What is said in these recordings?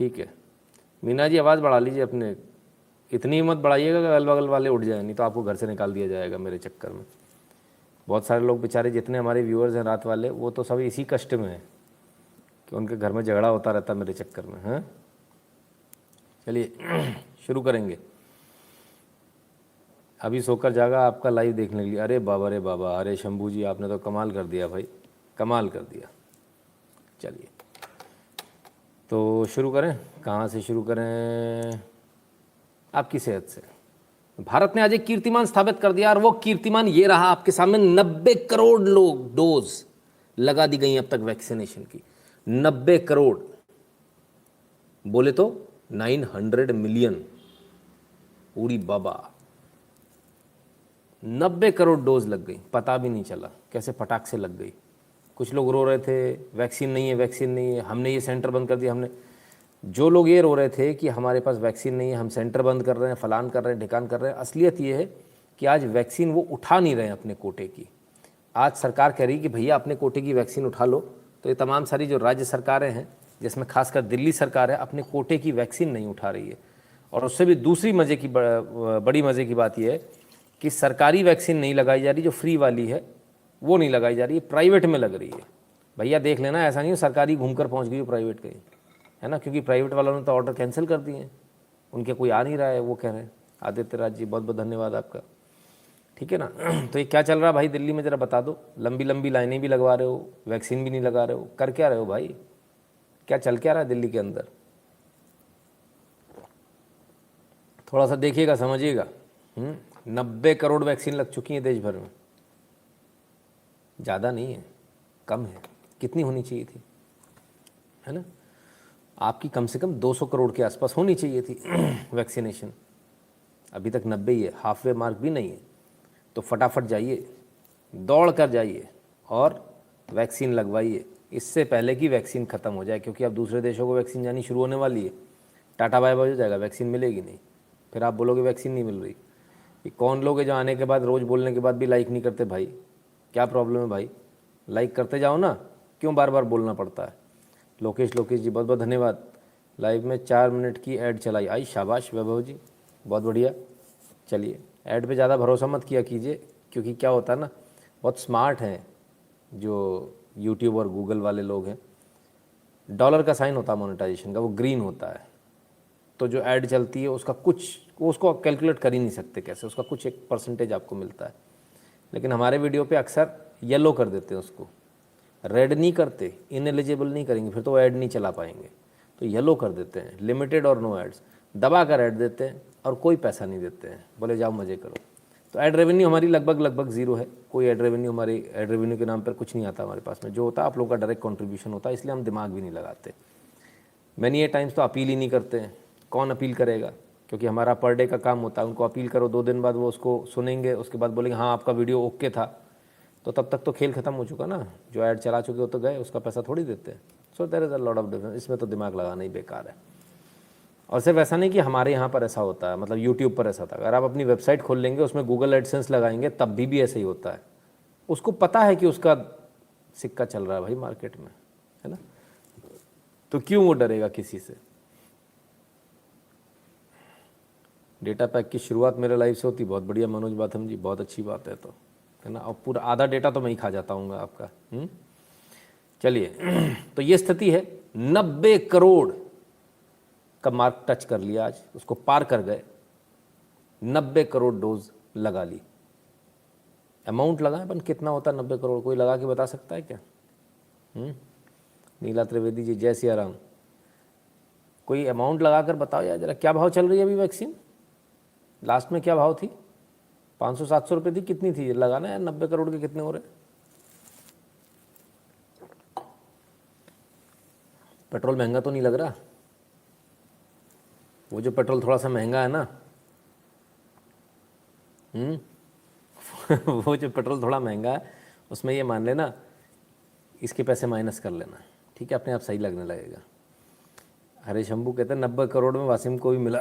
ठीक है मीना जी, आवाज़ बढ़ा लीजिए अपने, इतनी हिम्मत बढ़ाइएगा कि अगल बगल वाले उठ जाए, नहीं तो आपको घर से निकाल दिया जाएगा मेरे चक्कर में। बहुत सारे लोग बेचारे जितने हमारे व्यूअर्स हैं रात वाले, वो तो सब इसी कष्ट में हैं कि उनके घर में झगड़ा होता रहता मेरे चक्कर में। हाँ चलिए शुरू करेंगे। अभी सोकर जागा आपका लाइव देखने के लिए। अरे बाबा रे बाबा, अरे शंभू जी आपने तो कमाल कर दिया भाई, कमाल कर दिया। चलिए तो शुरू करें, कहाँ से शुरू करें? आपकी सेहत से। भारत ने आज एक कीर्तिमान स्थापित कर दिया और वो कीर्तिमान ये रहा आपके सामने, 90 करोड़ लोग डोज लगा दी गई अब तक वैक्सीनेशन की। 90 करोड़, बोले तो 900 मिलियन। उड़ी बाबा, 90 करोड़ डोज लग गई, पता भी नहीं चला कैसे फटाक से लग गई। कुछ लोग रो रहे थे वैक्सीन नहीं है, वैक्सीन नहीं है, हमने ये सेंटर बंद कर दिया, हमने। जो लोग ये रो रहे थे कि हमारे पास वैक्सीन नहीं है, हम सेंटर बंद कर रहे हैं, फलान कर रहे हैं, ढिकान कर रहे हैं, असलियत ये है कि आज वैक्सीन वो उठा नहीं रहे हैं अपने कोटे की। आज सरकार कह रही कि भैया अपने कोटे की वैक्सीन उठा लो, तो ये तमाम सारी जो राज्य सरकारें हैं, जिसमें खासकर दिल्ली सरकार है, अपने कोटे की वैक्सीन नहीं उठा रही है। और उससे भी दूसरी मज़े की बड़ी मज़े की बात यह है कि सरकारी वैक्सीन नहीं लगाई जा रही, जो फ्री वाली है वो नहीं लगाई जा रही है, प्राइवेट में लग रही है। भैया देख लेना, ऐसा नहीं हो सरकारी घूमकर पहुंच गई प्राइवेट गई, है ना, क्योंकि प्राइवेट वालों ने तो ऑर्डर कैंसिल कर दिए हैं, उनके कोई आ नहीं रहा है, वो कह रहे हैं। आदित्य राज जी बहुत बहुत धन्यवाद आपका, ठीक है ना। तो ये क्या चल रहा है भाई दिल्ली में, ज़रा बता दो। लंबी लंबी लाइनें भी लगवा रहे हो, वैक्सीन भी नहीं लगा रहे हो, कर क्या रहे हो भाई? क्या चल क्या रहा है दिल्ली के अंदर? थोड़ा सा देखिएगा, समझिएगा। 90 करोड़ वैक्सीन लग चुकी है देश भर में, ज़्यादा नहीं है, कम है। कितनी होनी चाहिए थी, है ना? आपकी कम से कम 200 करोड़ के आसपास होनी चाहिए थी वैक्सीनेशन। अभी तक 90 ही है, हाफवे मार्क भी नहीं है। तो फटाफट जाइए, दौड़ कर जाइए और वैक्सीन लगवाइए, इससे पहले कि वैक्सीन ख़त्म हो जाए, क्योंकि अब दूसरे देशों को वैक्सीन जानी शुरू होने वाली है। टाटा बाय बाय हो जाएगा, वैक्सीन मिलेगी नहीं, फिर आप बोलोगे वैक्सीन नहीं मिल रही। ये कौन लोग हैं जो आने के बाद, रोज़ बोलने के बाद भी लाइक नहीं करते? भाई क्या प्रॉब्लम है भाई? लाइक करते जाओ ना, क्यों बार बार बोलना पड़ता है? लोकेश जी बहुत बहुत धन्यवाद। लाइव में 4 मिनट की ऐड चलाई, आई शाबाश वैभव जी, बहुत बढ़िया। चलिए, ऐड पे ज़्यादा भरोसा मत किया कीजिए, क्योंकि क्या होता है ना, बहुत स्मार्ट हैं जो यूट्यूब और गूगल वाले लोग हैं। डॉलर का साइन होता है मोनेटाइजेशन का, वो ग्रीन होता है, तो जो ऐड चलती है उसका कुछ, वो उसको कैलकुलेट कर ही नहीं सकते कैसे, उसका कुछ एक परसेंटेज आपको मिलता है। लेकिन हमारे वीडियो पे अक्सर येलो कर देते हैं उसको, रेड नहीं करते, इनएलिजिबल नहीं करेंगे, फिर तो ऐड नहीं चला पाएंगे, तो येलो कर देते हैं, लिमिटेड और नो एड्स, दबा कर ऐड देते हैं और कोई पैसा नहीं देते हैं, बोले जाओ मज़े करो। तो ऐड रेवेन्यू हमारी लगभग ज़ीरो है, कोई ऐड रेवेन्यू, हमारी ऐड रेवेन्यू के नाम पर कुछ नहीं आता हमारे पास में। जो होता है आप लोगों का डायरेक्ट कंट्रीब्यूशन होता है, इसलिए हम दिमाग भी नहीं लगाते। मैनी ये टाइम्स तो अपील ही नहीं करते हैं, कौन अपील करेगा? क्योंकि हमारा पर डे का काम होता है, उनको अपील करो, 2 दिन बाद वो उसको सुनेंगे, उसके बाद बोलेंगे हाँ आपका वीडियो ओके था, तो तब तक तो खेल खत्म हो चुका ना। जो ऐड चला चुके हो तो गए, उसका पैसा थोड़ी देते हैं। So there is a lot of difference, इसमें तो दिमाग लगाना ही बेकार है। और सिर्फ ऐसा नहीं कि हमारे यहाँ पर ऐसा होता है, मतलब यूट्यूब पर ऐसा था, अगर आप अपनी वेबसाइट खोल लेंगे, उसमें गूगल एडसेंस लगाएंगे, तब भी ऐसे ही होता है। उसको पता है कि उसका सिक्का चल रहा है भाई मार्केट में, है ना, तो क्यों वो डरेगा किसी से? डेटा पैक की शुरुआत मेरे लाइव से होती, बहुत बढ़िया मनोज बाथम जी, बहुत अच्छी बात है, तो है ना। और पूरा आधा डेटा तो मैं ही खा जाता हूँ आपका। चलिए तो ये स्थिति है, 90 करोड़ का मार्क टच कर लिया आज, उसको पार कर गए, 90 करोड़ डोज लगा ली। अमाउंट लगाएं अपन, कितना होता है 90 करोड़, कोई लगा के बता सकता है क्या? नीला त्रिवेदी जी जय सिया राम, कोई अमाउंट लगा कर बताओ यार जरा, क्या भाव चल रही है अभी वैक्सीन? लास्ट में क्या भाव थी? 500-700 रुपये थी, कितनी थी? लगाना यार, 90 करोड़ के कितने हो रहे? पेट्रोल महंगा तो नहीं लग रहा? वो जो पेट्रोल थोड़ा सा महंगा है ना, वो जो पेट्रोल थोड़ा महंगा है, उसमें ये मान लेना, इसके पैसे माइनस कर लेना, ठीक है, अपने आप सही लगने लगेगा। हरे शंभू कहते हैं 90 करोड़ में वासिम को भी मिला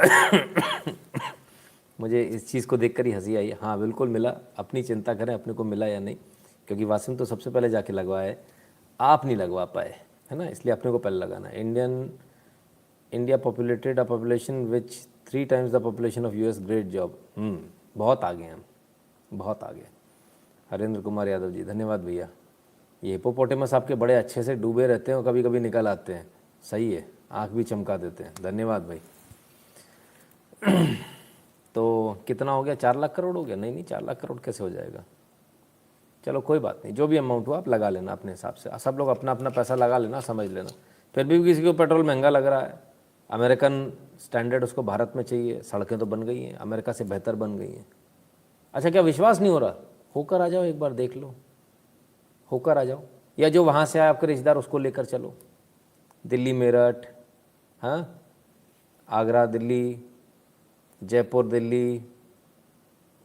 मुझे इस चीज़ को देखकर ही हंसी आई। हाँ बिल्कुल मिला, अपनी चिंता करें अपने को मिला या नहीं, क्योंकि वासिम तो सबसे पहले जाके लगवाए, आप नहीं लगवा पाए, है ना, इसलिए अपने को पहले लगाना है। Indian India populated a population which 3 times the population of US, great job. बहुत आगे हैं हम, बहुत आगे। हरेंद्र कुमार यादव जी, धन्यवाद भैया। ये हिपोपोटेमस आपके बड़े अच्छे से डूबे रहते हैं और कभी कभी निकल आते हैं, सही है, आँख भी चमका देते हैं, धन्यवाद भाई। तो कितना हो गया, 4 लाख करोड़ हो गया? नहीं नहीं, 4 लाख करोड़ कैसे हो जाएगा? चलो कोई बात नहीं, जो भी अमाउंट हो आप लगा लेना अपने हिसाब से, सब लोग अपना अपना पैसा लगा लेना, समझ लेना। फिर भी किसी को पेट्रोल महंगा लग रहा है, अमेरिकन स्टैंडर्ड उसको भारत में चाहिए, सड़कें तो बन गई हैं, अमेरिका से बेहतर बन गई हैं। अच्छा, क्या विश्वास नहीं हो रहा? होकर आ जाओ, एक बार देख लो, होकर आ जाओ, या जो वहाँ से आए आपके रिश्तेदार उसको लेकर चलो, दिल्ली मेरठ, हाँ, आगरा दिल्ली, जयपुर दिल्ली,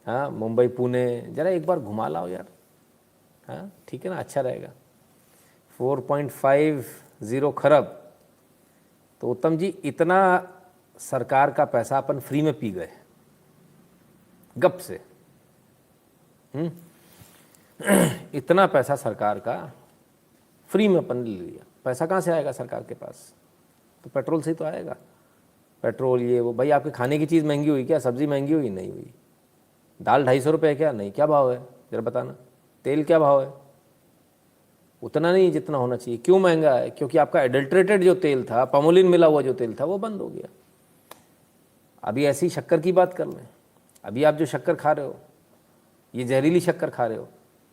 हाँ, मुंबई पुणे, ज़रा एक बार घुमा लाओ यार, हाँ, ठीक है ना, अच्छा रहेगा। 4.50 खरब, तो उत्तम जी इतना सरकार का पैसा अपन फ्री में पी गए गप से। इतना पैसा सरकार का फ्री में अपन ले लिया, पैसा कहाँ से आएगा सरकार के पास? तो पेट्रोल से ही तो आएगा, पेट्रोल ये वो। भाई आपके खाने की चीज़ महंगी हुई क्या? सब्ज़ी महंगी हुई? नहीं हुई। दाल 250 रुपये क्या? नहीं। क्या भाव है ज़रा बताना। तेल क्या भाव है? उतना नहीं जितना होना चाहिए। क्यों महंगा है? क्योंकि आपका एडल्ट्रेटेड जो तेल था, पमोलिन मिला हुआ जो तेल था, वो बंद हो गया। अभी ऐसी शक्कर की बात कर लें, अभी आप जो शक्कर खा रहे हो, ये जहरीली शक्कर खा रहे हो,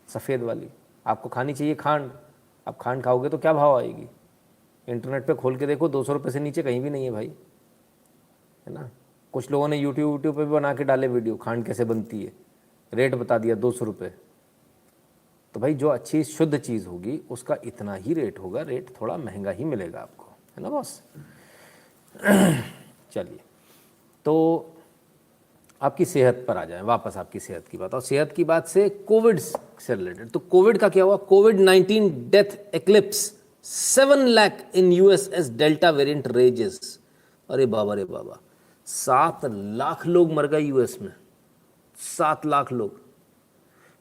सफ़ेद वाली, आपको खानी चाहिए खांड। आप खांड खाओगे तो क्या भाव आएगी? इंटरनेट पे खोल के देखो, 200 रुपये से नीचे कहीं भी नहीं है भाई, है ना। कुछ लोगों ने यूट्यूब पे भी बना के डाले वीडियो, खांड कैसे बनती है, रेट बता दिया 200 रुपये। तो भाई जो अच्छी शुद्ध चीज़ होगी उसका इतना ही रेट होगा, रेट थोड़ा महंगा ही मिलेगा आपको, है ना बॉस। चलिए, तो आपकी सेहत पर आ जाए वापस, आपकी सेहत की बात। और सेहत की बात से कोविड से रिलेटेड, तो कोविड का क्या हुआ? कोविड-19 death eclipse 7 lakh in US as delta variant rages. अरे बाबा रे बाबा, 7 लाख लोग मर गए यूएस में, 7 लाख लोग।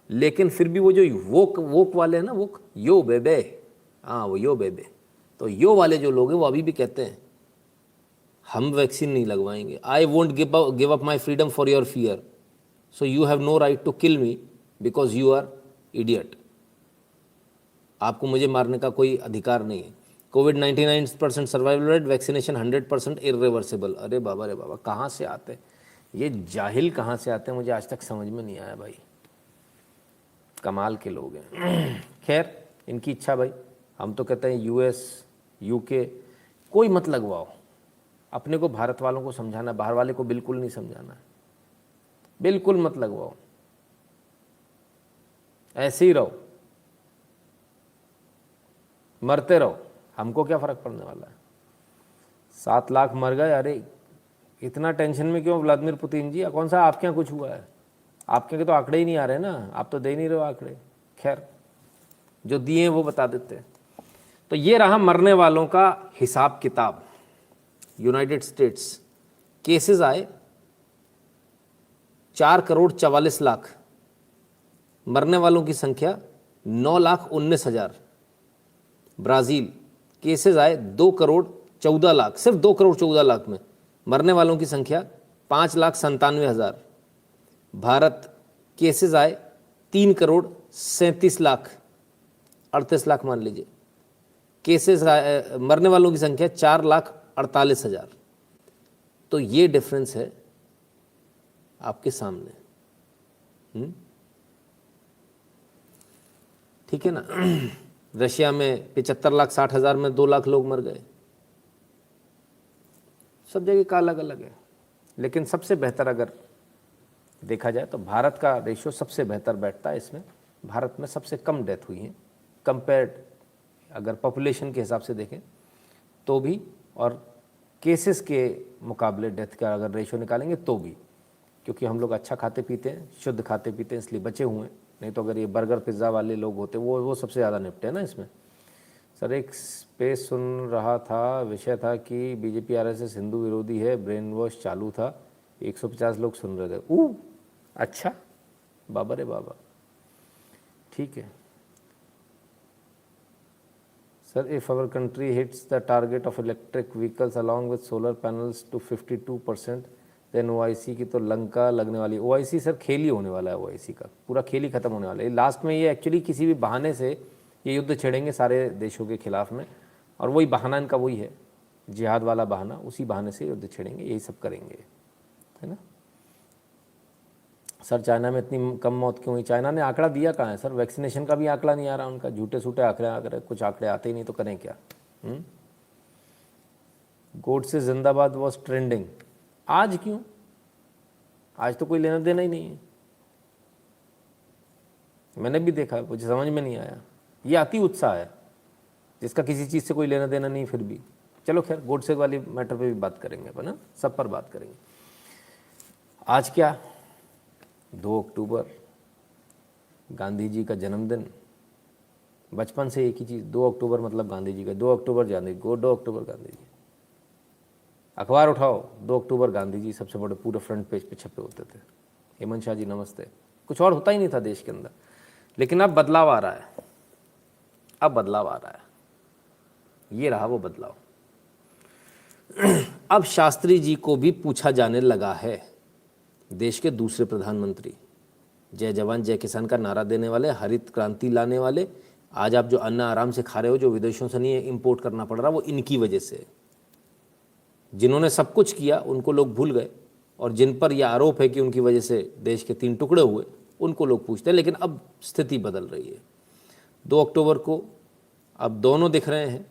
लेकिन फिर भी वो जो वोक वाले हैं ना, वोक, यो बेबे, हाँ वो यो बेबे, तो यो वाले जो लोग हैं वो अभी भी कहते हैं हम वैक्सीन नहीं लगवाएंगे। I won't give up my freedom for your fear, so you have no right to kill me because you are idiot. आपको मुझे मारने का कोई अधिकार नहीं है। Covid 99% survival rate, vaccination 100% irreversible. अरे बाबा रे बाबा, कहाँ से आते ये जाहिल, कहाँ से आते हैं? मुझे आज तक समझ में नहीं आया भाई, कमाल के लोग हैं। खैर, इनकी इच्छा भाई, हम तो कहते हैं यूएस यूके कोई मत लगवाओ। अपने को भारत वालों को समझाना, बाहर वाले को बिल्कुल नहीं समझाना, बिल्कुल मत लगवाओ, ऐसे ही रहो, मरते रहो, हमको क्या फ़र्क पड़ने वाला है। 7 लाख मर गए, अरे इतना टेंशन में क्यों व्लादिमीर पुतिन जी? कौन सा आपके यहाँ कुछ हुआ है? आपके यहाँ तो आंकड़े ही नहीं आ रहे ना, आप तो दे नहीं रहे हो आंकड़े। खैर, जो दिए हैं वो बता देते हैं। तो ये रहा मरने वालों का हिसाब किताब। यूनाइटेड स्टेट्स केसेस आए 4,44,00,000, मरने वालों की संख्या 9,19,000। ब्राज़ील केसेस आए 2,14,00,000, सिर्फ 2,14,00,000 में, मरने वालों की संख्या 5,97,000। भारत केसेस आए 3,37,00,000, 38 लाख मान लीजिए। केसेस आए, मरने वालों की संख्या 4,48,000। तो ये डिफरेंस है आपके सामने। ठीक है ना। रशिया में 75,60,000 में 2 लाख लोग मर गए। सब जगह का अलग अलग है, लेकिन सबसे बेहतर अगर देखा जाए तो भारत का रेशियो सबसे बेहतर बैठता है इसमें। भारत में सबसे कम डेथ हुई है कंपेयर्ड, अगर पॉपुलेशन के हिसाब से देखें तो भी, और केसेस के मुकाबले डेथ का अगर रेशियो निकालेंगे तो भी, क्योंकि हम लोग अच्छा खाते पीते हैं, शुद्ध खाते पीते हैं, इसलिए बचे हुए हैं। नहीं तो अगर ये बर्गर पिज़्ज़ा वाले लोग होते वो सबसे ज़्यादा निपटे ना इसमें। सर एक पे सुन रहा था, विषय था कि बीजेपी आरएसएस हिंदू विरोधी है, ब्रेन वॉश चालू था, 150 लोग सुन रहे थे। अच्छा, बाबा रे बाबा, ठीक है। Sir, if our country hits the target of electric vehicles along with solar panels to 52%, then OIC की तो लंका लगने वाली। OIC सर खेल ही होने वाला है, OIC का पूरा खेल ही खत्म होने वाला है लास्ट में। ये एक्चुअली किसी भी बहाने से ये युद्ध छेड़ेंगे सारे देशों के खिलाफ में, और वही बहाना इनका वही है, जिहाद वाला बहाना, उसी बहाने से युद्ध छेड़ेंगे, यही सब करेंगे, है ना। सर चाइना में इतनी कम मौत क्यों हुई? चाइना ने आंकड़ा दिया कहाँ है सर? वैक्सीनेशन का भी आंकड़ा नहीं आ रहा उनका, झूठे सूठे आंकड़े कुछ आंकड़े आते ही नहीं तो करें क्या। गोडसे जिंदाबाद वॉज ट्रेंडिंग, आज क्यों? आज तो कोई लेना देना ही नहीं है, मैंने भी देखा, मुझे समझ में नहीं आया। ये अति उत्साह है जिसका किसी चीज़ से कोई लेना देना नहीं, फिर भी चलो खैर गोडसे वाली मैटर पे भी बात करेंगे अपन, ना सब पर बात करेंगे। आज क्या 2 अक्टूबर, गांधी जी का जन्मदिन। बचपन से एक ही चीज़, 2 अक्टूबर मतलब गांधी जी का, 2 अक्टूबर गांधी, 2 अक्टूबर गांधी जी। अखबार उठाओ, 2 अक्टूबर गांधी जी सबसे बड़े पूरे फ्रंट पेज पे छपे होते थे। हेमंत शाह जी नमस्ते, कुछ और होता ही नहीं था देश के अंदर। लेकिन अब बदलाव आ रहा है, अब बदलाव आ रहा है, ये रहा वो बदलाव। अब शास्त्री जी को भी पूछा जाने लगा है। देश के दूसरे प्रधानमंत्री, जय जवान जय किसान का नारा देने वाले, हरित क्रांति लाने वाले, आज आप जो अन्न आराम से खा रहे हो, जो विदेशों से नहीं इंपोर्ट करना पड़ रहा, वो इनकी वजह से। जिन्होंने सब कुछ किया उनको लोग भूल गए, और जिन पर यह आरोप है कि उनकी वजह से देश के 3 टुकड़े हुए, उनको लोग पूछते हैं। लेकिन अब स्थिति बदल रही है। 2 अक्टूबर को अब दोनों दिख रहे हैं,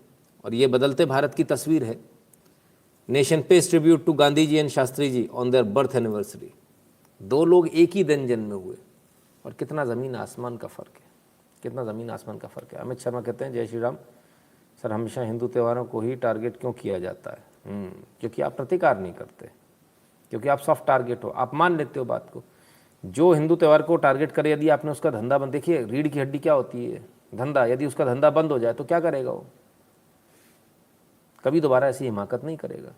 और ये बदलते भारत की तस्वीर है। Nation pays tribute to Gandhi ji and Shastri ji on their birth anniversary. 2 लोग एक ही दिन जन्मे हुए, और कितना ज़मीन आसमान का फ़र्क है, कितना ज़मीन आसमान का फ़र्क है। अमित शर्मा कहते हैं जय श्री राम, सर हमेशा हिंदू त्योहारों को ही टारगेट क्यों किया जाता है? क्योंकि आप प्रतिकार नहीं करते, क्योंकि आप सॉफ्ट टारगेट हो, आप मान लेते हो बात को। जो हिंदू त्यौहार को टारगेट करे, यदि आपने उसका धंधा बंद, देखिए रीढ़ की हड्डी क्या होती है, धंधा, यदि उसका धंधा बंद हो जाए तो क्या करेगा वो? कभी दोबारा ऐसी हिमाकत नहीं करेगा।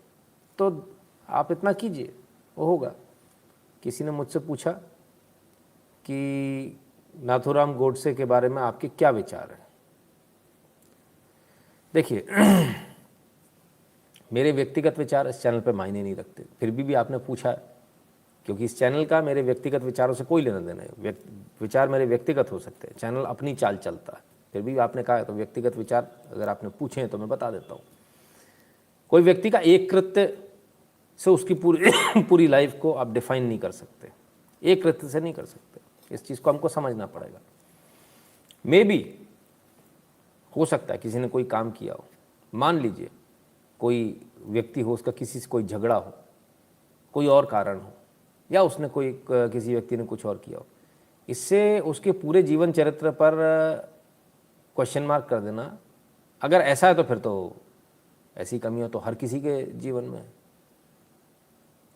तो आप इतना कीजिए, वो होगा। किसी ने मुझसे पूछा कि नाथूराम गोडसे के बारे में आपके क्या विचार हैं? देखिए मेरे व्यक्तिगत विचार इस चैनल पे मायने नहीं रखते, फिर भी आपने पूछा, क्योंकि इस चैनल का मेरे व्यक्तिगत विचारों से कोई लेना देना है। विचार मेरे व्यक्तिगत हो सकते हैं, चैनल अपनी चाल चलता है, फिर भी आपने कहा है तो व्यक्तिगत विचार अगर आपने पूछे हैं तो मैं बता देता हूँ। कोई व्यक्ति का एक कृत्य से उसकी पूरी लाइफ को आप डिफाइन नहीं कर सकते, एक कृत्य से नहीं कर सकते, इस चीज़ को हमको समझना पड़ेगा। मे बी हो सकता है किसी ने कोई काम किया हो, मान लीजिए कोई व्यक्ति हो, उसका किसी से कोई झगड़ा हो, कोई और कारण हो, या उसने किसी व्यक्ति ने कुछ और किया हो, इससे उसके पूरे जीवन चरित्र पर क्वेश्चन मार्क कर देना, अगर ऐसा है तो फिर तो ऐसी कमियां तो हर किसी के जीवन में है।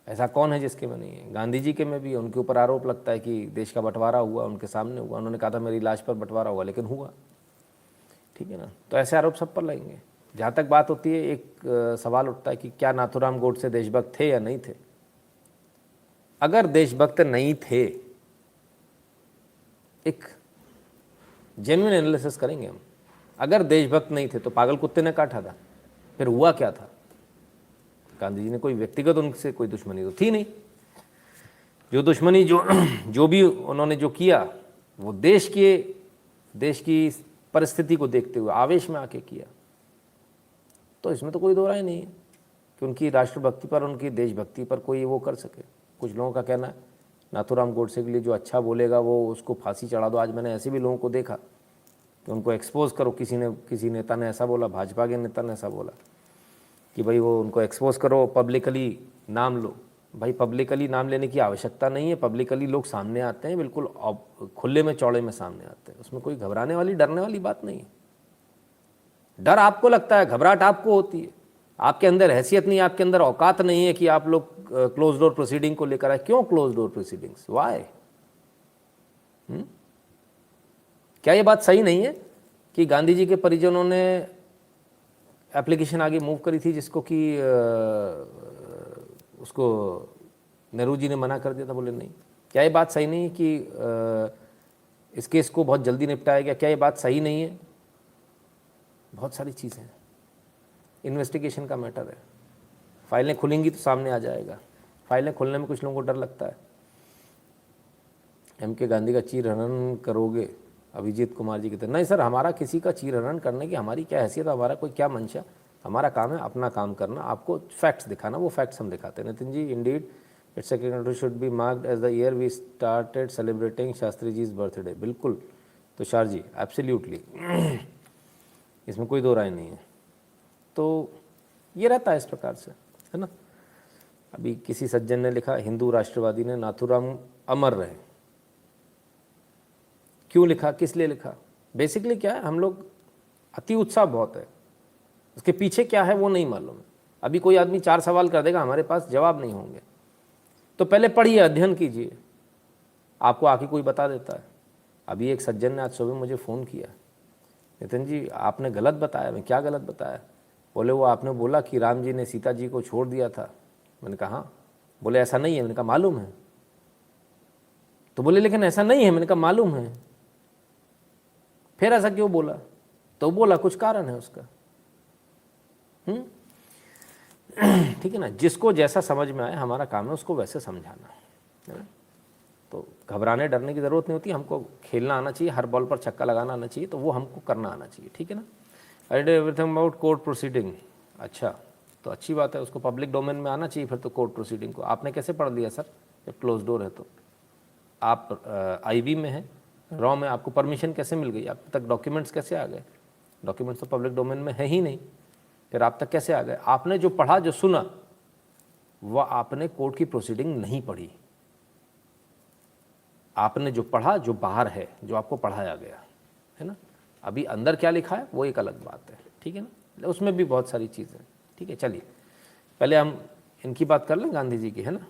ऐसा कौन है जिसके में नहीं है? गांधी जी के में भी उनके ऊपर आरोप लगता है कि देश का बंटवारा हुआ, उनके सामने हुआ, उन्होंने कहा था मेरी लाश पर बंटवारा हुआ, लेकिन हुआ, ठीक है ना। तो ऐसे आरोप सब पर लगेंगे। जहाँ तक बात होती है, एक सवाल उठता है कि क्या नाथूराम गोडसे देशभक्त थे या नहीं थे। अगर देशभक्त नहीं थे, एक जेन्युइन एनालिसिस करेंगे हम, अगर देशभक्त नहीं थे तो पागल कुत्ते ने काटा था, फिर हुआ क्या था? गांधी जी ने कोई व्यक्तिगत उनसे कोई दुश्मनी तो थी नहीं। जो दुश्मनी जो भी उन्होंने जो किया, वो देश की परिस्थिति को देखते हुए आवेश में आके किया। तो इसमें तो कोई दो राय नहीं है कि उनकी राष्ट्रभक्ति पर, उनकी देशभक्ति पर कोई वो कर सके। कुछ लोगों का कहना है नाथूराम गोडसे के लिए जो अच्छा बोलेगा वो उसको फांसी चढ़ा दो। आज मैंने ऐसे भी लोगों को देखा कि उनको एक्सपोज करो, किसी नेता ने ऐसा बोला, भाजपा के नेता ने ऐसा बोला कि भाई वो उनको एक्सपोज करो, पब्लिकली नाम लो। भाई पब्लिकली नाम लेने की आवश्यकता नहीं है, पब्लिकली लोग सामने आते हैं, बिल्कुल खुले में चौड़े में सामने आते हैं, उसमें कोई घबराने वाली, डरने वाली बात नहीं है। डर आपको लगता है, घबराहट आपको होती है, आपके अंदर हैसियत नहीं, आपके अंदर औकात नहीं है कि आप लोग क्लोज डोर प्रोसीडिंग को लेकर आए। क्यों क्लोज डोर प्रोसीडिंग्स, वाई? क्या ये बात सही नहीं है कि गांधी जी के परिजनों ने एप्लीकेशन आगे मूव करी थी जिसको कि उसको नेहरू जी ने मना कर दिया था, बोले नहीं? क्या ये बात सही नहीं है कि इस केस को बहुत जल्दी निपटाया गया? क्या ये बात सही नहीं है बहुत सारी चीज़ें हैं, इन्वेस्टिगेशन का मैटर है। फाइलें खुलेंगी तो सामने आ जाएगा। फाइलें खोलने में कुछ लोगों को डर लगता है। एम के गांधी का चीरहरण करोगे, अभिजीत कुमार जी कहते हैं नहीं सर, हमारा किसी का चीरहरण करने की हमारी क्या हैसियत, हमारा कोई क्या मंशा। हमारा काम है अपना काम करना, आपको फैक्ट्स दिखाना, वो फैक्ट्स हम दिखाते हैं। Nitin ji, indeed it's second should be marked as the year we started celebrating Shastri ji's birthday. बिल्कुल तुषार जी, एब्सोल्युटली, इसमें कोई दो राय नहीं है। तो ये रहता है इस प्रकार से, है ना। अभी किसी सज्जन ने लिखा, हिंदू राष्ट्रवादी ने, नाथूराम अमर रहे। क्यों लिखा, किस लिए लिखा? बेसिकली क्या है, हम लोग अति उत्साह बहुत है, उसके पीछे क्या है वो नहीं मालूम है। अभी कोई आदमी 4 सवाल कर देगा, हमारे पास जवाब नहीं होंगे, तो पहले पढ़िए, अध्ययन कीजिए, आपको आके कोई बता देता है। अभी एक सज्जन ने आज सुबह मुझे फ़ोन किया, नितिन जी आपने गलत बताया। मैं क्या गलत बताया? बोले वो आपने बोला कि राम जी ने सीता जी को छोड़ दिया था। मैंने कहा हाँ। बोले ऐसा नहीं है। मैंने कहा मालूम है। तो बोले लेकिन ऐसा नहीं है। मैंने कहा मालूम है। फिर ऐसा क्यों बोला? तो बोला कुछ कारण है उसका। ठीक है ना, जिसको जैसा समझ में आए, हमारा काम है उसको वैसे समझाना, है ना। तो घबराने डरने की ज़रूरत नहीं होती, हमको खेलना आना चाहिए, हर बॉल पर छक्का लगाना आना चाहिए, तो वो हमको करना आना चाहिए, ठीक है ना। I did everything about court proceeding. अच्छा, तो अच्छी बात है, उसको पब्लिक डोमेन में आना चाहिए फिर तो कोर्ट प्रोसीडिंग को। आपने कैसे पढ़ लिया सर जब क्लोज डोर है? तो आप आईबी में हैं, रॉ में, आपको परमिशन कैसे मिल गई? आप तक डॉक्यूमेंट्स कैसे आ गए? डॉक्यूमेंट्स तो पब्लिक डोमेन में है ही नहीं, फिर आप तक कैसे आ गए? आपने जो पढ़ा, जो सुना, वह आपने कोर्ट की प्रोसीडिंग नहीं पढ़ी। आपने जो पढ़ा, जो बाहर है, जो आपको पढ़ाया गया, है ना। अभी अंदर क्या लिखा है वो एक अलग बात है, ठीक है ना, उसमें भी बहुत सारी चीज़ें, ठीक है। चलिए पहले हम इनकी बात कर लें, गांधी जी की, है ना।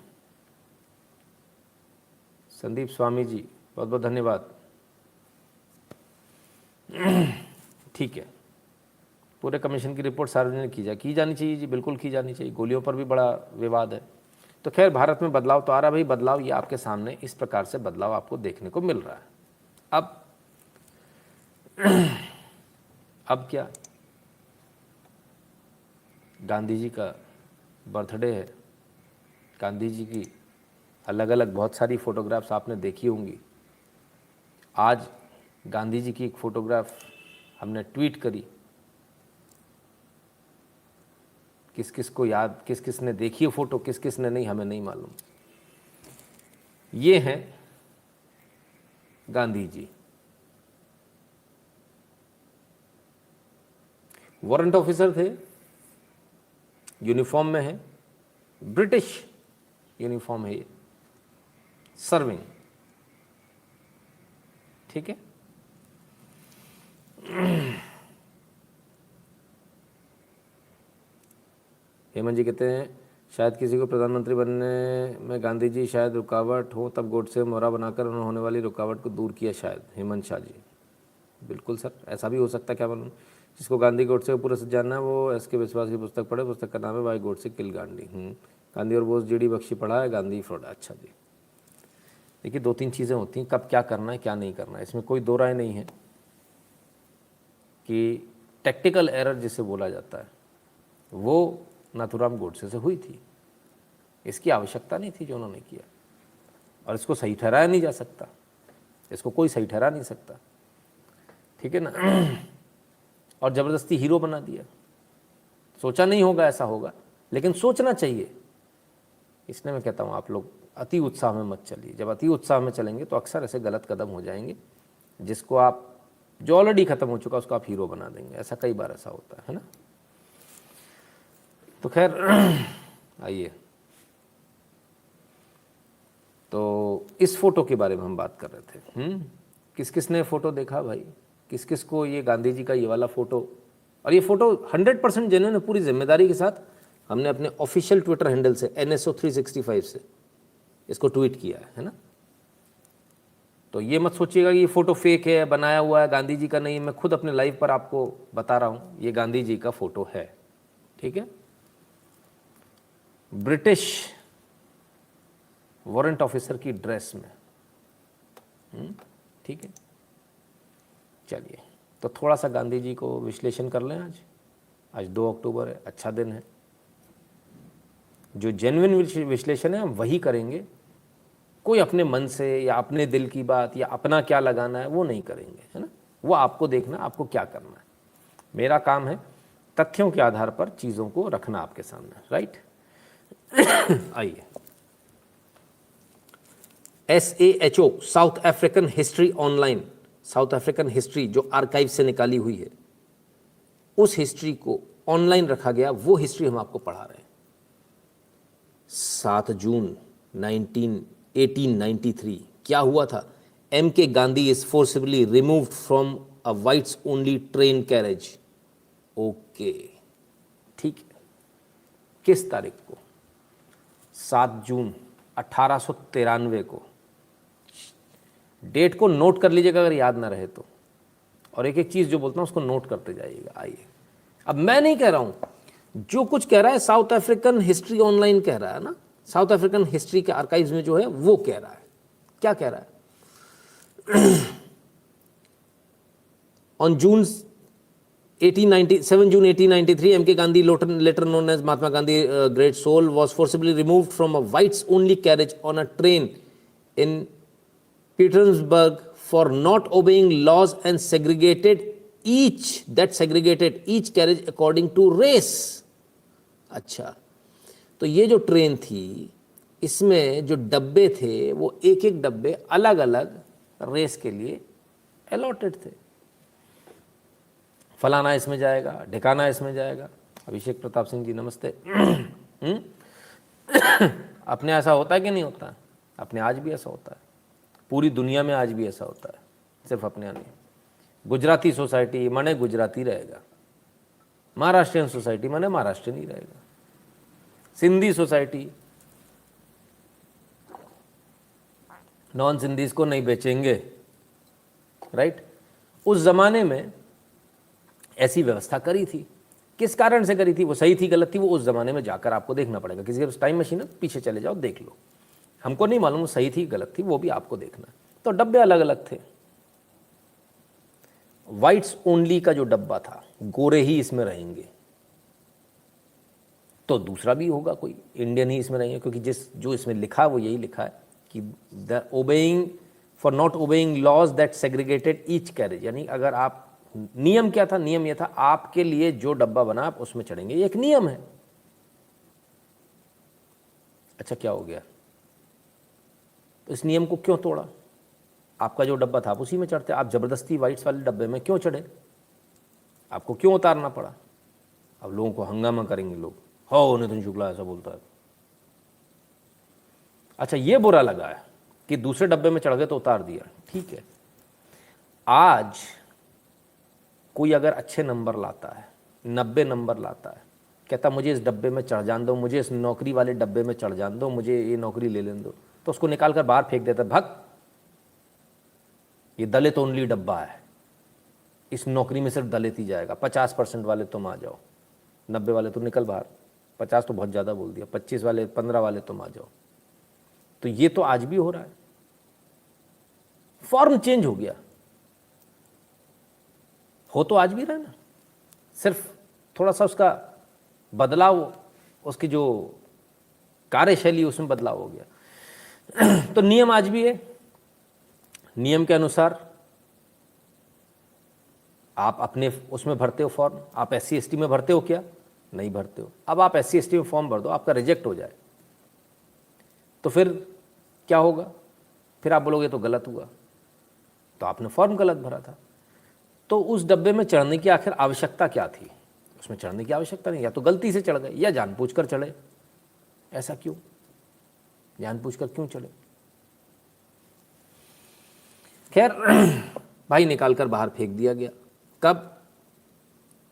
संदीप स्वामी जी, बहुत बहुत धन्यवाद। ठीक है, पूरे कमीशन की रिपोर्ट सार्वजनिक की जानी चाहिए जी, बिल्कुल की जानी चाहिए। गोलियों पर भी बड़ा विवाद है। तो खैर, भारत में बदलाव तो आ रहा है भाई, बदलाव ये आपके सामने इस प्रकार से बदलाव आपको देखने को मिल रहा है। अब क्या, गांधी जी का बर्थडे है, गांधी जी की अलग अलग बहुत सारी फ़ोटोग्राफ्स आपने देखी होंगी। आज गांधी जी की एक फ़ोटोग्राफ हमने ट्वीट करी, किस किस को याद, किस किस ने देखी है फ़ोटो, किस किस ने नहीं, हमें नहीं मालूम। ये हैं गांधी जी, वारंट ऑफिसर थे, यूनिफॉर्म में है, ब्रिटिश यूनिफॉर्म है ये, सर्विंग, ठीक है। हेमंत जी कहते हैं शायद किसी को प्रधानमंत्री बनने में गांधी जी शायद रुकावट हो, तब गोडसे मोहरा बनाकर उन्होंने होने वाली रुकावट को दूर किया शायद। हेमंत शाह जी, बिल्कुल सर, ऐसा भी हो सकता है, क्या मालूम। जिसको गांधी गोडसे को पूरा से जानना है वो एस के विश्वास की पुस्तक पढ़े, पुस्तक का नाम है वाई गोडसे किल गांधी। गांधी और बोस जीडी बख्शी पढ़ा है, गांधी फ्रॉड। अच्छा जी, देखिए 2-3 चीज़ें होती हैं, कब क्या करना है क्या नहीं करना है, इसमें कोई दो राय नहीं है कि टेक्टिकल एरर जिसे बोला जाता है वो नाथूराम गोडसे से हुई थी। इसकी आवश्यकता नहीं थी जो उन्होंने किया, और इसको सही ठहराया नहीं जा सकता, इसको कोई सही ठहरा नहीं सकता, ठीक है ना। और ज़बरदस्ती हीरो बना दिया, सोचा नहीं होगा ऐसा होगा, लेकिन सोचना चाहिए। इसलिए मैं कहता हूँ आप लोग अति उत्साह में मत चलिए। जब अति उत्साह में चलेंगे तो अक्सर ऐसे गलत कदम हो जाएंगे, जिसको आप, जो ऑलरेडी ख़त्म हो चुका उसको आप हीरो बना देंगे। ऐसा कई बार ऐसा होता है ना। तो खैर आइए, तो इस फोटो के बारे में हम बात कर रहे थे। किस किस ने फ़ोटो देखा भाई, किस किस को ये गांधी जी का ये वाला फ़ोटो, और ये फ़ोटो 100% जेन्युइन है, पूरी जिम्मेदारी के साथ हमने अपने ऑफिशियल ट्विटर हैंडल से NSO 365 से इसको ट्वीट किया है ना। तो ये मत सोचिएगा कि ये फ़ोटो फेक है, बनाया हुआ है, गांधी जी का नहीं। मैं खुद अपने लाइव पर आपको बता रहा हूँ, ये गांधी जी का फ़ोटो है, ठीक है, ब्रिटिश वारंट ऑफिसर की ड्रेस में, ठीक है। चलिए तो थोड़ा सा गांधी जी को विश्लेषण कर लें। आज आज 2 अक्टूबर है, अच्छा दिन है। जो जेन्युइन विश्लेषण है हम वही करेंगे, कोई अपने मन से या अपने दिल की बात या अपना क्या लगाना है वो नहीं करेंगे, है ना। वो आपको देखना आपको क्या करना है। मेरा काम है तथ्यों के आधार पर चीज़ों को रखना आपके सामने, राइट। आइए, SAHO south African history online, south African history जो आर्काइव से निकाली हुई है, उस हिस्ट्री को ऑनलाइन रखा गया, वो हिस्ट्री हम आपको पढ़ा रहे हैं। 7 जून 1893 क्या हुआ था? MK Gandhi is forcibly removed from a whites only train carriage. Okay, ठीक है। किस तारीख को? 7 जून 1893 को। डेट को नोट कर लीजिएगा अगर याद ना रहे तो, और एक एक चीज़ जो बोलता हूँ उसको नोट करते जाइएगा। आइए, अब मैं नहीं कह रहा हूँ, जो कुछ कह रहा है साउथ अफ्रीकन हिस्ट्री ऑनलाइन कह रहा है ना, साउथ अफ्रीकन हिस्ट्री के आर्काइव्स में जो है वो कह रहा है। क्या कह रहा है? On June 7 June 1893, MK Gandhi, later known as Mahatma Gandhi, great soul, was forcibly removed from a whites-only carriage on a train in Petersburg for not obeying laws and segregated each carriage according to race. अच्छा, तो ये जो train थी इसमें जो डब्बे थे वो एक एक डब्बे अलग अलग रेस के लिए अलॉटेड थे। फलाना इसमें जाएगा, ढिकाना इसमें जाएगा। अभिषेक प्रताप सिंह जी नमस्ते। अपने ऐसा होता है कि नहीं होता? अपने आज भी ऐसा होता है, पूरी दुनिया में आज भी ऐसा होता है, सिर्फ अपने यहाँ नहीं। गुजराती सोसाइटी माने गुजराती रहेगा, महाराष्ट्रियन सोसाइटी माने महाराष्ट्रियन ही रहेगा, सिंधी सोसाइटी नॉन सिंधीज को नहीं बेचेंगे, राइट। उस जमाने में ऐसी व्यवस्था करी थी। किस कारण से करी थी, वो सही थी गलत थी, वो उस जमाने में जाकर आपको देखना पड़ेगा। किसी के पास टाइम मशीन है पीछे चले जाओ देख लो, हमको नहीं मालूम वो सही थी गलत थी, वो भी आपको देखना। तो डब्बे अलग अलग थे। वाइट्स ओनली का जो डब्बा था, गोरे ही इसमें रहेंगे, तो दूसरा भी होगा कोई इंडियन ही इसमें रहेंगे, क्योंकि जो इसमें लिखा है वो यही लिखा है कि the obeying for not obeying laws that segregated each carriage. यानी अगर आप, नियम क्या था? नियम यह था आपके लिए जो डब्बा बना आप उसमें चढ़ेंगे, ये एक नियम है। अच्छा, क्या हो गया? तो इस नियम को क्यों तोड़ा? आपका जो डब्बा था आप उसी में चढ़ते, आप जबरदस्ती वाइट्स वाले डब्बे में क्यों चढ़े? आपको क्यों उतारना पड़ा? अब लोगों को हंगामा करेंगे लोग, हो नितिन शुक्ला ऐसा बोलता है। अच्छा, ये बुरा लगा है कि दूसरे डब्बे में चढ़ गए तो उतार दिया, ठीक है। आज कोई अगर अच्छे नंबर लाता है, 90 नंबर लाता है, कहता मुझे इस डब्बे में चढ़ जान दो, मुझे इस नौकरी वाले डब्बे में चढ़ जान दो, मुझे ये नौकरी ले लेने दो, तो उसको निकाल कर बाहर फेंक देता है, भग, ये दलित ओनली डब्बा है, इस नौकरी में सिर्फ दलित ही जाएगा, 50% वाले तुम आ जाओ, 90 वाले तुम निकल बाहर। 50 तो बहुत ज़्यादा बोल दिया, 25 वाले 15 वाले तुम आ जाओ। तो ये तो आज भी हो रहा है, फॉर्म चेंज हो गया, हो तो आज भी रहा है ना, सिर्फ थोड़ा सा उसका बदलाव, उसकी जो कार्यशैली उसमें बदलाव हो गया। तो नियम आज भी है, नियम के अनुसार आप अपने उसमें भरते हो फॉर्म। आप SC ST में भरते हो क्या? नहीं भरते हो। अब आप SC ST में फॉर्म भर दो, आपका रिजेक्ट हो जाए तो फिर क्या होगा? फिर आप बोलोगे तो गलत हुआ, तो आपने फॉर्म गलत भरा था। तो उस डब्बे में चढ़ने की आखिर आवश्यकता क्या थी? उसमें चढ़ने की आवश्यकता नहीं, या तो गलती से चढ़ गए या जानबूझकर चढ़े। ऐसा क्यों? जानबूझकर क्यों चढ़े? खैर, भाई निकाल कर बाहर फेंक दिया गया। कब?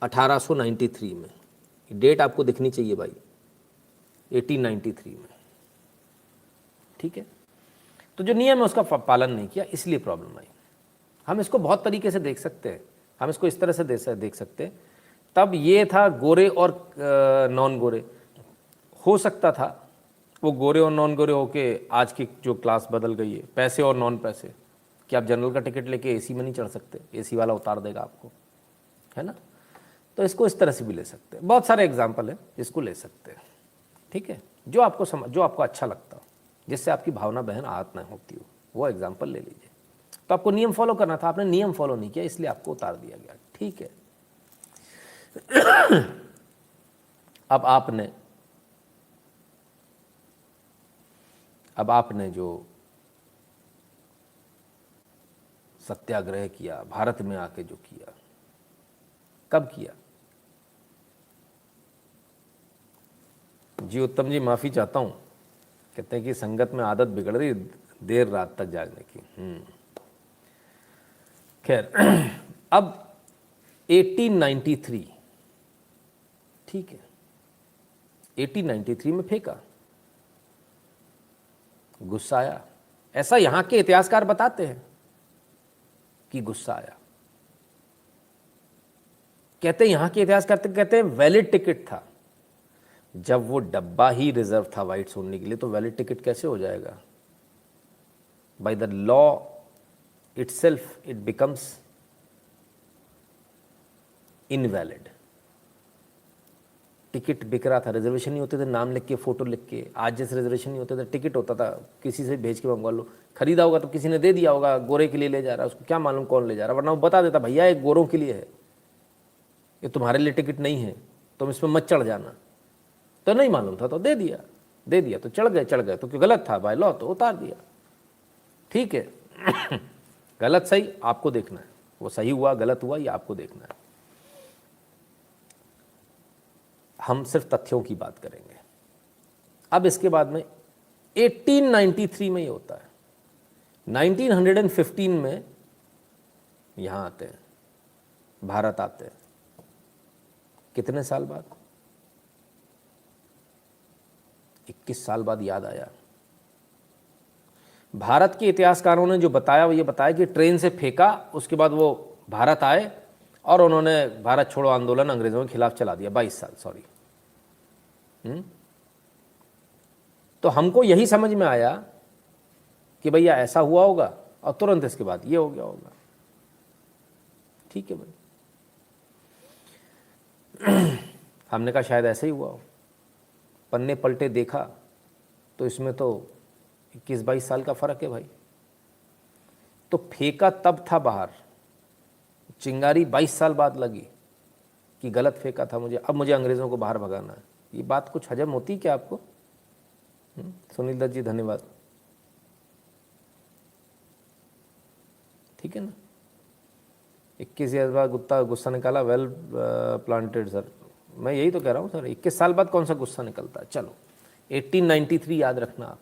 1893 में। डेट आपको दिखनी चाहिए भाई, 1893 में, ठीक है। तो जो नियम है उसका पालन नहीं किया, इसलिए प्रॉब्लम आई। हम इसको बहुत तरीके से देख सकते हैं, हम इसको इस तरह से देख सकते हैं। तब ये था गोरे और नॉन गोरे, हो सकता था वो गोरे और नॉन गोरे होके आज की जो क्लास बदल गई है, पैसे और नॉन पैसे, कि आप जनरल का टिकट लेके एसी में नहीं चढ़ सकते, एसी वाला उतार देगा आपको, है ना। तो इसको इस तरह से भी ले सकते हैं, बहुत सारे एग्जाम्पल है जिसको ले सकते हैं, ठीक है। जो आपको अच्छा लगता हो, जिससे आपकी भावना बहन आहत न होती हो, वो एग्जाम्पल ले लीजिए। तो आपको नियम फॉलो करना था, आपने नियम फॉलो नहीं किया, इसलिए आपको उतार दिया गया, ठीक है। अब आपने जो सत्याग्रह किया, भारत में आके जो किया, कब किया? जी उत्तम जी माफ़ी चाहता हूँ, कहते हैं कि संगत में आदत बिगड़ रही देर रात तक जागने की। खैर, अब 1893, ठीक है, 1893 में फेंका, गुस्सा आया, ऐसा यहां के इतिहासकार बताते हैं कि गुस्सा आया। कहते हैं यहां के इतिहासकार कहते हैं वैलिड टिकट था। जब वो डब्बा ही रिजर्व था व्हाइट सुनने के लिए, तो वैलिड टिकट कैसे हो जाएगा? By the law itself it becomes invalid. Ticket बिक रहा था, रिजर्वेशन नहीं होते थे, नाम लिख के फोटो लिख के। आज जैसे रिजर्वेशन नहीं होते थे, टिकट होता था, किसी से भेज के मंगवा लो। खरीदा होगा तो किसी ने दे दिया होगा, गोरे के लिए ले जा रहा है, उसको क्या मालूम कौन ले जा रहा है, वरना वो बता देता भैया ये गोरों के लिए है, ये तुम्हारे लिए टिकट नहीं है, तुम इसमें मत चढ़ जाना। तो नहीं मालूम था तो दे दिया तो चढ़ गए तो क्यों गलत था बाय लॉ, तो उतार दिया, ठीक है। गलत सही आपको देखना है, वो सही हुआ गलत हुआ ये आपको देखना है। हम सिर्फ तथ्यों की बात करेंगे। अब इसके बाद में 1893 में ये होता है। 1915 में यहां आते हैं, भारत आते हैं। कितने साल बाद? 21 साल बाद याद आया। भारत के इतिहासकारों ने जो बताया वो ये बताया कि ट्रेन से फेंका, उसके बाद वो भारत आए और उन्होंने भारत छोड़ो आंदोलन अंग्रेजों के खिलाफ चला दिया। 22 साल, सॉरी। तो हमको यही समझ में आया कि भैया ऐसा हुआ होगा और तुरंत इसके बाद ये हो गया होगा, ठीक है भाई। हमने कहा शायद ऐसा ही हुआ हो, पन्ने पलटे देखा तो इसमें तो 21-22 साल का फर्क है भाई। तो फेंका तब था बाहर, चिंगारी 22 साल बाद लगी कि गलत फेंका था मुझे, अब मुझे अंग्रेज़ों को बाहर भगाना है। ये बात कुछ हजम होती क्या आपको? सुनील दत्त जी धन्यवाद, ठीक है ना। 21 साल बाद गुस्सा निकाला, वेल प्लांटेड सर। मैं यही तो कह रहा हूँ सर, 21 साल बाद कौन सा गुस्सा निकलता है। चलो 1893 याद रखना आप,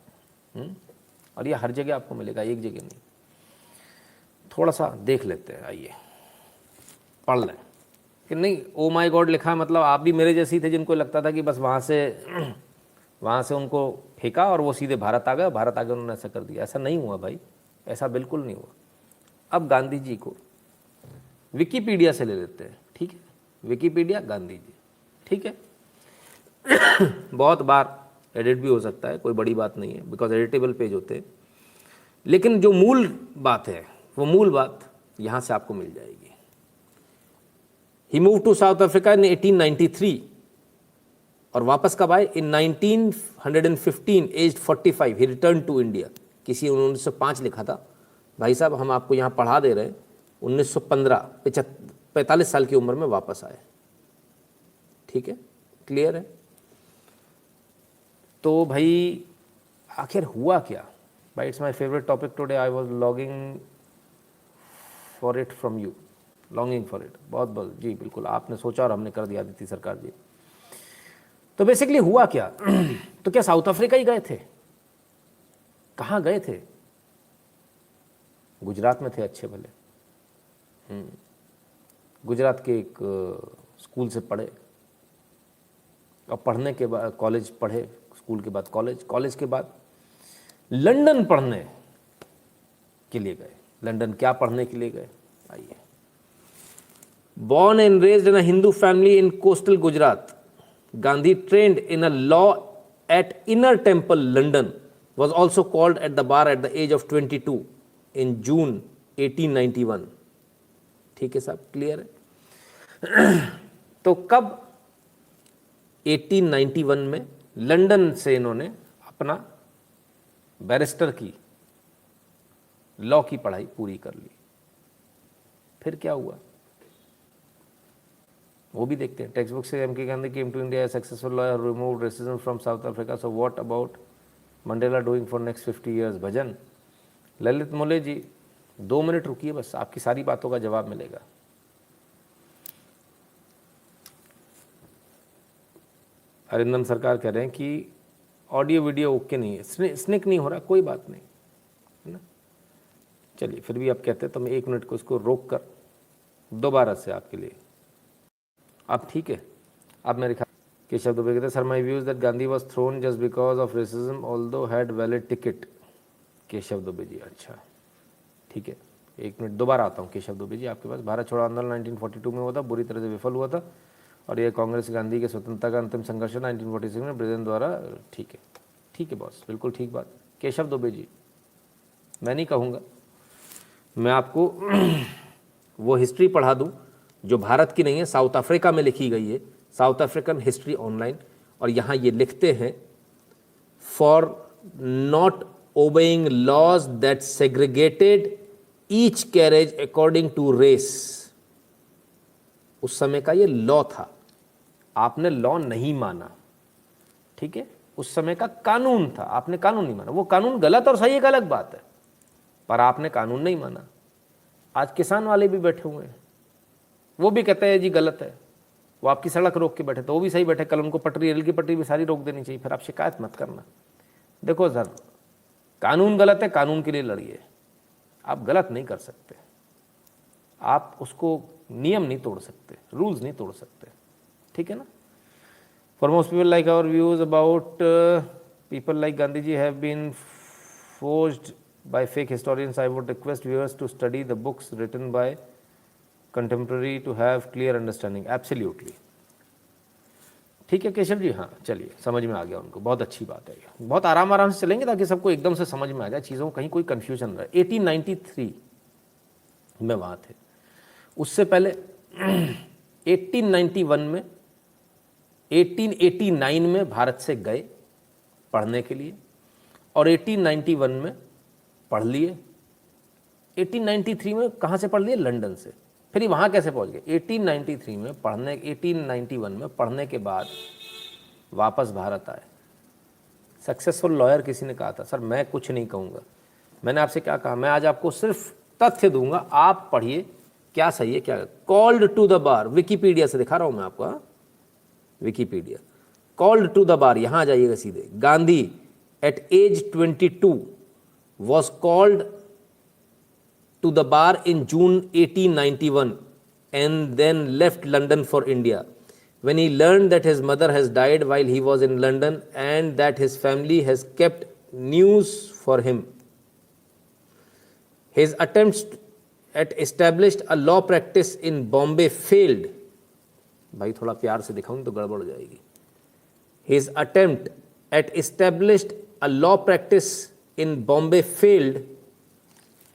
और ये हर जगह आपको मिलेगा, एक जगह नहीं। थोड़ा सा देख लेते हैं, आइए पढ़ लें कि नहीं। ओ माय गॉड लिखा है, मतलब आप भी मेरे जैसी थे जिनको लगता था कि बस वहाँ से उनको फेंका और वो सीधे भारत आ गए, भारत आके उन्होंने ऐसा कर दिया। ऐसा नहीं हुआ भाई, ऐसा बिल्कुल नहीं हुआ। अब गांधी जी को विकिपीडिया से ले लेते हैं, ठीक है। विकिपीडिया गांधी जी, ठीक है। बहुत बार एडिट भी हो सकता है, कोई बड़ी बात नहीं है, बिकॉज एडिटेबल पेज होते हैं। लेकिन जो मूल बात है, वो मूल बात यहाँ से आपको मिल जाएगी। He move to South Africa in 1893 और वापस कब आए? In 1915 age 45 he return to India. किसी 1905 लिखा था, भाई साहब हम आपको यहाँ पढ़ा दे रहे हैं, 1915 45 साल की उम्र में वापस आए, ठीक है, क्लियर है। तो भाई आखिर हुआ क्या भाई? It's my favourite topic today, I was logging for it from you, longing for it. बहुत बहुत जी बिल्कुल, आपने सोचा और हमने कर दिया, आदित्य सरकार जी। तो बेसिकली हुआ क्या? तो क्या साउथ अफ्रीका ही गए थे? कहाँ गए थे? गुजरात में थे, अच्छे भले। गुजरात के एक स्कूल से पढ़े और पढ़ने के बाद कॉलेज पढ़े, स्कूल के बाद कॉलेज के बाद लंदन पढ़ने के लिए गए। लंदन क्या पढ़ने के लिए गए? आइए। Born and raised in a Hindu family in coastal Gujarat, Gandhi trained in a law at Inner Temple, London, was also called at the bar at the age of 22 in June 1891। ठीक है साहब, clear है। तो कब 1891 में London से इन्होंने अपना बैरिस्टर की लॉ की पढ़ाई पूरी कर ली। फिर क्या हुआ वो भी देखते हैं। टेक्स्ट बुक से M K Gandhi came to India successful lawyer, remove racism from South Africa, so what about Mandela doing for next 50 years. Bhajan Lalit Mole ji 2 minute रुकिए बस, आपकी सारी बातों का जवाब मिलेगा। अरिंदम सरकार कह रहे हैं कि ऑडियो वीडियो ओके नहीं है, स्निक नहीं हो रहा, कोई बात नहीं है ना। चलिए फिर भी आप कहते हैं तो मैं 1 मिनट को इसको रोक कर दोबारा से आपके लिए, आप ठीक है। आप मेरे ख्याल केशव दुबे कहते हैं sir my views that Gandhi was thrown just because of racism although had valid ticket. Keshav Dubey ji अच्छा ठीक है, 1 मिनट दोबारा आता हूँ केशव दुबे जी आपके पास। भारत छोड़ो आंदोलन 1942 में हुआ था, बुरी तरह से विफल हुआ था, और यह कांग्रेस गांधी के स्वतंत्रता का अंतिम संघर्ष 1946 में ब्रिटेन द्वारा। ठीक है बॉस, बिल्कुल ठीक बात। केशव दुबे जी मैं नहीं कहूँगा, मैं आपको वो हिस्ट्री पढ़ा दूँ जो भारत की नहीं है, साउथ अफ्रीका में लिखी गई है, साउथ अफ्रीकन हिस्ट्री ऑनलाइन, और यहाँ ये लिखते हैं for not obeying laws that segregated each carriage according to race. उस समय का ये लॉ था, आपने लॉ नहीं माना, ठीक है, उस समय का कानून था, आपने कानून नहीं माना। वो कानून गलत और सही एक अलग बात है, पर आपने कानून नहीं माना। आज किसान वाले भी बैठे हुए हैं, वो भी कहते हैं जी गलत है, वो आपकी सड़क रोक के बैठे तो वो भी सही बैठे, कल उनको पटरी, रेल की पटरी भी सारी रोक देनी चाहिए, फिर आप शिकायत मत करना। देखो सर, कानून गलत है, कानून के लिए लड़िए, आप गलत नहीं कर सकते, आप उसको नियम नहीं तोड़ सकते, रूल्स नहीं तोड़ सकते, ठीक है ना। For most people like our views about people like Gandhi ji have been forced by fake historians, I would request viewers to study the books written by contemporary to have clear understanding. Absolutely. ठीक है केशव जी, हाँ चलिए समझ में आ गया उनको, बहुत अच्छी बात है। बहुत आराम से चलेंगे ताकि सबको एकदम से समझ में आ जाए चीज़ों, कहीं कोई कन्फ्यूजन रहे। 1893 में वहाँ थे, उससे पहले 1891 में 1889 में भारत से गए पढ़ने के लिए, और 1891 में पढ़ लिए। 1893 में कहाँ से पढ़ लिए? लंदन से। फिर वहाँ कैसे पहुँच गए? 1893 में पढ़ने, 1891 में पढ़ने के बाद वापस भारत आए। सक्सेसफुल लॉयर किसी ने कहा था, सर मैं कुछ नहीं कहूँगा, मैंने आपसे क्या कहा, मैं आज आपको सिर्फ तथ्य दूंगा, आप पढ़िए क्या सही है क्या। Called to the bar, Wikipedia से दिखा रहा हूँ मैं आपको, हाँ Wikipedia. Called to the bar, यहाँ आ जाइएगा सीधे। Gandhi at age 22 was called to the bar in June 1891 and then left London for India. When he learned that his mother has died while he was in London and that his family has kept news for him, his attempts at established a law practice in Bombay failed. भाई थोड़ा प्यार से दिखाऊं तो गड़बड़ हो जाएगी। His attempt at established a law practice in Bombay failed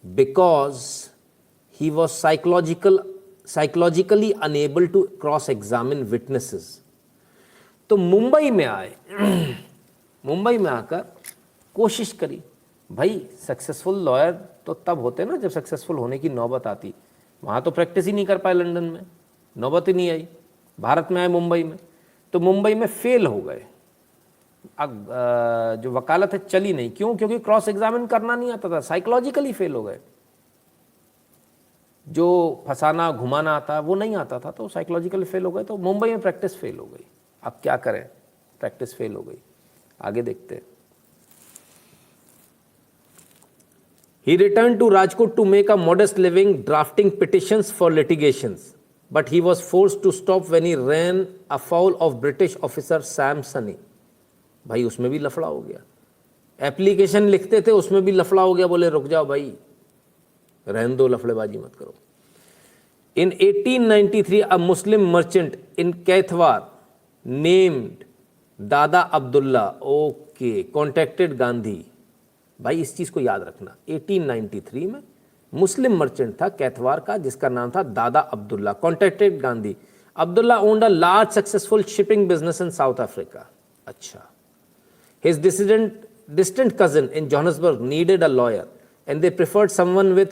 because he was psychologically unable to cross-examine witnesses. तो मुंबई में आए, मुंबई में आकर कोशिश करी। भाई सक्सेसफुल लॉयर तो तब होते ना जब सक्सेसफुल होने की नौबत आती, वहाँ तो प्रैक्टिस ही नहीं कर पाए, लंदन में नौबत ही नहीं आई, भारत में आए मुंबई में, तो मुंबई में फेल हो गए। अब जो वकालत है चली नहीं, क्यों? क्योंकि क्रॉस एग्जामिन करना नहीं आता था, साइकोलॉजिकली फेल हो गए। जो फंसाना घुमाना आता वो नहीं आता था, तो साइकोलॉजिकली फेल हो गए, तो मुंबई में प्रैक्टिस फेल हो गई। अब क्या करें, प्रैक्टिस फेल हो गई, आगे देखते हैं। He returned to Rajkot to make a modest living drafting petitions for litigations, but he was forced to stop when he ran afoul of British officer Sam Sunny. भाई उसमें भी लफड़ा हो गया, एप्लीकेशन लिखते थे उसमें भी लफड़ा हो गया, बोले रुक जाओ भाई, रहने दो, लफड़ेबाजी मत करो। In 1893 a Muslim merchant in Kaithwar named दादा अब्दुल्ला contacted गांधी। भाई इस चीज़ को याद रखना, 1893 में मुस्लिम मर्चेंट था कैथवार का, जिसका नाम था दादा Abdullah. Contacted Gandhi. Abdullah owned a large successful shipping business in south Africa. अच्छा। His distant cousin in Johannesburg needed a lawyer, and they preferred someone with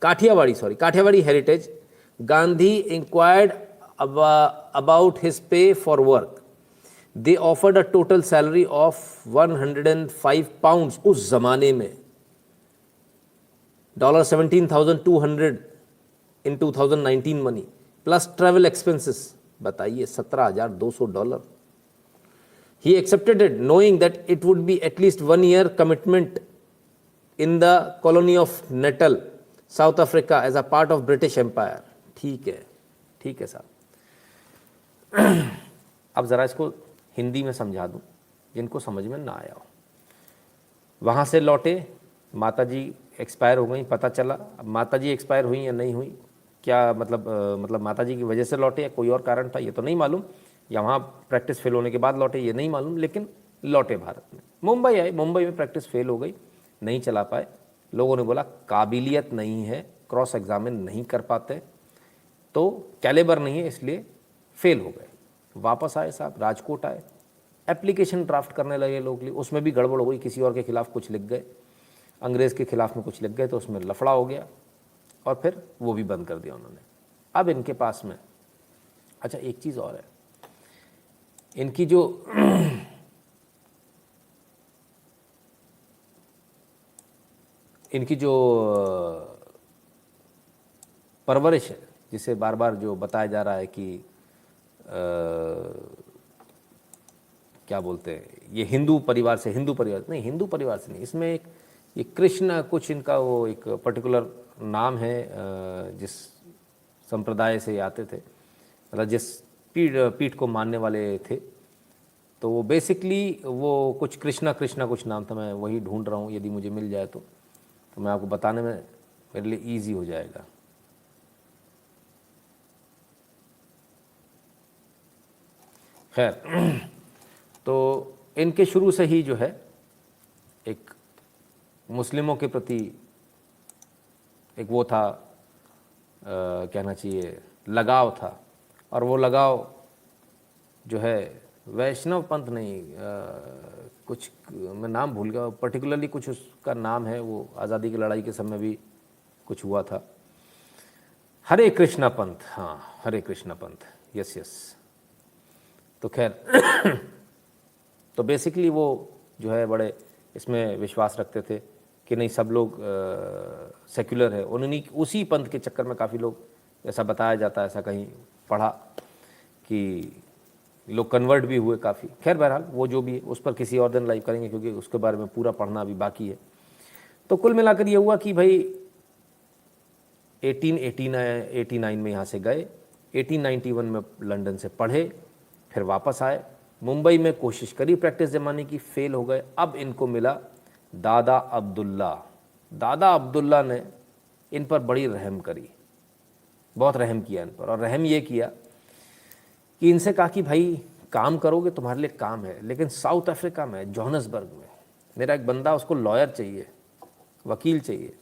Kathiawadi heritage. Gandhi inquired about his pay for work. They offered a total salary of 105 pounds उस जमाने में, $17,200 in 2019 money, plus travel expenses। बताइए, $17,200। He accepted it, knowing that it would be at least 1 year commitment in the colony of Natal, South Africa, as a part of British Empire। ठीक है साहब। अब ज़रा इसको हिंदी में समझा दूँ जिनको समझ में ना आया हो। वहाँ से लौटे, माताजी एक्सपायर हो गई, पता चला। अब माताजी एक्सपायर हुई या नहीं हुई, क्या मतलब माताजी की वजह से लौटे या कोई और कारण था, ये तो नहीं मालूम, या वहाँ प्रैक्टिस फेल होने के बाद लौटे, ये नहीं मालूम, लेकिन लौटे भारत में। मुंबई आए, मुंबई में प्रैक्टिस फेल हो गई, नहीं चला पाए। लोगों ने बोला काबिलियत नहीं है, क्रॉस एग्जामिन नहीं कर पाते, तो कैलिबर नहीं है, इसलिए फेल हो गए। वापस आए साहब, राजकोट आए, एप्लीकेशन ड्राफ्ट करने लगे लोग, उसमें भी गड़बड़ हो गई, किसी और के खिलाफ कुछ लिख गए, अंग्रेज़ के खिलाफ में कुछ लिख गए, तो उसमें लफड़ा हो गया और फिर वो भी बंद कर दिया उन्होंने। अब इनके पास में, अच्छा एक चीज़ और है, इनकी जो परवरिश है, जिसे बार बार जो बताया जा रहा है कि क्या बोलते हैं, ये हिंदू परिवार से नहीं, इसमें एक ये कृष्ण कुछ इनका वो एक पर्टिकुलर नाम है, जिस संप्रदाय से आते थे, मतलब जिस पीठ को मानने वाले थे, तो वो बेसिकली वो कुछ कृष्णा कुछ नाम था, मैं वही ढूंढ रहा हूँ, यदि मुझे मिल जाए तो मैं आपको बताने में मेरे लिए ईजी हो जाएगा। खैर, तो इनके शुरू से ही जो है एक मुस्लिमों के प्रति एक वो था, कहना चाहिए लगाव था, और वो लगाव जो है वैष्णव पंथ नहीं, कुछ मैं नाम भूल गया पर्टिकुलरली, कुछ उसका नाम है, वो आज़ादी की लड़ाई के समय भी कुछ हुआ था, हरे कृष्णा पंथ, हाँ हरे कृष्णा पंथ, यस। तो खैर तो बेसिकली वो जो है बड़े इसमें विश्वास रखते थे कि नहीं, सब लोग सेक्युलर है। उन्होंने उसी पंथ के चक्कर में काफ़ी लोग, ऐसा बताया जाता है, ऐसा कहीं पढ़ा कि लोग कन्वर्ट भी हुए काफ़ी। खैर बहरहाल वो जो भी है, उस पर किसी और दिन लाइव करेंगे, क्योंकि उसके बारे में पूरा पढ़ना अभी बाकी है। तो कुल मिलाकर ये हुआ कि भाई 1889 में यहाँ से गए, 1891 में लंदन से पढ़े, फिर वापस आए, मुंबई में कोशिश करी प्रैक्टिस जमाने की, फेल हो गए। अब इनको मिला दादा अब्दुल्ला। दादा अब्दुल्ला ने इन पर बड़ी रहम करी, बहुत रहम किया इन पर, और रहम ये किया कि इनसे कहा कि भाई काम करोगे, तुम्हारे लिए काम है, लेकिन साउथ अफ्रीका में जोहान्सबर्ग में मेरा एक बंदा, उसको लॉयर चाहिए, वकील चाहिए,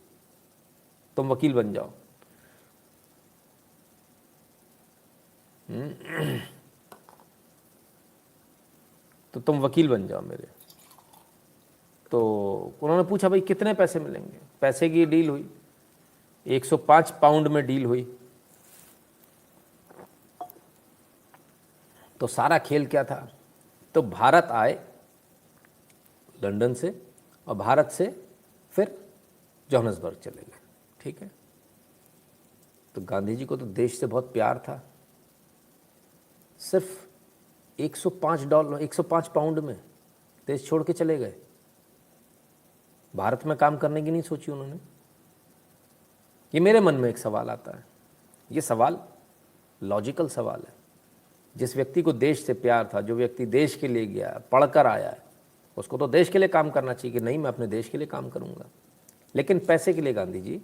तुम वकील बन जाओ। तो तुम वकील बन जाओ मेरे। तो उन्होंने पूछा भाई कितने पैसे मिलेंगे। पैसे की डील हुई, 105 पाउंड में डील हुई। तो सारा खेल क्या था, तो भारत आए लंदन से, और भारत से फिर जोहान्सबर्ग चले गए। ठीक है, तो गांधी जी को तो देश से बहुत प्यार था। सिर्फ $105 पाउंड में देश छोड़ के चले गए, भारत में काम करने की नहीं सोची उन्होंने। ये मेरे मन में एक सवाल आता है, ये सवाल लॉजिकल सवाल है। जिस व्यक्ति को देश से प्यार था, जो व्यक्ति देश के लिए गया, पढ़कर आया है, उसको तो देश के लिए काम करना चाहिए कि नहीं मैं अपने देश के लिए काम करूंगा। लेकिन पैसे के लिए गांधी जी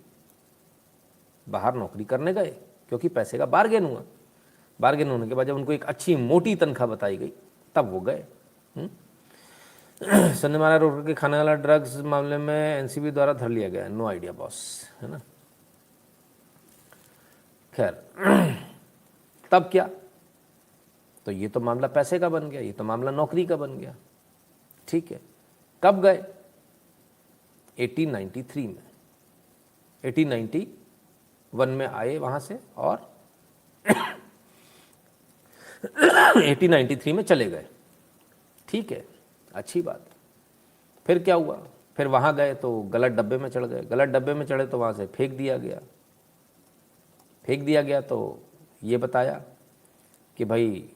बाहर नौकरी करने गए, क्योंकि पैसे का बार्गेन हुआ। बार्गेन होने के बाद जब उनको एक अच्छी मोटी तनख्वाह बताई गई, तब वो गए। संजय रोड के खाने वाला ड्रग्स मामले में एनसीबी द्वारा धर लिया गया, नो आइडिया बॉस, है ना। खैर तब क्या, तो ये तो मामला पैसे का बन गया, ये तो मामला नौकरी का बन गया, ठीक है। कब गए? 1893 में, 1891 में आए वहां से और 1893 में चले गए, ठीक है, अच्छी बात। फिर क्या हुआ? फिर वहाँ गए तो गलत डब्बे में चढ़ गए, गलत डब्बे में चढ़े तो वहाँ से फेंक दिया गया। फेंक दिया गया तो ये बताया कि भाई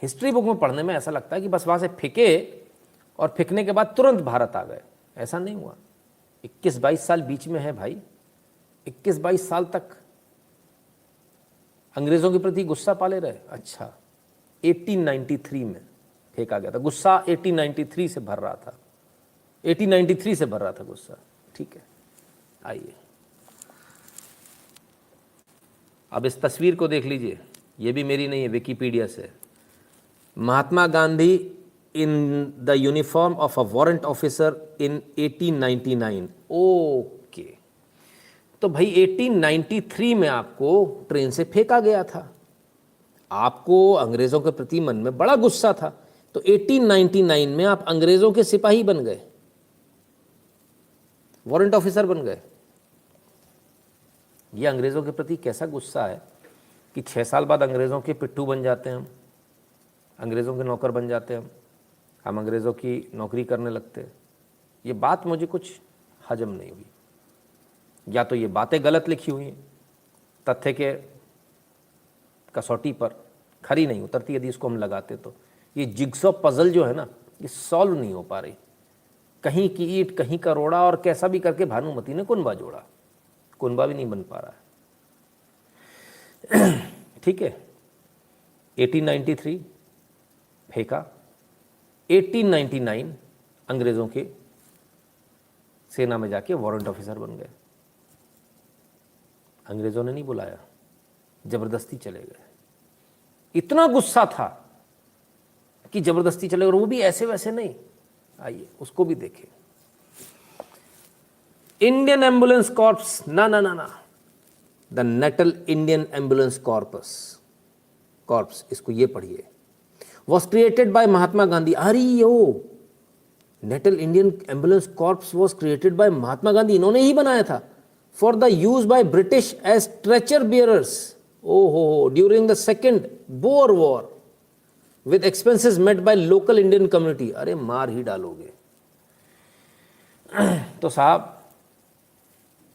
हिस्ट्री बुक में पढ़ने में ऐसा लगता है कि बस वहाँ से फेंके और फेंकने के बाद तुरंत भारत आ गए, ऐसा नहीं हुआ। 21-22 साल बीच में है भाई, 21-22 साल तक अंग्रेज़ों के प्रति गुस्सा पाले रहे। अच्छा, 1893 में फेंका गया था, गुस्सा 1893 से भर रहा था, 1893 से भर रहा था गुस्सा, ठीक है। आइए अब इस तस्वीर को देख लीजिए, ये भी मेरी नहीं है, विकिपीडिया से। Mahatma Gandhi in the uniform of a warrant officer in 1899। Okay, तो भाई 1893 में आपको ट्रेन से फेंका गया था, आपको अंग्रेज़ों के प्रति मन में बड़ा गुस्सा था, तो 1899 में आप अंग्रेज़ों के सिपाही बन गए, वारंट ऑफिसर बन गए। ये अंग्रेज़ों के प्रति कैसा गुस्सा है कि 6 साल बाद अंग्रेज़ों के पिट्ठू बन जाते हैं हम, अंग्रेज़ों के नौकर बन जाते हैं हम अंग्रेज़ों की नौकरी करने लगते हैं। ये बात मुझे कुछ हजम नहीं हुई, या तो ये बातें गलत लिखी हुई हैं, तथ्य के कसौटी पर खरी नहीं उतरती यदि इसको हम लगाते तो। ये जिग्सॉ पजल जो है ना, ये सॉल्व नहीं हो पा रही, कहीं की ईंट कहीं का रोड़ा, और कैसा भी करके भानुमति ने कुनबा जोड़ा, कुनबा भी नहीं बन पा रहा है। ठीक है, 1893 फेंका, 1899 अंग्रेज़ों के सेना में जाके वारंट ऑफिसर बन गए। अंग्रेज़ों ने नहीं बुलाया, ज़बरदस्ती चले गए। इतना गुस्सा था कि ज़बरदस्ती चले, और वो भी ऐसे वैसे नहीं। आइए उसको भी देखें। इंडियन एम्बुलेंस कॉर्प्स, ना ना ना ना, the Natal Indian ambulance corps, इसको ये पढ़िए, was created by Mahatma Gandhi. अरे यो, Natal Indian ambulance corps was created by Mahatma Gandhi, इन्होंने ही बनाया था, for the use by British as stretcher bearers. ओहो, during the second Boer war with expenses met by local Indian community. अरे मार ही डालोगे। तो साहब,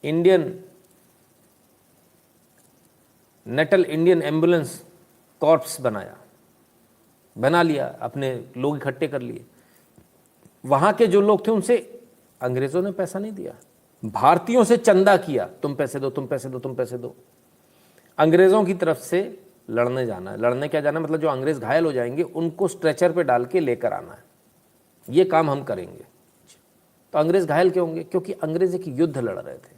Indian Natal Indian ambulance corps बना लिया, अपने लोग इकट्ठे कर लिए। वहां के जो लोग थे उनसे अंग्रेजों ने पैसा नहीं दिया, भारतीयों से चंदा किया, तुम पैसे दो, तुम पैसे दो, तुम पैसे दो। अंग्रेजों की तरफ से लड़ने जाना है, लड़ने क्या जाना मतलब जो अंग्रेज घायल हो जाएंगे उनको स्ट्रेचर पे डाल के लेकर आना है, ये काम हम करेंगे। तो अंग्रेज घायल क्यों होंगे? क्योंकि अंग्रेज एक युद्ध लड़ रहे थे,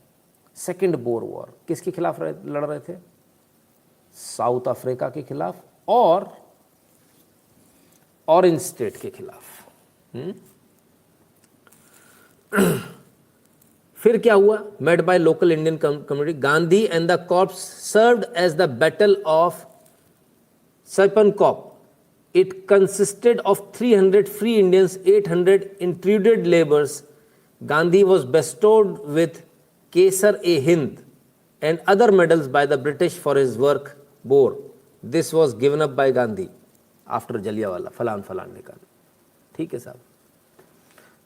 सेकेंड बोर वॉर। किसके खिलाफ लड़ रहे थे? साउथ अफ्रीका के खिलाफ और ऑरेंज स्टेट के खिलाफ। फिर क्या हुआ? Made by local Indian community, Gandhi and the corps served as the battle of Spionkop. It consisted of 300 free Indians, 800 intruded laborers. Gandhi was bestowed with Kesar-e-Hind and other medals by the British for his work bore. This was given up by Gandhi after Jallianwala, फलान निकाल। ठीक है साहब,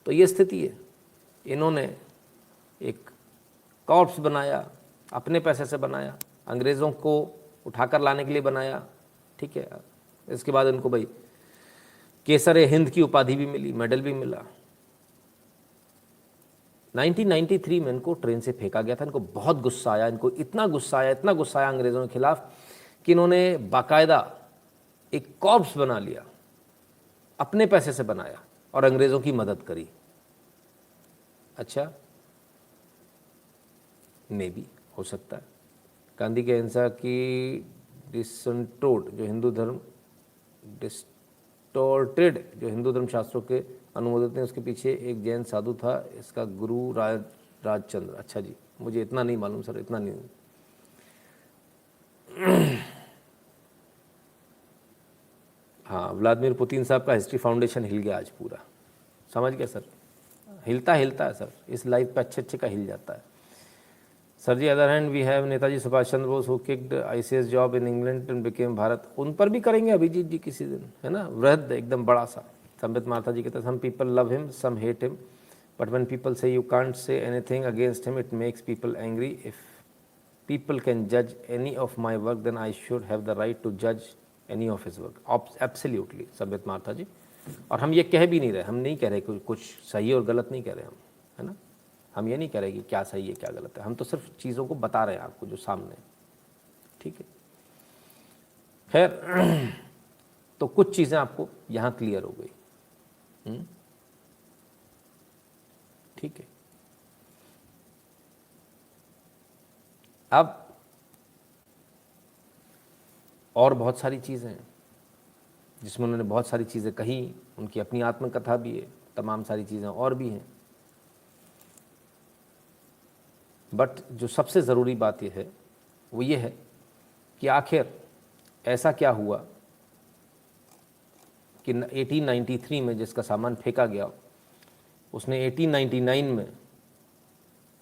तो ये स्थिति है। इन्होंने एक कॉर्प्स बनाया, अपने पैसे से बनाया, अंग्रेज़ों को उठाकर लाने के लिए बनाया, ठीक है। इसके बाद इनको भाई केसर हिंद की उपाधि भी मिली, मेडल भी मिला। 1993 में इनको ट्रेन से फेंका गया था। इनको बहुत गुस्सा आया, इनको इतना गुस्सा आया अंग्रेज़ों के खिलाफ कि इन्होंने बाकायदा एक कॉर्प्स बना लिया, अपने पैसे से बनाया और अंग्रेज़ों की मदद करी। अच्छा, मे भी हो सकता है गांधी के अहिंसा की डिसंटोड, जो हिंदू धर्म डिस्टॉर्टेड जो हिंदू धर्मशास्त्रों के अनुमोदित हैं, उसके पीछे एक जैन साधु था, इसका गुरु राजचंद्र। अच्छा जी, मुझे इतना नहीं मालूम सर, इतना नहीं। हाँ, व्लादिमीर पुतिन साहब का हिस्ट्री फाउंडेशन हिल गया आज पूरा, समझ गया सर, हिलता है सर, इस लाइफ पे अच्छे अच्छे का हिल जाता है sir ji. Other hand we have Netaji Subhash Chandra Bose who kicked ICS job in England and became Bharat, उन पर भी करेंगे अभिजीत जी किसी दिन, है ना, वृहद एकदम बड़ा सा। संबित माता जी कहते हैं some people love him some hate him but when people से you can't say anything against him it makes people angry, if people can जज any of my work then I should have the right to जज any of his work. Absolutely Sambit माता जी, और हम ये कह भी नहीं रहे, हम नहीं कह रहे कि कुछ सही और गलत नहीं कह रहे हम, है ना, हम ये नहीं कह रहे कि क्या सही है क्या गलत है, हम तो सिर्फ चीज़ों को बता रहे हैं आपको जो सामने है, ठीक है। खैर, तो कुछ चीज़ें आपको यहाँ क्लियर हो गई, ठीक है। अब और बहुत सारी चीज़ें हैं जिसमें उन्होंने बहुत सारी चीज़ें कही, उनकी अपनी आत्मकथा भी है, तमाम सारी चीज़ें और भी हैं, बट जो सबसे ज़रूरी बात यह है वो ये है कि आखिर ऐसा क्या हुआ कि 1893 में जिसका सामान फेंका गया उसने 1899 में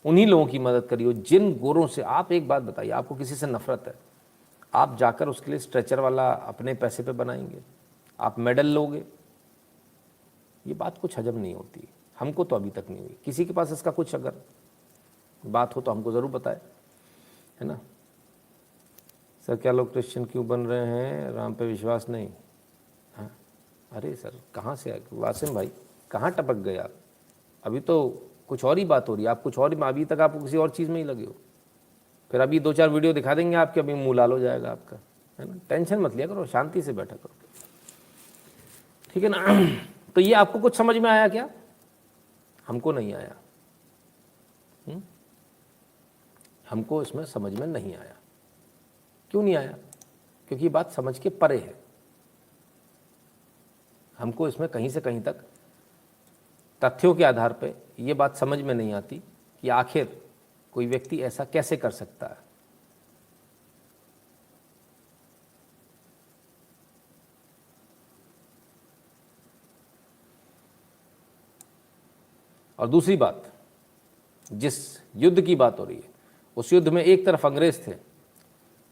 उन्हीं लोगों की मदद करी हो जिन गोरों से, आप एक बात बताइए, आपको किसी से नफरत है, आप जाकर उसके लिए स्ट्रेचर वाला अपने पैसे पे बनाएंगे, आप मेडल लोगे, ये बात कुछ हजम नहीं होती, हमको तो अभी तक नहीं हुई। किसी के पास इसका कुछ अगर बात हो तो हमको ज़रूर बताए, है ना। सर क्या लोग क्रिश्चियन क्यों बन रहे हैं, राम पे विश्वास नहीं? हाँ, अरे सर कहाँ से वासिम भाई कहाँ टपक गए आप, अभी तो कुछ और ही बात हो रही है, आप कुछ और ही, अभी तक आप किसी और चीज़ में ही लगे हो, फिर अभी 2-4 वीडियो दिखा देंगे आपके, अभी मुँह लाल हो जाएगा आपका, है ना। टेंशन मत लिया करो, शांति से बैठा करो, ठीक है ना। तो ये आपको कुछ समझ में आया क्या? हमको नहीं आया, हमको इसमें समझ में नहीं आया। क्यों नहीं आया? क्योंकि बात समझ के परे है, हमको इसमें कहीं से कहीं तक तथ्यों के आधार पे ये बात समझ में नहीं आती कि आखिर कोई व्यक्ति ऐसा कैसे कर सकता है। और दूसरी बात, जिस युद्ध की बात हो रही है उस युद्ध में एक तरफ अंग्रेज थे,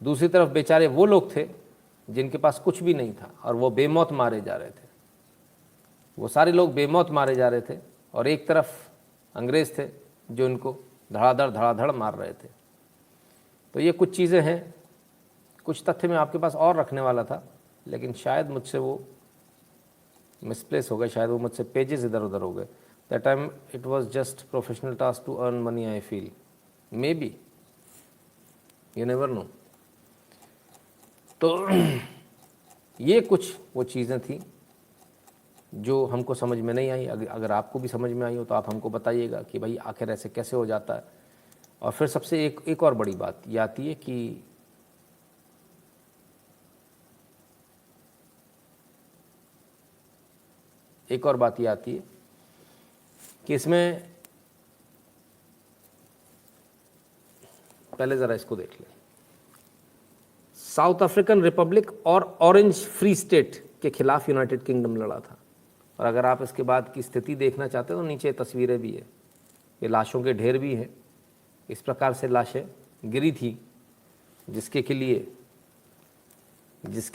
दूसरी तरफ बेचारे वो लोग थे जिनके पास कुछ भी नहीं था और वो बेमौत मारे जा रहे थे, वो सारे लोग बेमौत मारे जा रहे थे, और एक तरफ अंग्रेज थे जो इनको धड़ाधड़ मार रहे थे। तो ये कुछ चीज़ें हैं, कुछ तथ्य मैं आपके पास और रखने वाला था, लेकिन शायद मुझसे वो मिसप्लेस हो गए, शायद वो मुझसे पेजेस इधर उधर हो गए। That time it was just professional task to earn money, I feel, may be, you never know. तो ये कुछ वो चीज़ें थी जो हमको समझ में नहीं आई। अगर आपको भी समझ में आई हो तो आप हमको बताइएगा कि भाई आखिर ऐसे कैसे हो जाता है। और फिर सबसे एक और बड़ी बात ये आती है कि एक और बात ये आती है कि इसमें पहले ज़रा इसको देख लें। साउथ अफ्रीकन रिपब्लिक और ऑरेंज फ्री स्टेट के खिलाफ यूनाइटेड किंगडम लड़ा था। और अगर आप इसके बाद की स्थिति देखना चाहते हो तो नीचे तस्वीरें भी है, ये लाशों के ढेर भी हैं। इस प्रकार से लाशें गिरी थी जिसके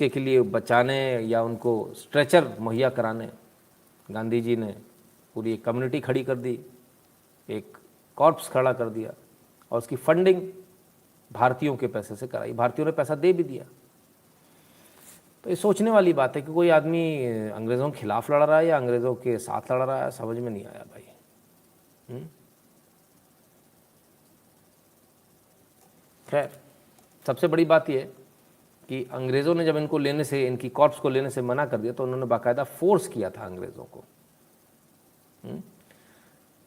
के लिए बचाने या उनको स्ट्रेचर मुहैया कराने गांधी जी ने पूरी एक कम्युनिटी खड़ी कर दी, एक कॉर्प्स खड़ा कर दिया, और उसकी फंडिंग भारतीयों के पैसे से कराई। भारतीयों ने पैसा दे भी दिया। तो ये सोचने वाली बात है कि कोई आदमी अंग्रेज़ों के खिलाफ लड़ रहा है या अंग्रेज़ों के साथ लड़ रहा है, समझ में नहीं आया भाई। खैर, सबसे बड़ी बात यह है कि अंग्रेज़ों ने जब इनको लेने से, इनकी कॉर्प्स को लेने से मना कर दिया तो उन्होंने बाकायदा फोर्स किया था अंग्रेज़ों को।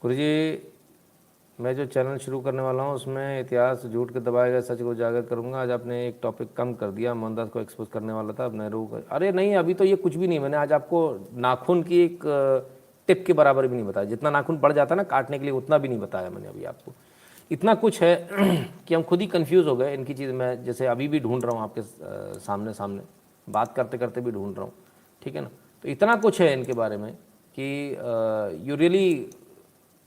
गुरुजी मैं जो चैनल शुरू करने वाला हूँ उसमें इतिहास झूठ के दबाए गए सच को उजागर करूँगा। आज आपने एक टॉपिक कम कर दिया, मोहनदास को एक्सपोज करने वाला था, अब नेहरू का। अरे नहीं, अभी तो ये कुछ भी नहीं। मैंने आज आपको नाखून की एक टिप के बराबर भी नहीं बताया। जितना नाखून पड़ जाता ना काटने के लिए, उतना भी नहीं बताया मैंने अभी आपको। इतना कुछ है कि हम खुद ही कंफ्यूज हो गए इनकी चीज़। मैं जैसे अभी भी ढूंढ रहा हूँ आपके सामने सामने बात करते करते भी ढूंढ रहा हूँ, ठीक है ना। तो इतना कुछ है इनके बारे में कि you really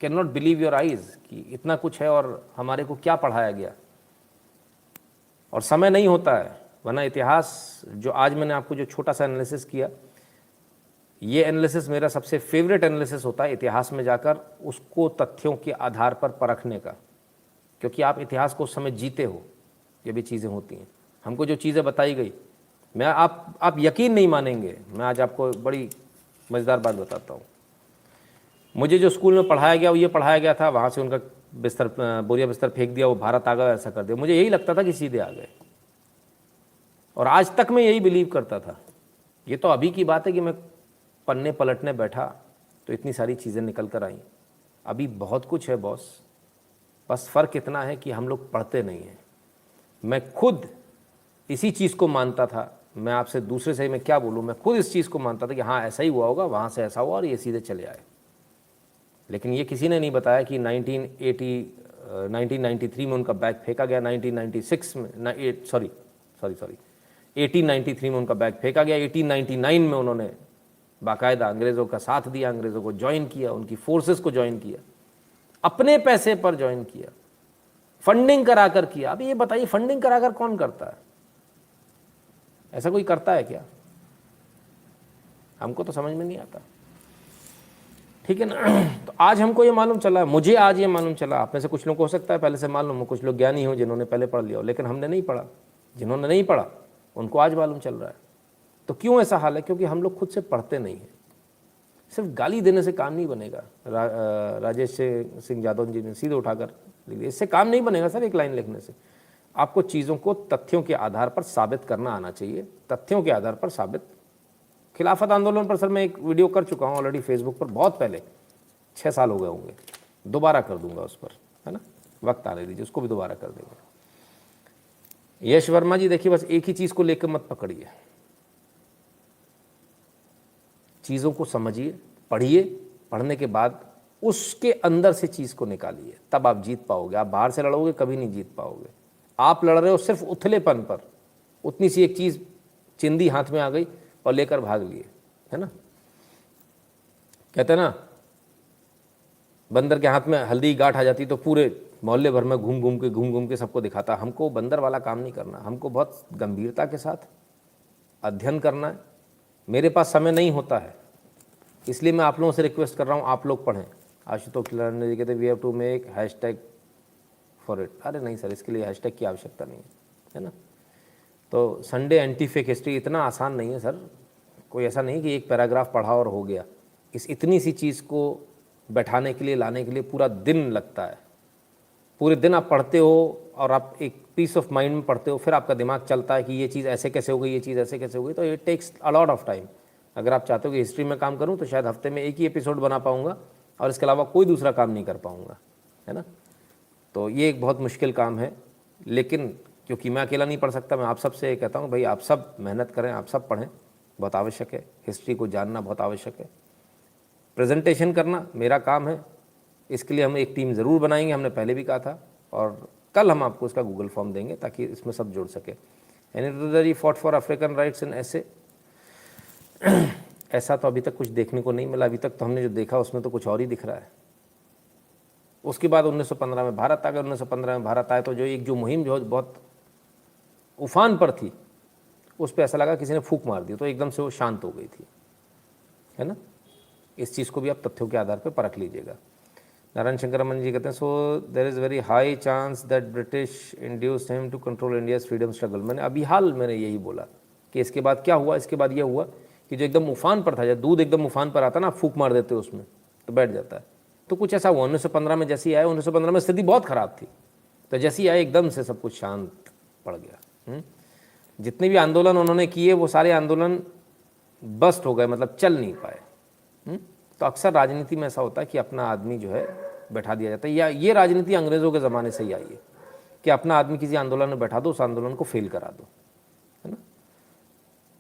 can not believe your eyes कि इतना कुछ है और हमारे को क्या पढ़ाया गया। और समय नहीं होता है, वरना इतिहास जो आज मैंने आपको जो छोटा सा एनालिसिस किया, ये एनालिसिस मेरा सबसे फेवरेट एनालिसिस होता है इतिहास में जाकर उसको तथ्यों के आधार पर परखने का। क्योंकि आप इतिहास को उस समय जीते हो, ये भी चीज़ें होती हैं। हमको जो चीज़ें बताई गई, मैं आप यकीन नहीं मानेंगे, मैं आज आपको बड़ी मज़ेदार बात बताता हूँ। मुझे जो स्कूल में पढ़ाया गया वो ये पढ़ाया गया था, वहाँ से उनका बिस्तर बोरिया बिस्तर फेंक दिया, वो भारत आ गया, ऐसा कर दिया। मुझे यही लगता था कि सीधे आ गए, और आज तक मैं यही बिलीव करता था। ये तो अभी की बात है कि मैं पन्ने पलटने बैठा तो इतनी सारी चीज़ें निकल कर आई। अभी बहुत कुछ है बॉस, बस फ़र्क इतना है कि हम लोग पढ़ते नहीं हैं। मैं खुद इसी चीज़ को मानता था। मैं आपसे दूसरे से मैं क्या बोलूँ, मैं खुद इस चीज़ को मानता था कि हाँ ऐसा ही हुआ होगा, वहाँ से ऐसा हुआ और ये सीधे चले आए। लेकिन ये किसी ने नहीं बताया कि 1993 में उनका बैग फेंका गया, 1996 में 1893 में उनका बैग फेंका गया, 1899 में उन्होंने बाकायदा अंग्रेज़ों का साथ दिया, अंग्रेज़ों को ज्वाइन किया, उनकी फोर्सेस को ज्वाइन किया, अपने पैसे पर ज्वाइन किया, फंडिंग कराकर किया। अभी ये बताइए, फंडिंग कराकर कौन करता है? ऐसा कोई करता है क्या? हमको तो समझ में नहीं आता, ठीक है ना। तो आज हमको ये मालूम चला, मुझे आज ये मालूम चला। आप में से कुछ लोग को हो सकता है पहले से मालूम हो, कुछ लोग ज्ञानी हो जिन्होंने पहले पढ़ लिया हो, लेकिन हमने नहीं पढ़ा। जिन्होंने नहीं पढ़ा उनको आज मालूम चल रहा है। तो क्यों ऐसा हाल है? क्योंकि हम लोग खुद से पढ़ते नहीं हैं। सिर्फ गाली देने से काम नहीं बनेगा। राजेश सिंह यादव जी ने सीधे उठाकर लिख दिया, इससे काम नहीं बनेगा सर। एक लाइन लिखने से आपको चीज़ों को तथ्यों के आधार पर साबित करना आना चाहिए। तथ्यों के आधार पर साबित। खिलाफत आंदोलन पर सर मैं एक वीडियो कर चुका हूँ ऑलरेडी फेसबुक पर, बहुत पहले, 6 साल हो गए होंगे। दोबारा कर दूंगा उस पर, है ना, वक्त आने दीजिए, उसको भी दोबारा कर देंगे। यश वर्मा जी देखिए, बस एक ही चीज़ को लेकर मत पकड़िए, चीज़ों को समझिए, पढ़िए, पढ़ने के बाद उसके अंदर से चीज़ को निकालिए, तब आप जीत पाओगे। आप बाहर से लड़ोगे कभी नहीं जीत पाओगे। आप लड़ रहे हो सिर्फ उथलेपन पर। उतनी सी एक चीज़ चिंदी हाथ में आ गई और लेकर भाग लिए, है ना। कहते हैं ना, बंदर के हाथ में हल्दी की गांठ आ जाती तो पूरे मोहल्ले भर में घूम घूम के सबको दिखाता। हमको बंदर वाला काम नहीं करना, हमको बहुत गंभीरता के साथ अध्ययन करना है। मेरे पास समय नहीं होता है, इसलिए मैं आप लोगों से रिक्वेस्ट कर रहा हूँ, आप लोग पढ़ें। आशुतोष खिलानी जी कहते we have to make hashtag for it. अरे नहीं सर, इसके लिए हैशटैग की आवश्यकता नहीं है ना। तो संडे एंटी फेक हिस्ट्री इतना आसान नहीं है सर। कोई ऐसा नहीं कि एक पैराग्राफ पढ़ा और हो गया। इस इतनी सी चीज़ को बैठाने के लिए, लाने के लिए पूरा दिन लगता है। पूरे दिन आप पढ़ते हो और आप एक पीस ऑफ माइंड में पढ़ते हो, फिर आपका दिमाग चलता है कि ये चीज़ ऐसे कैसे हो गई, ये चीज़ ऐसे कैसे हो गई। तो it takes a lot of time. अगर आप चाहते हो कि हिस्ट्री में काम करूं तो शायद हफ्ते में एक ही एपिसोड बना पाऊंगा और इसके अलावा कोई दूसरा काम नहीं कर पाऊंगा, है ना। तो ये एक बहुत मुश्किल काम है, लेकिन क्योंकि मैं अकेला नहीं पढ़ सकता, मैं आप सब से कहता हूँ भाई आप सब मेहनत करें, आप सब पढ़ें, बहुत आवश्यक है। हिस्ट्री को जानना बहुत आवश्यक है। प्रेजेंटेशन करना मेरा काम है, इसके लिए हम एक टीम ज़रूर बनाएंगे, हमने पहले भी कहा था, और कल हम आपको इसका गूगल फॉर्म देंगे ताकि इसमें सब जुड़ सके। Any fought for African rights in ऐसे ऐसा तो अभी तक कुछ देखने को नहीं मिला। अभी तक तो हमने जो देखा उसमें तो कुछ और ही दिख रहा है। उसके बाद 1915 में भारत आ गया। 1915 में भारत आए तो जो मुहिम जो बहुत उफान पर थी, उस पर ऐसा लगा किसी ने फूंक मार दी, तो एकदम से वो शांत हो गई थी, है ना। इस चीज़ को भी आप तथ्यों के आधार पर परख लीजिएगा। नारायण शंकर रमन जी कहते हैं so there is very high chance that British induced him to control India's freedom struggle. मैंने अभी हाल मैंने यही बोला कि इसके बाद क्या हुआ। इसके बाद यह हुआ कि जो एकदम उफान पर था, जब दूध एकदम उफान पर आता ना, आप फूंक मार देते हो उसमें तो बैठ जाता है। तो कुछ ऐसा हुआ 1915 में। जैसे ही आए 1915 में स्थिति बहुत ख़राब थी, तो जैसे ही आए एकदम से सब कुछ शांत पड़ गया। जितने भी आंदोलन उन्होंने किए वो सारे आंदोलन बस्ट हो गए, मतलब चल नहीं पाए। तो अक्सर राजनीति में ऐसा होता है कि अपना आदमी जो है बैठा दिया जाता है। या ये राजनीति अंग्रेज़ों के ज़माने से ही आई है कि अपना आदमी किसी आंदोलन में बैठा दो, उस आंदोलन को फेल करा दो, है ना।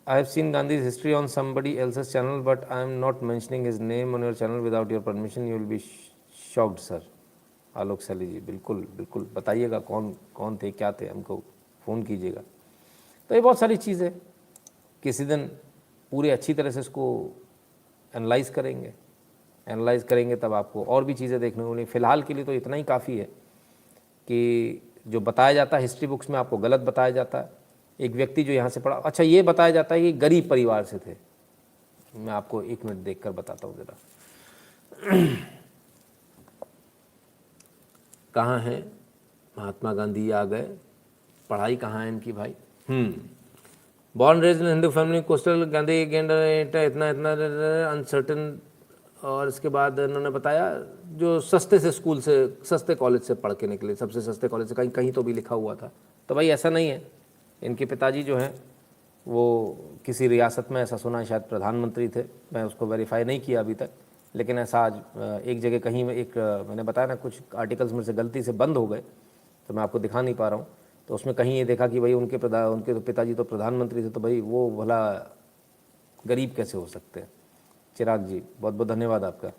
I have seen Gandhi history on somebody else's channel but I am not mentioning his name on your channel without your permission, you will be shocked sir. Alok Saili ji, बिल्कुल बिल्कुल बताइएगा कौन कौन थे, क्या थे, हमको फ़ोन कीजिएगा। तो ये बहुत सारी चीज़ है, किसी दिन पूरे अच्छी तरह से इसको एनालाइज करेंगे तब आपको और भी चीज़ें देखने को मिलेंगी। फ़िलहाल के लिए तो इतना ही काफ़ी है कि जो बताया जाता है हिस्ट्री बुक्स में आपको गलत बताया जाता है। एक व्यक्ति जो यहाँ से पढ़ा, अच्छा ये बताया जाता है कि गरीब परिवार से थे। मैं आपको 1 मिनट देख कर बताता हूँ ज़रा। कहाँ हैं महात्मा गांधी, आ गए, पढ़ाई कहाँ है इनकी भाई। बॉर्न रेज इन हिंदू फैमिली, कोस्टल गांधी इतना इतना अनसर्टन। और इसके बाद उन्होंने बताया जो सस्ते से स्कूल से, सस्ते कॉलेज से पढ़ के निकले, सबसे सस्ते कॉलेज से, कहीं कहीं तो भी लिखा हुआ था। तो भाई ऐसा नहीं है। इनके पिताजी जो हैं वो किसी रियासत में, ऐसा सुना है शायद प्रधानमंत्री थे, मैं उसको वेरीफाई नहीं किया अभी तक, लेकिन ऐसा आज एक जगह कहीं में एक मैंने बताया ना, कुछ आर्टिकल्स में से गलती से बंद हो गए तो मैं आपको दिखा नहीं पा रहा हूँ। तो उसमें कहीं ये देखा कि भाई उनके तो पिताजी तो प्रधानमंत्री थे, तो भाई वो भला गरीब कैसे हो सकते हैं। चिराग जी बहुत बहुत धन्यवाद आपका।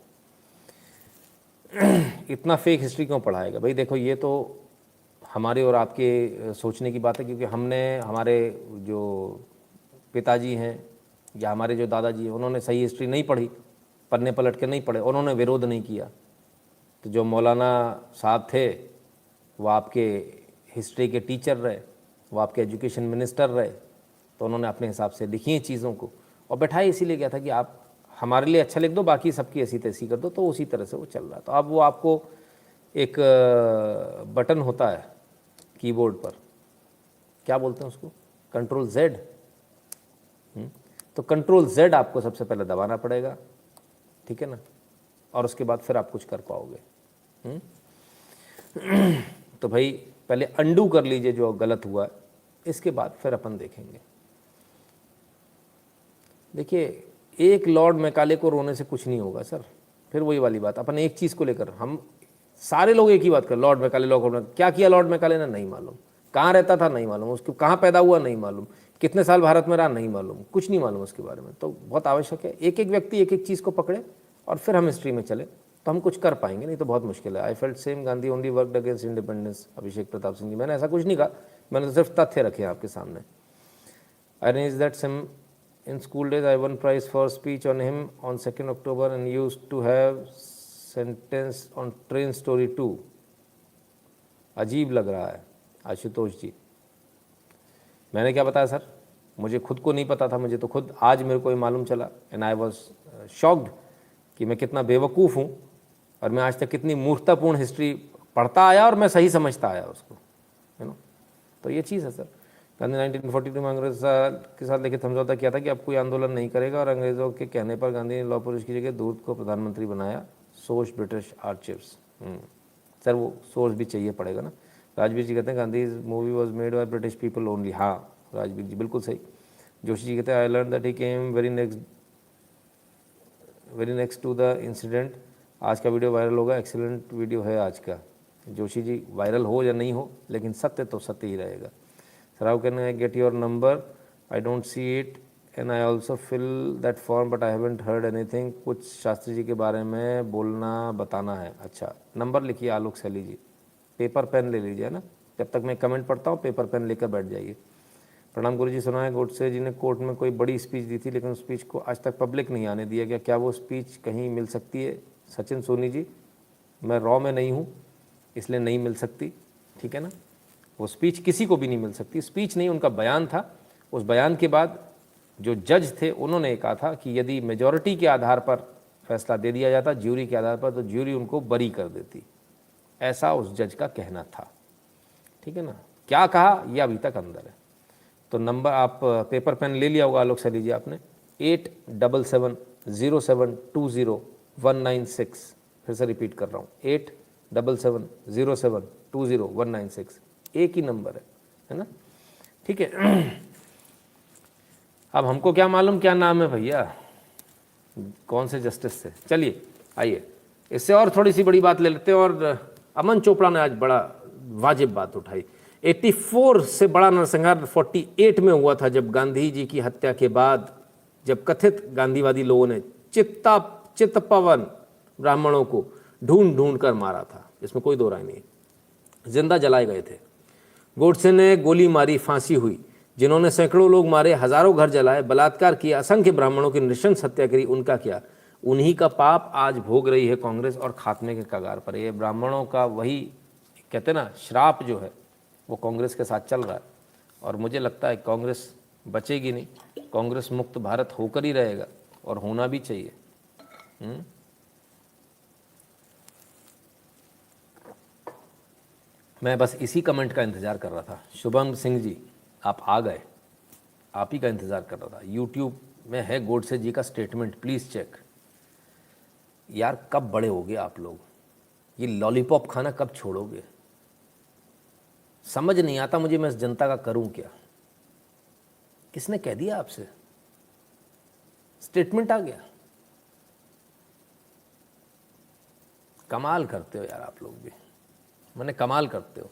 इतना फेक हिस्ट्री क्यों पढ़ाएगा भाई। देखो ये तो हमारे और आपके सोचने की बात है, क्योंकि हमने, हमारे जो पिताजी हैं या हमारे जो दादाजी हैं, उन्होंने सही हिस्ट्री नहीं पढ़ी, पन्ने पलट के नहीं पढ़े, उन्होंने विरोध नहीं किया। तो जो मौलाना साहब थे वो आपके हिस्ट्री के टीचर रहे, वो आपके एजुकेशन मिनिस्टर रहे, तो उन्होंने अपने हिसाब से लिखी हैं चीज़ों को, और बैठाए इसीलिए गया था कि आप हमारे लिए अच्छा लिख दो, बाकी सबकी ऐसी तैसी कर दो। तो उसी तरह से वो चल रहा। तो अब वो आपको एक बटन होता है कीबोर्ड पर, क्या बोलते हैं उसको, कंट्रोल Z। तो कंट्रोल Z आपको सबसे पहले दबाना पड़ेगा, ठीक है ना, और उसके बाद फिर आप कुछ कर पाओगे। तो भाई पहले अंडू कर लीजिए जो गलत हुआ, इसके बाद फिर अपन देखेंगे। देखिए एक लॉर्ड मैकाले को रोने से कुछ नहीं होगा सर। फिर वही वाली बात, अपन एक चीज़ को लेकर हम सारे लोग एक ही बात कर, लॉर्ड मैकाले, क्या किया लॉर्ड मैकाले ने, नहीं मालूम। कहाँ रहता था नहीं मालूम, उसको कहाँ पैदा हुआ नहीं मालूम, कितने साल भारत में रहा नहीं मालूम, कुछ नहीं मालूम उसके बारे में। तो बहुत आवश्यक है एक एक व्यक्ति एक एक चीज़ को पकड़े और फिर हम हिस्ट्री में चले, तो हम कुछ कर पाएंगे, नहीं तो बहुत मुश्किल है। I felt same Gandhi only worked against independence, Abhishek Pratap Singh ji. मैंने ऐसा कुछ नहीं कहा, मैंने तो सिर्फ तथ्य रखे आपके सामने। I is that seem in school days I won prize for speech on him on 2nd October and used to have sentence on train story too। अजीब लग रहा है आशुतोष जी। मैंने क्या बताया सर, मुझे खुद को नहीं पता था, मुझे तो खुद आज मेरे को ये मालूम चला, एंड आई वॉज शॉक्ड कि मैं कितना बेवकूफ़ हूँ और मैं आज तक कितनी मूर्खतापूर्ण हिस्ट्री पढ़ता आया और मैं सही समझता आया उसको, है ना। तो ये चीज़ है सर। गांधी 1942 में अंग्रेज के साथ लेके समझौता किया था कि अब कोई आंदोलन नहीं करेगा, और अंग्रेज़ों के कहने पर गांधी ने लॉ पुरुष की जगह दूत को प्रधानमंत्री बनाया। Source British archives. सर वो सोर्स भी चाहिए पड़ेगा ना। राजवीर जी कहते हैं Gandhi movie was made by British people only. हाँ राजवीर जी बिल्कुल सही। जोशी जी कहते हैं I learn that he came very next to the incident. आज का वीडियो वायरल होगा, एक्सीलेंट वीडियो है आज का। जोशी जी वायरल हो या नहीं हो, लेकिन सत्य तो सत्य ही रहेगा। Sir, how can I get your number? I don't see it and I also fill that form but I haven't heard anything। कुछ शास्त्री जी के बारे में बोलना बताना है। अच्छा नंबर लिखिए आलोक सैली जी, पेपर पेन ले लीजिए ना, जब तक मैं कमेंट पढ़ता हूँ पेपर पेन लेकर बैठ जाइए। प्रणाम गुरु जी, सुना है गोडसे जी ने कोर्ट में कोई बड़ी स्पीच दी थी लेकिन उस स्पीच को आज तक पब्लिक नहीं आने दिया गया, क्या वो स्पीच कहीं मिल सकती है? सचिन सोनी जी, मैं रॉ में नहीं हूँ इसलिए नहीं मिल सकती, ठीक है ना। वो स्पीच किसी को भी नहीं मिल सकती, स्पीच नहीं उनका बयान था। उस बयान के बाद जो जज थे उन्होंने कहा था कि यदि मेजॉरिटी के आधार पर फैसला दे दिया जाता, ज्यूरी के आधार पर, तो ज्यूरी उनको बरी कर देती, ऐसा उस जज का कहना था, ठीक है ना। क्या कहा ये अभी तक अंदर है। तो नंबर आप पेपर पेन ले लिया होगा आलोक सर, लीजिए आपने 8770720196। फिर से रिपीट कर रहा हूँ 8770720196, एक ही नंबर है ना, ठीक है। अब हमको क्या मालूम क्या नाम है भैया, कौन से जस्टिस से। चलिए आइए इससे और थोड़ी सी बड़ी बात ले लेते हैं, और अमन चोपड़ा ने आज बड़ा वाजिब बात उठाई। 84 से बड़ा नरसंहार 48 में हुआ था, जब गांधी जी की हत्या के बाद जब कथित गांधीवादी लोगों ने चित्तपवन ब्राह्मणों को ढूंढ ढूंढ कर मारा था, इसमें कोई दो राय नहीं, जिंदा जलाए गए थे। गोडसे ने गोली मारी, फांसी हुई। जिन्होंने सैकड़ों लोग मारे, हजारों घर जलाए, बलात्कार किया, असंख्य ब्राह्मणों की नृशंस हत्या करी, उनका क्या? उन्हीं का पाप आज भोग रही है कांग्रेस और खात्मे के कगार पर। ये ब्राह्मणों का वही कहते ना श्राप जो है वो कांग्रेस के साथ चल रहा है, और मुझे लगता है कांग्रेस बचेगी नहीं, कांग्रेस मुक्त भारत होकर ही रहेगा, और होना भी चाहिए। मैं बस इसी कमेंट का इंतज़ार कर रहा था। शुभम सिंह जी आप आ गए, आप ही का इंतज़ार कर रहा था। यूट्यूब में है गोडसे जी का स्टेटमेंट, प्लीज़ चेक। यार कब बड़े होगे आप लोग, ये लॉलीपॉप खाना कब छोड़ोगे? समझ नहीं आता मुझे, मैं इस जनता का करूं क्या? किसने कह दिया आपसे? स्टेटमेंट आ गया। कमाल करते हो यार आप लोग भी, मैंने कमाल करते हो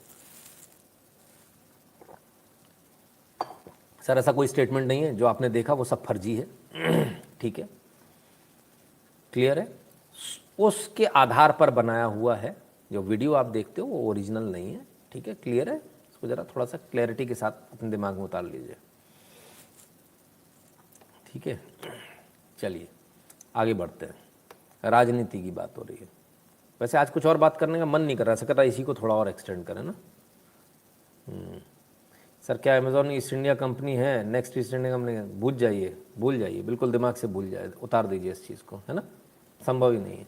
सर। ऐसा कोई स्टेटमेंट नहीं है, जो आपने देखा वो सब फर्जी है। ठीक है, क्लियर है? उसके आधार पर बनाया हुआ है। जो वीडियो आप देखते हो वो ओरिजिनल नहीं है। ठीक है, क्लियर है? इसको ज़रा थोड़ा सा क्लैरिटी के साथ अपने दिमाग में उतार लीजिए। ठीक है, चलिए आगे बढ़ते हैं। राजनीति की बात हो रही है। वैसे आज कुछ और बात करने का मन नहीं कर रहा, सकता है इसी को थोड़ा और एक्सटेंड करें ना। सर क्या अमेज़ॉन ईस्ट इंडिया कंपनी है? नेक्स्ट ईस्ट इंडिया कंपनी है? भूल जाइए, बिल्कुल दिमाग से भूल जाए, उतार दीजिए इस चीज़ को, है ना, संभव ही नहीं है।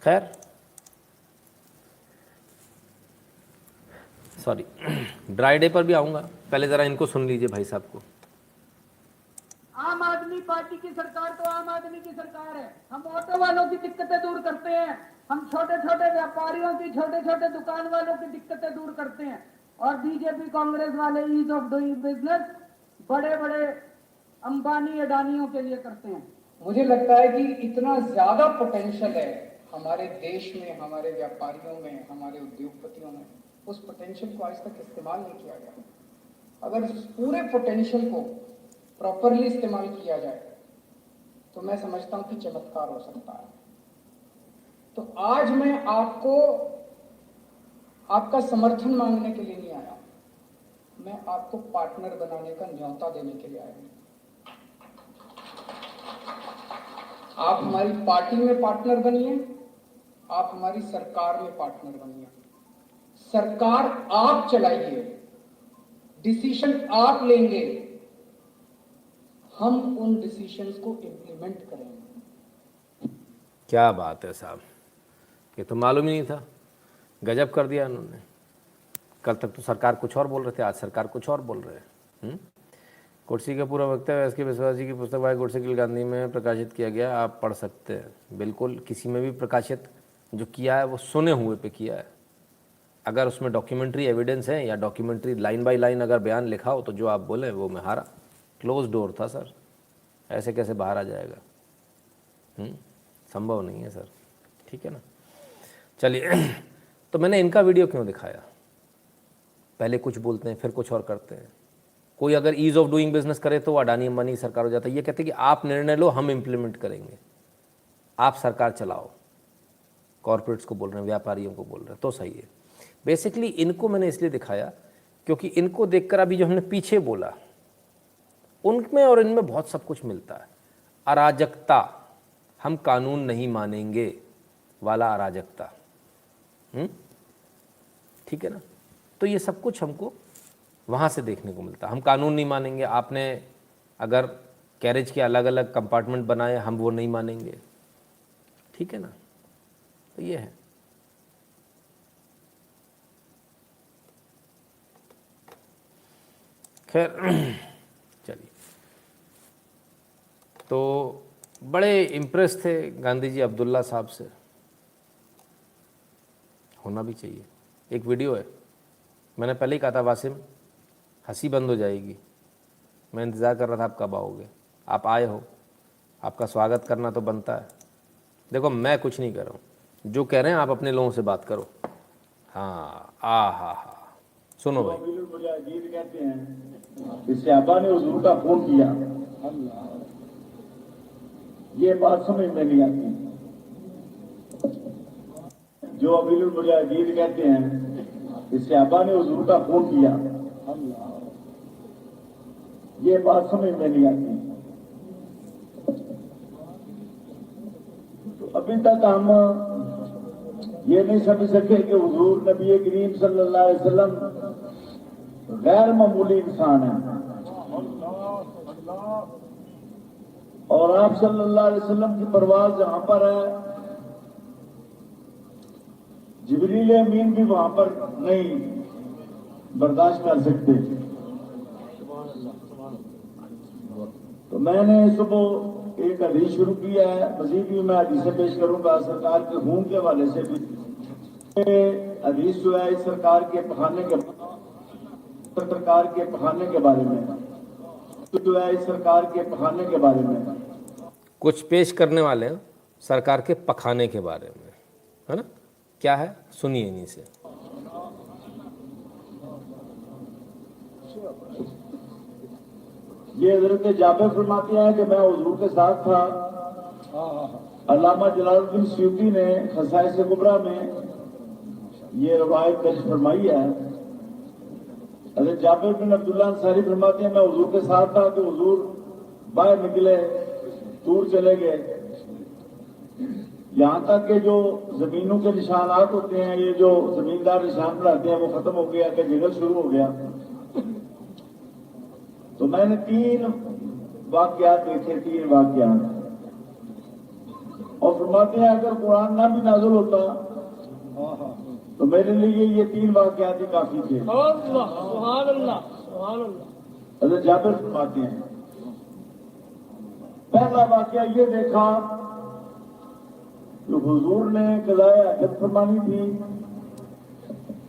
खैर सॉरी, ड्राई डे पर भी आऊँगा, पहले ज़रा इनको सुन लीजिए भाई साहब को। आम आदमी पार्टी की सरकार तो आम आदमी की सरकार है। हम ऑटो वालों की दिक्कतें दूर करते हैं, हम छोटे छोटे व्यापारियों की, छोटे छोटे दुकान वालों की दिक्कतें दूर करते हैं, और बीजेपी कांग्रेस वाले ईज ऑफ डूइंग बिजनेस बड़े बड़े अंबानी अडानियों के लिए करते हैं। मुझे लगता है कि इतना ज्यादा पोटेंशियल है हमारे देश में, हमारे व्यापारियों में, हमारे उद्योगपतियों में, उस पोटेंशियल को आज तक इस्तेमाल नहीं किया गया। अगर इस पूरे पोटेंशियल को प्रॉपरली इस्तेमाल किया जाए तो मैं समझता हूं कि चमत्कार हो सकता है। तो आज मैं आपको आपका समर्थन मांगने के लिए नहीं आया, मैं आपको पार्टनर बनाने का न्योता देने के लिए आया हूं। आप हमारी पार्टी में पार्टनर बनिए, आप हमारी सरकार में पार्टनर बनिए। सरकार आप चलाइए, डिसीजन आप लेंगे, हम उन डिसीजंस को इंप्लीमेंट करेंगे। क्या बात है साहब, ये तो मालूम ही नहीं था, गजब कर दिया उन्होंने। कल तक तो सरकार कुछ और बोल रहे थे, आज सरकार कुछ और बोल रहे हैं। गोडसे का पूरा वक्तव्य एस के विश्वास जी की पुस्तक भाई गोडसे की गांधी में प्रकाशित किया गया, आप पढ़ सकते हैं। बिल्कुल, किसी में भी प्रकाशित जो किया है वो सुने हुए पे किया है। अगर उसमें डॉक्यूमेंट्री एविडेंस है या डॉक्यूमेंट्री लाइन बाय लाइन अगर बयान लिखा हो तो जो आप बोले वो मैं हारा। क्लोज डोर था सर, ऐसे कैसे बाहर आ जाएगा? संभव नहीं है सर। ठीक है ना, चलिए। तो मैंने इनका वीडियो क्यों दिखाया? पहले कुछ बोलते हैं फिर कुछ और करते हैं। कोई अगर ईज ऑफ डूइंग बिजनेस करे तो अडानी अंबानी सरकार हो जाता है। ये कहते हैं कि आप निर्णय लो, हम इम्प्लीमेंट करेंगे, आप सरकार चलाओ। कॉर्पोरेट्स को बोल रहे हैं, व्यापारियों को बोल रहे हैं, तो सही है। बेसिकली इनको मैंने इसलिए दिखाया क्योंकि इनको देखकर अभी जो हमने पीछे बोला उनमें और इनमें बहुत सब कुछ मिलता है। अराजकता, हम कानून नहीं मानेंगे वाला अराजकता। ठीक है ना, तो ये सब कुछ हमको वहाँ से देखने को मिलता है। हम कानून नहीं मानेंगे, आपने अगर कैरेज के अलग अलग कंपार्टमेंट बनाए, हम वो नहीं मानेंगे। ठीक है ना, तो ये है। खैर चलिए, तो बड़े इम्प्रेस थे गांधी जी अब्दुल्ला साहब से, होना भी चाहिए। एक वीडियो है, मैंने पहले ही कहा था वासिम हंसी बंद हो जाएगी, मैं इंतज़ार कर रहा था आप कब आओगे। आप आए हो, आपका स्वागत करना तो बनता है। देखो मैं कुछ नहीं कर रहा हूँ, जो कह रहे हैं आप अपने लोगों से बात करो। हाँ हा सुनो भाई। मुजाहिदीन कहते हैं कि सहाबा ने हुजूर का खून किया, ये बात समझ में नहीं आती। जो अमीरुल मुजाहिदीन कहते हैं कि सहाबा ने हुजूर का खून किया, ये बात समझ में नहीं आती। तो अभी तक हम ये नहीं समझ सके कि हुजूर नबी करीम सल्लल्लाहु अलैहि वसल्लम गैर मामूली इंसान है, और आप सल्लल्लाहु अलैहि वसल्लम की परवाज़ जहां पर है, जिब्रील अमीन भी वहां पर नहीं बर्दाश्त कर सकते। तो मैंने सुबह एक हदीस शुरू किया है, मजीद भी मैं हदीसें पेश करूंगा सरकार के खून के हवाले से भी। हदीस जो है इस सरकार के पखाने के बारे में, जो है इस सरकार के पखाने के बारे में कुछ पेश करने वाले हैं सरकार के पखाने के बारे में, है ना? क्या है, सुनिए इन्हीं से। ये हज़रत जाबिर फरमाते हैं कि मैं हुजूर के साथ था। अल्लामा जलालुद्दीन सयूती ने खसाइस कुबरा में ये रवायत दर्ज फरमाई है। हज़रत जाबिर बिन अब्दुल्लाह अंसारी फरमाते हैं मैं हुजूर के साथ था तो हुजूर बाहर निकले, दूर चले गए, यहाँ तक कि जो जमीनों के निशानात होते हैं, ये जो जमींदार निशान बनाते हैं, वो खत्म हो गया कि जंगल शुरू हो गया। तो मैंने 3 वाकयात देखे, 3 वाकयात, और फरमाते हैं अगर कुरान ना भी नाज़िल होता तो मेरे लिए ये 3 वाकयात ही काफी थे। हज़रत जाबिर फरमाते हैं पहला वाकया ये देखा कि हुजूर ने कज़ाए हाजत फरमानी थी,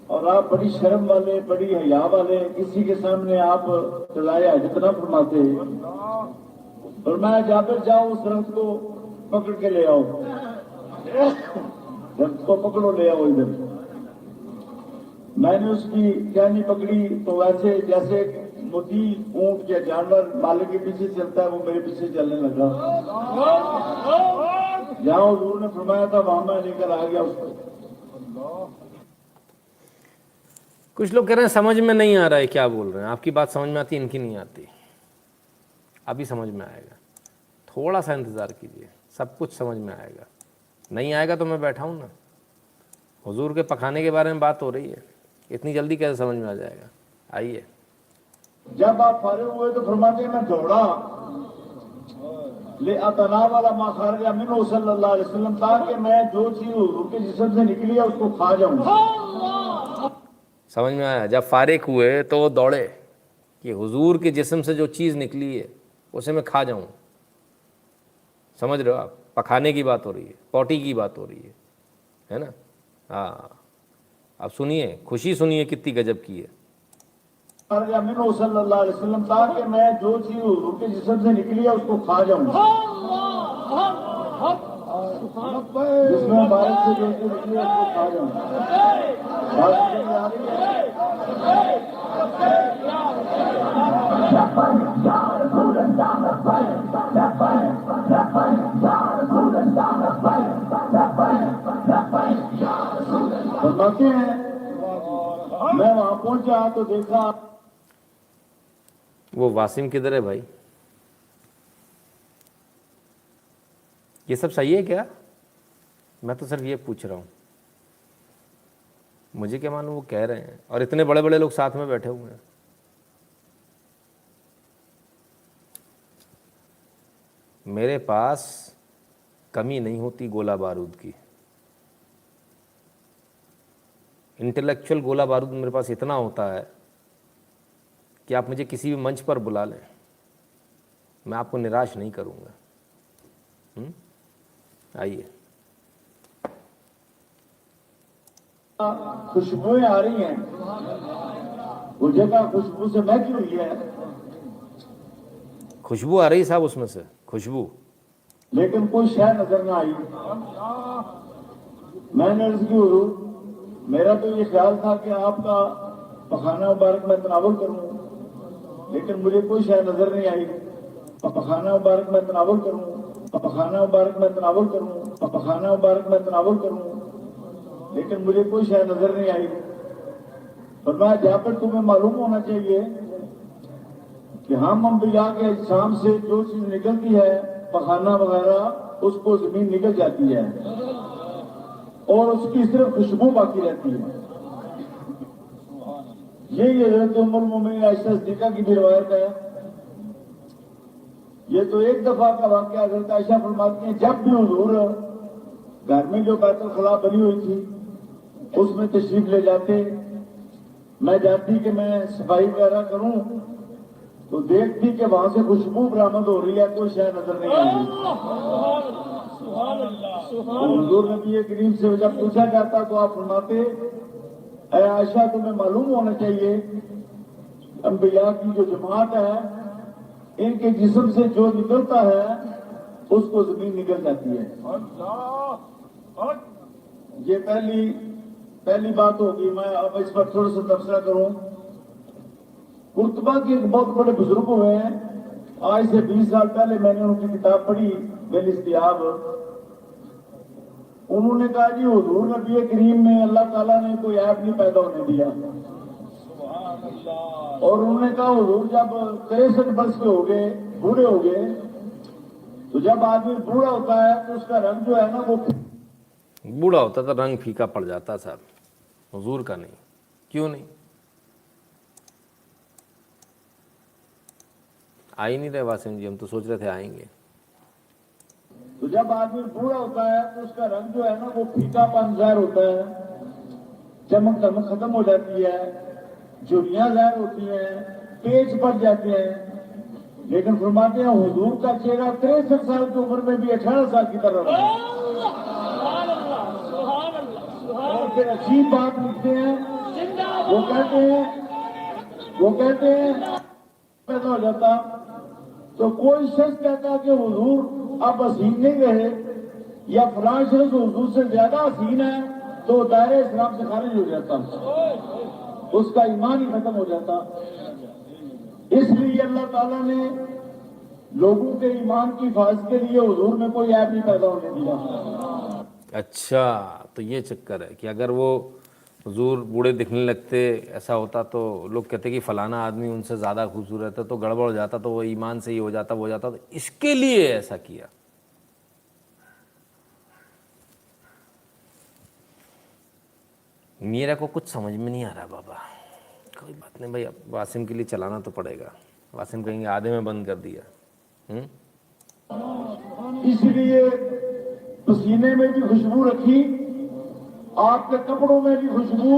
और आप बड़ी शर्म वाले, बड़ी हया वाले, किसी के सामने आप कज़ाए हाजत ना फरमाते, और मैं जाबिर जाओ उस रंग को पकड़ के ले आओ, रंग को पकड़ो ले आओ इधर। मैंने उसकी टहनी पकड़ी तो वैसे जैसे मोती ऊंट या जानवर मालिक के पीछे चलता है, वो मेरे पीछे चलने लगा। जहां हुजूर ने फरमाया था वहां मैं लेकर आ गया उसको। कुछ लोग कह रहे हैं समझ में नहीं आ रहा है क्या बोल रहे हैं। आपकी बात समझ में आती, इनकी नहीं आती। अभी समझ में आएगा, थोड़ा सा इंतज़ार कीजिए, सब कुछ समझ में आएगा। नहीं आएगा तो मैं बैठा हूँ ना, हुजूर के पखाने के बारे में बात हो रही है, इतनी जल्दी कैसे समझ में आ जाएगा। आइए। जब आप फारिग हुए तो फरमाते मैं दौड़ा ले अतना वाला माखारजा मिनो सल्लल्लाहु अलैहि वसल्लम, ताकि मैं जो चीज हुजूर के जिस्म से निकली है उसको खा जाऊं। समझ में आया? जब फारिग हुए तो वो दौड़े कि हुजूर के जिस्म से जो चीज़ निकली है उसे मैं खा जाऊं। समझ रहे हो आप? पखाने की बात हो रही है, पोटी की बात हो रही है ना? हाँ, अब सुनिए, खुशी सुनिए कितनी गजब की है। मिनो सल्लल्लाहु अलैहि वसल्लम, ताकि मैं जो चीज हुजूर के जिस्म से निकली है उसको खा जाऊं। जिसमें बारिश से जो चीज निकली है उसको खा जाऊं। बात समझ आ रही है? फरमाते हैं मैं वहां पहुंचा तो देखा। वो वासिम किधर है भाई? ये सब सही है क्या? मैं तो सिर्फ ये पूछ रहा हूँ, मुझे क्या मालूम वो कह रहे हैं, और इतने बड़े बड़े लोग साथ में बैठे हुए हैं। मेरे पास कमी नहीं होती गोला बारूद की, इंटेलेक्चुअल गोला बारूद मेरे पास इतना होता है कि आप मुझे किसी भी मंच पर बुला लें, मैं आपको निराश नहीं करूँगा। आइए। खुशबुएं आ रही हैं, वो जगह खुशबू से महकी हुई है। खुशबू आ रही साहब उसमें से, खुशबू। लेकिन कोई शय नजर ना आई। मैंने अर्ज की हुजूर, मेरा तो ये ख्याल था कि आपका पखाना मुबारक मैं तनावुल करूं, लेकिन मुझे कोई शय नजर नहीं आई। पखाना मुबारक मैं तनावुल करूं, पखाना मुबारक मैं तनावुल करूं, पखाना मुबारक मैं तनावुल करूं, लेकिन मुझे कोई शय नजर नहीं आई। फरमाया, जाकर तुम्हें मालूम होना चाहिए कि हम अंबिया के शाम से जो चीज निकलती है पखाना वगैरह, उसको जमीन निकल जाती है और उसकी सिर्फ खुशबू बाकी रहती है। यही हजरत उम्मुल मोमिनीन आयशा सिद्दीका की भी रिवायत है। ये तो एक दफा का वाकया। हजरत आयशा फरमाती हैं, जब भी हुजूर घर में जो बैतुल खला बनी हुई थी उसमें तशरीफ ले जाते, मैं जानती कि मैं सफाई वगैरह करूं तो देखती कि वहां से खुशबू बरामद हो रही है, कोई शय नजर नहीं आ रही। हुजूर नबी करीम से जब पूछा जाता तो आप फरमाते, ऐ आयशा, तुम्हें मालूम होना चाहिए अंबिया की जो जमात है, इनके जिस्म से जो निकलता है उसको जमीन निकल जाती है। ये पहली बात होगी। मैं अब इस पर थोड़ा सा तबसरा करूं। कुर्तबा के एक बहुत बड़े बुजुर्ग हुए हैं, आज से 20 साल पहले मैंने उनकी किताब पढ़ी बेलिस्तियाब। उन्होंने कहा, जी हुजूर नबी करीम में अल्लाह ताला ने कोई ऐप नहीं पैदा होने दिया। और उन्होंने कहा, हुजूर जब 63 वर्ष के हो गए, बूढ़े हो गए, तो जब आदमी बूढ़ा होता है तो उसका रंग जो है ना वो बूढ़ा होता तो रंग फीका पड़ जाता साहब, हुजूर का नहीं। क्यों नहीं? आ ही नहीं रहे वासिम जी, हम तो सोच रहे थे आएंगे। तो जब आदमी बूढ़ा होता है तो उसका रंग जो है ना वो फीकापन ज़ाहिर होता है, चमक दमक खत्म हो जाती है, झुर्रियां ज़ाहिर होती हैं, पेच पड़ जाते हैं। लेकिन फरमाते हैं हुजूर का चेहरा 63 साल की उम्र में भी 18 साल की तरह रहा। और फिर अजीब बात लिखते हैं, वो कहते हैं पैदा हो जाता तो कोई शख्स कहता कि हुजूर अब हसीन नहीं रहे या फलां शख्स हुजूर से ज्यादा हसीन है, तो दायरे इस्लाम से खारिज हो जाता, उसका ईमान ही खत्म हो जाता। इसलिए अल्लाह ताला ने लोगों के ईमान की हिफाजत के लिए हुजूर में कोई ऐप नहीं पैदा होने दिया। अच्छा, तो ये चक्कर है कि अगर वो हुजूर बूढ़े दिखने लगते, ऐसा होता तो लोग कहते कि फलाना आदमी उनसे ज़्यादा खूबसूरत है, तो गड़बड़ हो जाता, तो वो ईमान से ही हो जाता, वो जाता, तो इसके लिए ऐसा किया। मेरा को कुछ समझ में नहीं आ रहा बाबा। कोई बात नहीं भाई, अब वासिम के लिए चलाना तो पड़ेगा। वासिम कहेंगे आधे में बंद कर दिया। इसलिए पसीने में भी खुशबू रखी, आपके कपड़ों में भी खुशबू,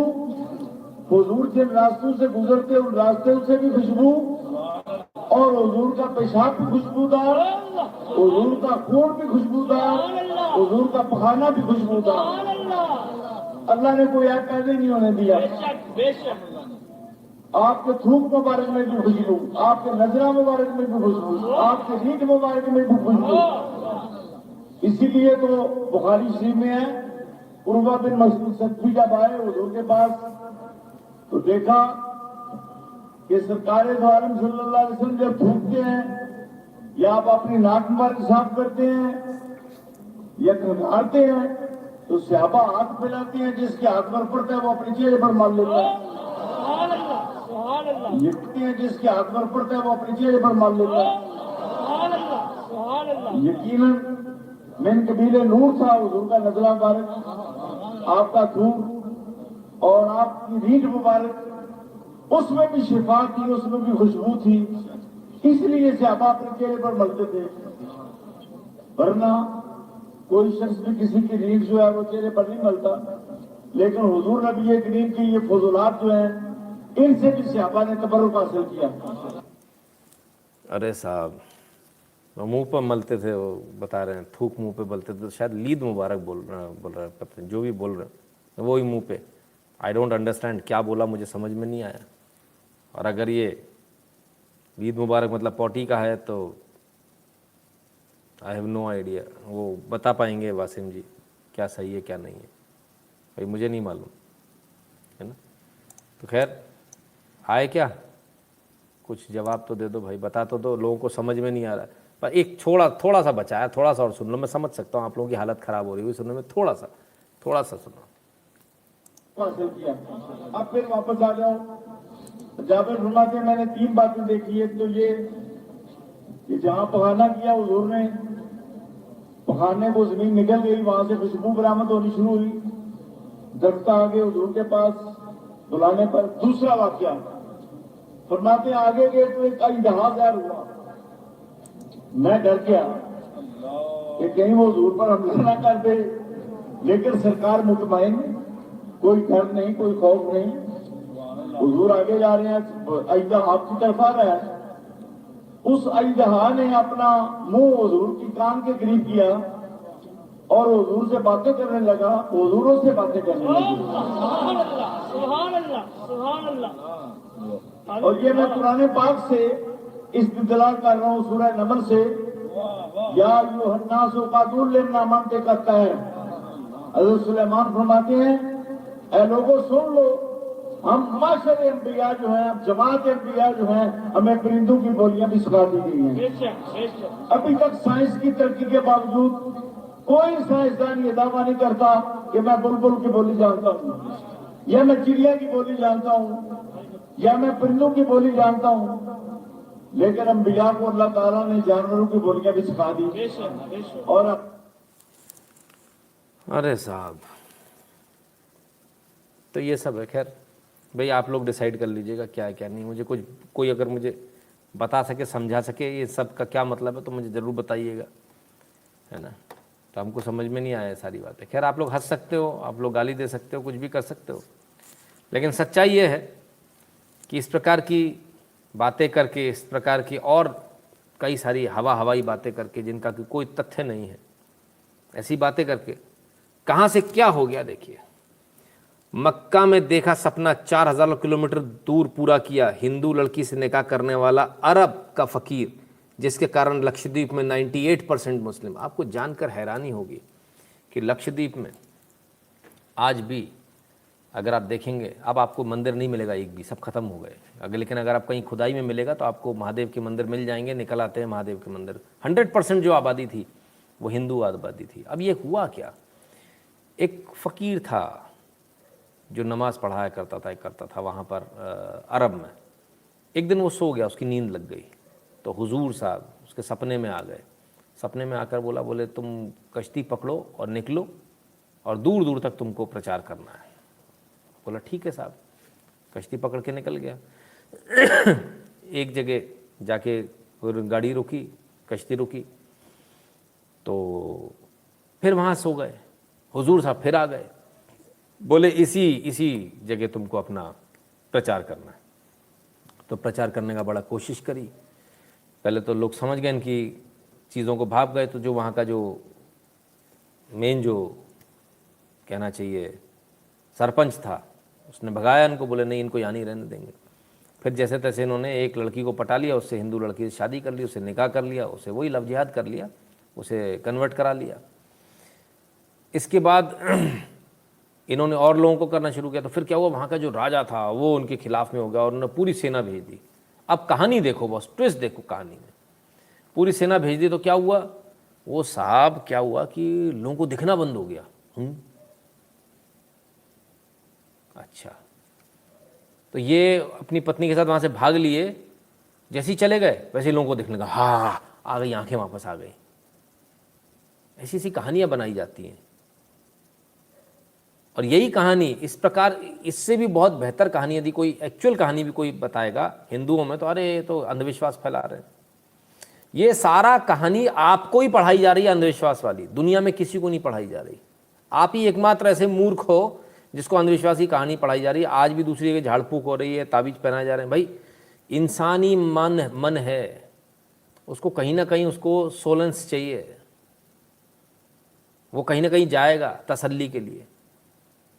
हुजूर जिन रास्तों से गुजरते उन रास्तों से भी खुशबू, और हुजूर का पेशाब भी खुशबूदार, हुजूर का खून भी खुशबूदार, हुजूर का पखाना भी खुशबूदार। अल्लाह ने कोई ऐप पैदा नहीं होने दिया। आपके थूक मुबारक में भी खुशबू, आपके नजरा मुबारक में भी खुशबू, आपके रीढ़ मुबारक में भी खुशबू। इसीलिए तो बुखारी शरीफ में है, उर्वा बिन मसूद सख्ती जब आए हुजूर के पास तो देखा कि सरकार दो आलम सल्लल्लाहु अलैहि वसल्लम जब थूकते हैं या आप अपनी नाक मुबारक साफ करते हैं या खंगारते हैं तो सहाबा हाथ मिलाते हैं, जिसके हाथ पर पड़ता है वो अपने चेहरे पर मार लेता है। लिखते हैं, जिसके हाथ पर पड़ता है वो अपने चेहरे पर मार लेता है। यकीनन मिन कबीले नूर था हुजूर का नजला मुबारक, आपका थूक और आपकी रीढ़ मुबारक, उसमें भी शिफा थी, उसमें भी खुशबू थी, इसलिए सहाबा अपने चेहरे पर मलते थे। वरना कोई शख्स भी किसी की रीढ़ जो है वो चेहरे पर नहीं मलता। लेकिन हुजूर नबी करीम की ये फजूलात जो हैं, इनसे भी सहाबा ने तबर्रुक हासिल किया। अरे साहब, वो मुंह पर मलते थे, वो बता रहे हैं थूक मुंह पे मलते थे, तो शायद लीद मुबारक बोल रहे हैं, पता नहीं जो भी बोल रहे हैं वो ही मुंह पे। आई डोंट अंडरस्टैंड क्या बोला, मुझे समझ में नहीं आया। और अगर ये ईद मुबारक मतलब पौटी का है तो आई हैव नो आइडिया, वो बता पाएंगे वासिम जी क्या सही है क्या नहीं है, भाई मुझे नहीं मालूम, है ना। तो खैर आए क्या, कुछ जवाब तो दे दो भाई, बता तो दो, लोगों को समझ में नहीं आ रहा है। पर एक थोड़ा सा बचा है, थोड़ा सा और सुन लो, मैं समझ सकता हूँ आप लोगों की हालत ख़राब हो रही है सुनने में, थोड़ा सा सुनो। हासिल किया। अब फिर वापस आ जाओ। जाबिर फरमाते हैं, मैंने 3 बातें देखी। एक तो ये कि जहां पखाना किया हुजूर ने, पखाने को जमीन निकल गई, वहां से खुशबू बरामद होनी शुरू हुई, दरख्त आगे हुजूर के पास बुलाने पर। दूसरा वाक्या फरमाते हैं, आगे गए तो एक अजदहा ज़ाहिर हुआ, मैं डर गया कि कहीं वो हुजूर पर हमला ना कर दे, लेकिन सरकार मुतमईन, कोई डर नहीं, कोई खौफ नहीं। हुजूर आगे जा रहे हैं, अजदहा आपकी तरफ आ रहा है। उस अजदहा ने अपना मुंह हुजूर की कान के करीब किया और हुजूर से बातें करने लगा, हुजूरों से बातें करने लगा। और ये मैं कुरान पाक से इस्तिदलाल कर रहा हूँ, सूरह नमल से, या अय्युहन्नासु क़ादूल लिन्ना मनते करता है। हज़रत सुलेमान फरमाते हैं, ऐ लोगों सुन लो, हम माशरे अंबिया जो हैं, जमात अंबिया जो हैं, हमें परिंदों की बोलियां भी सिखा दी गई हैं। अभी तक साइंस की तरक्की के बावजूद कोई साइंसदान ये दावा नहीं करता कि मैं बुलबुल की बोली जानता हूँ, या मैं चिड़िया की बोली जानता हूँ, या मैं परिंदों की बोली जानता हूँ। लेकिन अंबिया को अल्लाह ताला ने जानवरों की बोलियां भी सिखा दी। और अरे साहब, तो ये सब है। खैर भाई आप लोग डिसाइड कर लीजिएगा क्या है क्या नहीं। मुझे कोई अगर मुझे बता सके, समझा सके ये सब का क्या मतलब है, तो मुझे ज़रूर बताइएगा, है ना। तो हमको समझ में नहीं आया सारी बातें। खैर आप लोग हंस सकते हो, आप लोग गाली दे सकते हो, कुछ भी कर सकते हो, लेकिन सच्चाई ये है कि इस प्रकार की बातें करके, इस प्रकार की और कई सारी हवाई बातें करके जिनका कि कोई तथ्य नहीं है, ऐसी बातें करके कहाँ से क्या हो गया। देखिए, मक्का में देखा सपना 4000 किलोमीटर दूर पूरा किया, हिंदू लड़की से निकाह करने वाला अरब का फ़कीर, जिसके कारण लक्षद्वीप में 98% मुस्लिम। आपको जानकर हैरानी होगी कि लक्षद्वीप में आज भी अगर आप देखेंगे, अब आपको मंदिर नहीं मिलेगा एक भी, सब खत्म हो गए। लेकिन अगर आप कहीं खुदाई में मिलेगा तो आपको महादेव के मंदिर मिल जाएंगे, निकल आते हैं महादेव के मंदिर। 100% जो आबादी थी वो हिंदू आबादी थी। अब ये हुआ क्या, एक फ़कीर था जो नमाज़ पढ़ाया करता था वहाँ पर अरब में। एक दिन वो सो गया, उसकी नींद लग गई, तो हुजूर साहब उसके सपने में आ गए। सपने में आकर बोले तुम कश्ती पकड़ो और निकलो और दूर दूर तक तुमको प्रचार करना है। बोला ठीक है साहब। कश्ती पकड़ के निकल गया। एक जगह जाके गाड़ी रुकी, कश्ती रुकी, तो फिर वहाँ सो गए। हुजूर साहब फिर आ गए, बोले इसी जगह तुमको अपना प्रचार करना है। तो प्रचार करने का बड़ा कोशिश करी। पहले तो लोग समझ गए इनकी चीज़ों को, भाप गए। तो जो वहाँ का जो मेन जो कहना चाहिए सरपंच था, उसने भगाया इनको, बोले नहीं इनको यहाँ नहीं रहने देंगे। फिर जैसे तैसे इन्होंने एक लड़की को पटा लिया, उससे हिंदू लड़की से शादी कर ली, उससे निकाह कर लिया, उसे वही लव जिहाद कर लिया, उसे कन्वर्ट करा लिया। इसके बाद इन्होंने और लोगों को करना शुरू किया। तो फिर क्या हुआ, वहाँ का जो राजा था वो उनके खिलाफ में हो गया और उन्होंने पूरी सेना भेज दी। अब कहानी देखो बॉस, ट्विस्ट देखो कहानी में, पूरी सेना भेज दी। तो क्या हुआ वो साहब, क्या हुआ कि लोगों को दिखना बंद हो गया। अच्छा, तो ये अपनी पत्नी के साथ वहाँ से भाग लिए। जैसे ही चले गए वैसे ही लोगों को दिखने लगा, हाँ आ गई, आंखें वापस आ गई। ऐसी ऐसी कहानियाँ बनाई जाती हैं। और यही कहानी इस प्रकार, इससे भी बहुत बेहतर कहानी यदि कोई एक्चुअल कहानी भी कोई बताएगा हिंदुओं में, तो अरे तो अंधविश्वास फैला रहे हैं। ये सारा कहानी आपको ही पढ़ाई जा रही है, अंधविश्वास वाली। दुनिया में किसी को नहीं पढ़ाई जा रही। आप ही एकमात्र ऐसे मूर्ख हो जिसको अंधविश्वास की कहानी पढ़ाई जा रही है। आज भी दूसरी जगह झाड़ फूक हो रही है, ताबीज पहनाए जा रहे हैं। भाई इंसानी मन है, उसको कहीं ना कहीं उसको सोलेंस चाहिए, वो कहीं ना कहीं जाएगा तसल्ली के लिए।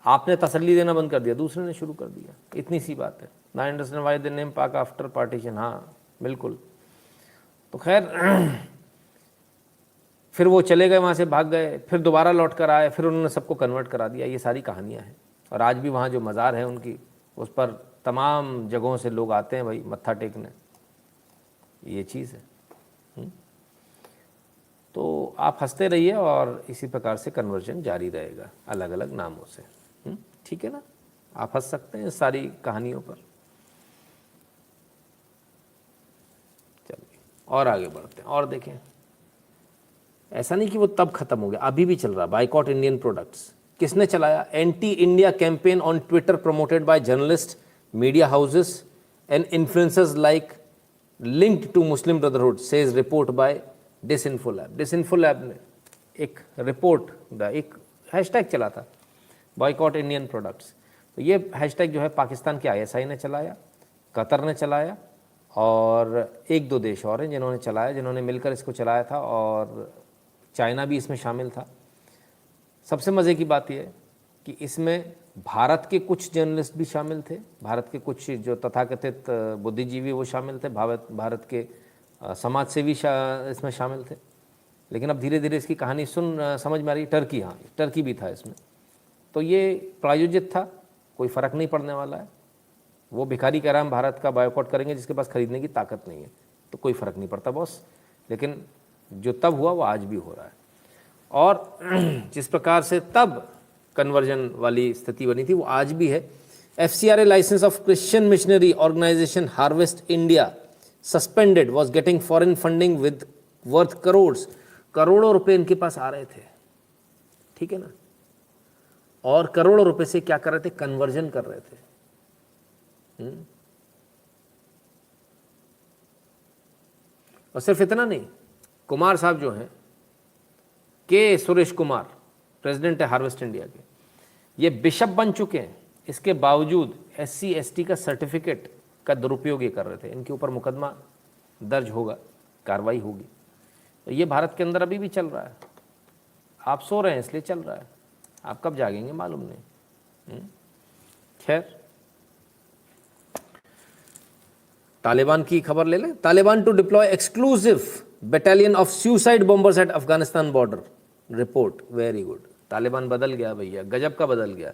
आपने तसल्ली देना बंद कर दिया, दूसरे ने शुरू कर दिया। इतनी सी बात है। ना अंडरस्टैंड व्हाई द नेम पाक आफ्टर पार्टीशन। हाँ बिल्कुल। तो खैर फिर वो चले गए वहाँ से, भाग गए, फिर दोबारा लौट कर आए, फिर उन्होंने सबको कन्वर्ट करा दिया। ये सारी कहानियाँ हैं। और आज भी वहाँ जो मज़ार है उनकी, उस पर तमाम जगहों से लोग आते हैं भाई मत्था टेकने। ये चीज़ है। तो आप हंसते रहिए और इसी प्रकार से कन्वर्जन जारी रहेगा अलग अलग नामों से। ठीक है ना, आप हंस सकते हैं सारी कहानियों पर। चलिए और आगे बढ़ते हैं और देखें। ऐसा नहीं कि वो तब खत्म हो गया, अभी भी चल रहा। बाइकॉट इंडियन प्रोडक्ट्स किसने चलाया? Anti India campaign on Twitter promoted by journalist, media houses and influencers like linked to Muslim brotherhood, says report by Disinfo lab. Disinfo lab ने एक रिपोर्ट, एक हैशटैग चला था बॉयकॉट इंडियन प्रोडक्ट्स। तो ये hashtag जो है पाकिस्तान के ISI ने चलाया, कतर ने चलाया और एक दो देश और हैं जिन्होंने चलाया, जिन्होंने मिलकर इसको चलाया था, और चाइना भी इसमें शामिल था। सबसे मज़े की बात यह है कि इसमें भारत के कुछ जर्नलिस्ट भी शामिल थे, भारत के कुछ जो तथाकथित बुद्धिजीवी वो शामिल थे, भारत के समाज सेवी इसमें शामिल थे। लेकिन अब धीरे धीरे इसकी कहानी समझ में आ रही। टर्की, हाँ टर्की भी था इसमें। तो ये प्रायोजित था, कोई फ़र्क नहीं पड़ने वाला है। वो भिखारी कह रहा है हम भारत का बायकॉट करेंगे जिसके पास खरीदने की ताकत नहीं है, तो कोई फ़र्क नहीं पड़ता बॉस। लेकिन जो तब हुआ वो आज भी हो रहा है। और जिस प्रकार से तब कन्वर्जन वाली स्थिति बनी थी वो आज भी है। FCRA licence of Christian missionary organisation harvest India suspended, was getting foreign funding with worth करोड़ों रुपए इनके पास आ रहे थे। ठीक है ना, और करोड़ों रुपए से क्या कर रहे थे? कन्वर्जन कर रहे थे। और सिर्फ इतना नहीं, कुमार साहब जो हैं, के सुरेश कुमार, प्रेसिडेंट है हार्वेस्ट इंडिया के, ये बिशप बन चुके हैं। इसके बावजूद SC ST का सर्टिफिकेट का दुरुपयोग ये कर रहे थे। इनके ऊपर मुकदमा दर्ज होगा, कार्रवाई होगी। तो ये भारत के अंदर अभी भी चल रहा है। आप सो रहे हैं इसलिए चल रहा है, आप कब जागेंगे मालूम नहीं। खैर, तालिबान की खबर ले लें। Taliban to deploy exclusive battalion of suicide bombers at Afghanistan border, report. Very good. Taliban बदल गया भैया, गजब का बदल गया।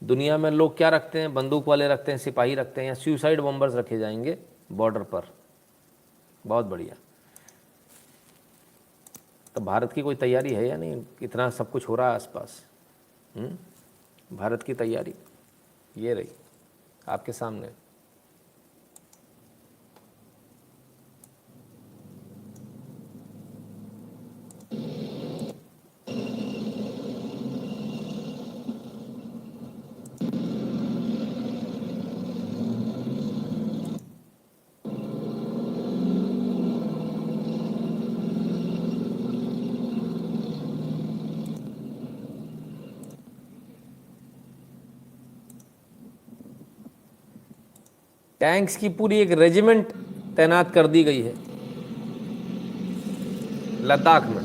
दुनिया में लोग क्या रखते हैं? बंदूक वाले रखते हैं, सिपाही रखते हैं, या सुसाइड बॉम्बर्स रखे जाएंगे बॉर्डर पर। बहुत बढ़िया। तो भारत की कोई तैयारी है या नहीं? इतना सब कुछ हो रहा है आसपास। भारत की तैयारी ये रही आपके सामने। टैंक्स की पूरी एक रेजिमेंट तैनात कर दी गई है लद्दाख में।